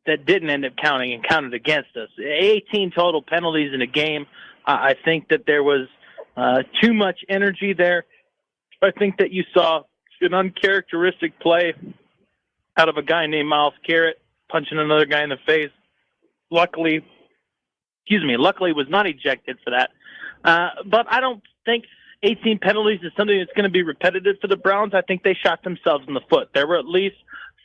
that didn't end up counting and counted against us. 18 total penalties in a game. I think that there was too much energy there. I think that you saw an uncharacteristic play out of a guy named Miles Garrett punching another guy in the face. Luckily was not ejected for that. But I don't think 18 penalties is something that's going to be repetitive for the Browns. I think they shot themselves in the foot. There were at least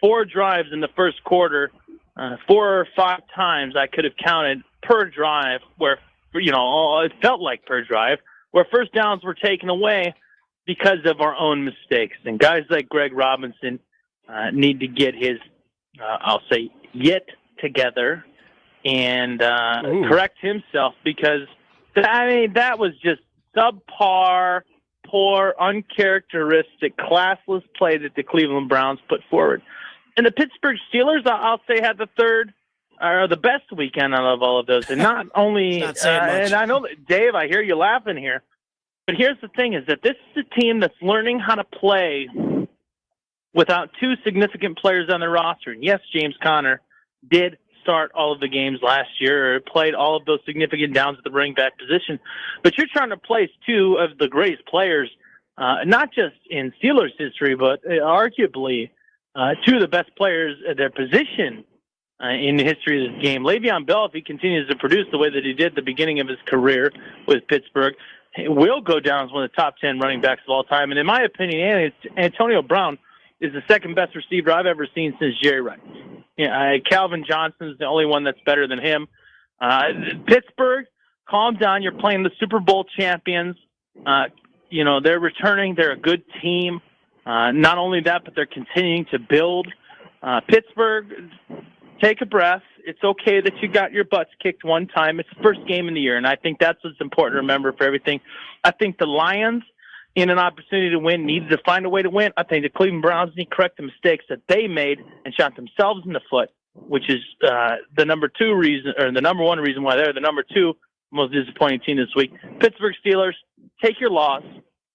4 drives in the first quarter, 4 or 5 times I could have counted per drive where, it felt like per drive, where first downs were taken away because of our own mistakes. And guys like Greg Robinson need to get his, yet together and correct himself, because, that was just subpar, poor, uncharacteristic, classless play that the Cleveland Browns put forward. And the Pittsburgh Steelers, I'll say, had the best weekend out of all of those. And not only, and I know that, Dave, I hear you laughing here, but here's the thing, is that this is a team that's learning how to play without 2 significant players on their roster. And yes, James Conner did start all of the games last year, or played all of those significant downs at the running back position. But you're trying to place 2 of the greatest players, not just in Steelers history, but arguably 2 of the best players at their position in the history of this game. Le'Veon Bell, if he continues to produce the way that he did at the beginning of his career with Pittsburgh, will go down as one of the top 10 running backs of all time. And in my opinion, Antonio Brown is the second best receiver I've ever seen since Jerry Rice. Calvin Johnson's the only one that's better than him. Pittsburgh, calm down. You're playing the Super Bowl champions. They're returning. They're a good team. Not only that, but they're continuing to build. Pittsburgh, take a breath. It's okay that you got your butts kicked one time. It's the first game in the year, and I think that's what's important to remember for everything. I think the Lions, in an opportunity to win, needed to find a way to win. I think the Cleveland Browns need to correct the mistakes that they made and shot themselves in the foot, which is the number 2 reason, or the number 1 reason why they're the number 2 most disappointing team this week. Pittsburgh Steelers, take your loss,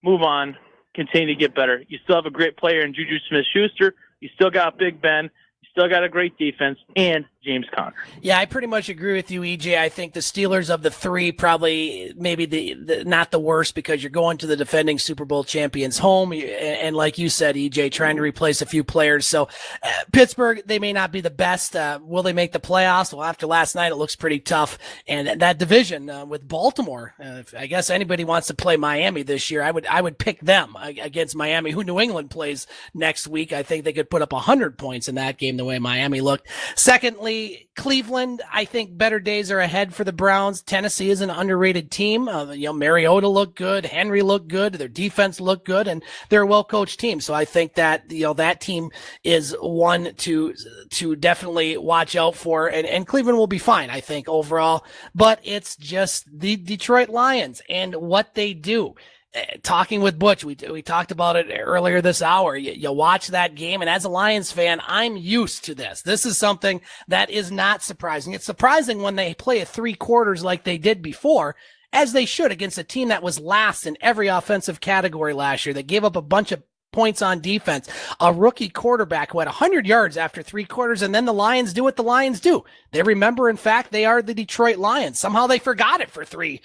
move on, continue to get better. You still have a great player in Juju Smith-Schuster. You still got Big Ben. Still got a great defense, and James Conner. Yeah, I pretty much agree with you, EJ. I think the Steelers of the 3 probably maybe the not the worst, because you're going to the defending Super Bowl champions home, and like you said, EJ, trying to replace a few players. So Pittsburgh, they may not be the best. Will they make the playoffs? Well, after last night, it looks pretty tough. And that division with Baltimore, if I guess anybody wants to play Miami this year, I would pick them against Miami, who New England plays next week. I think they could put up 100 points in that game, the way Miami looked. Secondly, Cleveland, I think better days are ahead for the Browns. Tennessee is an underrated team. Mariota looked good. Henry looked good. Their defense looked good, and they're a well-coached team. So I think that, that team is one to definitely watch out for, and Cleveland will be fine, I think, overall. But it's just the Detroit Lions and what they do. Talking with Butch, we talked about it earlier this hour. You watch that game, and as a Lions fan, I'm used to this. This is something that is not surprising. It's surprising when they play 3 quarters like they did before, as they should, against a team that was last in every offensive category last year, that gave up a bunch of points on defense, a rookie quarterback who had 100 yards after 3 quarters, and then the Lions do what the Lions do. They remember, in fact, they are the Detroit Lions. Somehow they forgot it for 3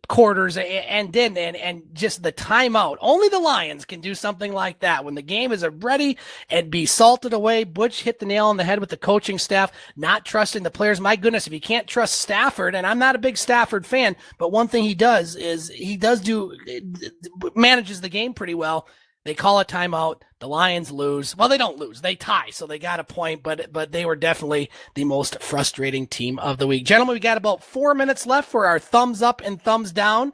quarters and didn't, and just the timeout. Only the Lions can do something like that when the game is ready and be salted away. Butch hit the nail on the head with the coaching staff, not trusting the players. My goodness, if you can't trust Stafford, and I'm not a big Stafford fan, but one thing he does is manages the game pretty well. They call a timeout. The Lions lose. Well, they don't lose. They tie, so they got a point, but they were definitely the most frustrating team of the week. Gentlemen, we got about 4 minutes left for our thumbs up and thumbs down.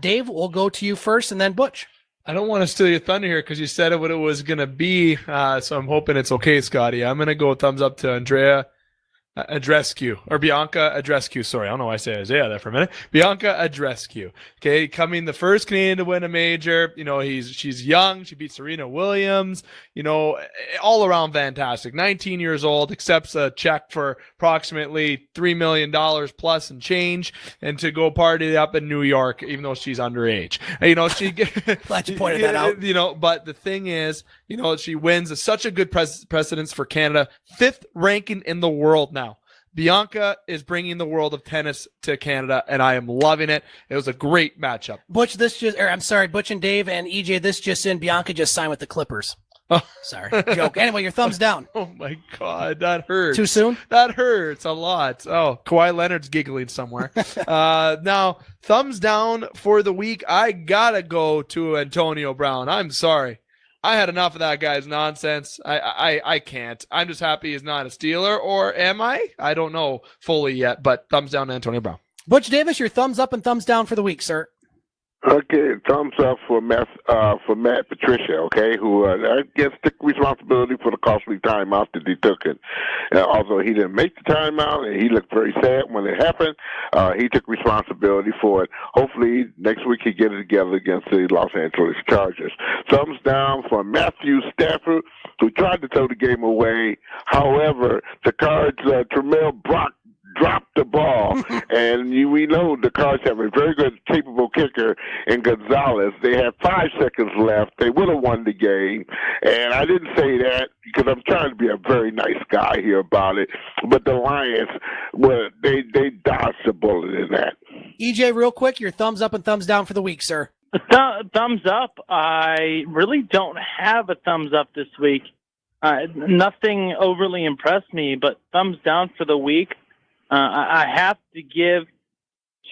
Dave, we'll go to you first, and then Butch. I don't want to steal your thunder here because you said what it was going to be, so I'm hoping it's okay, Scotty. I'm going to go thumbs up to Andrea Adrescu, or Bianca Adrescu. Sorry, I don't know why I say Isaiah there for a minute. Bianca Adrescu. Okay, coming the first Canadian to win a major. You know, she's young. She beat Serena Williams. You know, all around fantastic. 19 years old, accepts a check for approximately $3 million plus and change, and to go party up in New York, even though she's underage. You know, she glad you pointed that out. You know, but the thing is, you know, she wins such a good precedence for Canada, 5th ranking in the world now. Bianca is bringing the world of tennis to Canada, and I am loving it. It was a great matchup. Butch and Dave and EJ, this just in, Bianca just signed with the Clippers. Oh. Sorry, joke. Anyway, your thumbs down. Oh my God, that hurts. Too soon? That hurts a lot. Oh, Kawhi Leonard's giggling somewhere. Now, thumbs down for the week. I gotta go to Antonio Brown. I'm sorry. I had enough of that guy's nonsense. I can't. I'm just happy he's not a Steeler, or am I? I don't know fully yet, but thumbs down to Antonio Brown. Butch Davis, your thumbs up and thumbs down for the week, sir. Okay, thumbs up for Matt Patricia, okay, who I guess took responsibility for the costly timeout that he took. And although he didn't make the timeout and he looked very sad when it happened, he took responsibility for it. Hopefully next week he get it together against the Los Angeles Chargers. Thumbs down for Matthew Stafford, who tried to throw the game away. However, the Cards, Tremel Brock, dropped the ball, and we know the Cards have a very good, capable kicker in Gonzalez. They had 5 seconds left. They would have won the game, and I didn't say that because I'm trying to be a very nice guy here about it, but the Lions, they dodged the bullet in that. EJ, real quick, your thumbs up and thumbs down for the week, sir. Thumbs up. I really don't have a thumbs up this week. Nothing overly impressed me, but thumbs down for the week. I have to give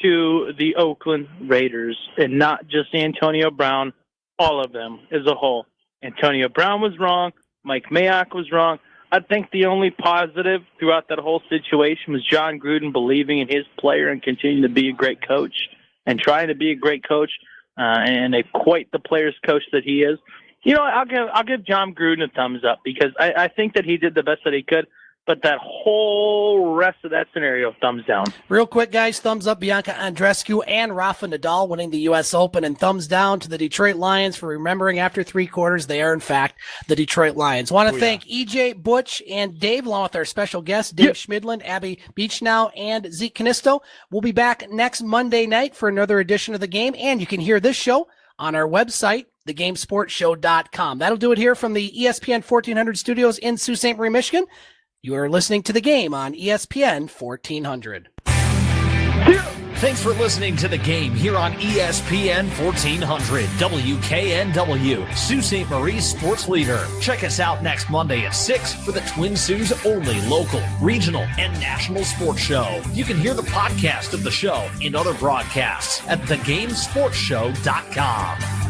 to the Oakland Raiders, and not just Antonio Brown, all of them as a whole. Antonio Brown was wrong. Mike Mayock was wrong. I think the only positive throughout that whole situation was John Gruden believing in his player and continuing to be a great coach and trying to be a great coach and quite the player's coach that he is. You know, I'll give John Gruden a thumbs up because I think that he did the best that he could. But that whole rest of that scenario, thumbs down. Real quick, guys, thumbs up Bianca Andreescu and Rafa Nadal winning the U.S. Open, and thumbs down to the Detroit Lions for remembering after 3 quarters they are, in fact, the Detroit Lions. Want to thank EJ, Butch, and Dave, along with our special guests, Dave Schmidlin, Abby Beachnau, and Zeke Kaunisto. We'll be back next Monday night for another edition of The Game, and you can hear this show on our website, thegamesportshow.com. That'll do it here from the ESPN 1400 studios in Sault Ste. Marie, Michigan. You are listening to The Game on ESPN 1400. Thanks for listening to The Game here on ESPN 1400, WKNW, Sault Ste. Marie's sports leader. Check us out next Monday at 6 for the Twin Sault's only local, regional, and national sports show. You can hear the podcast of the show and other broadcasts at thegamesportshow.com.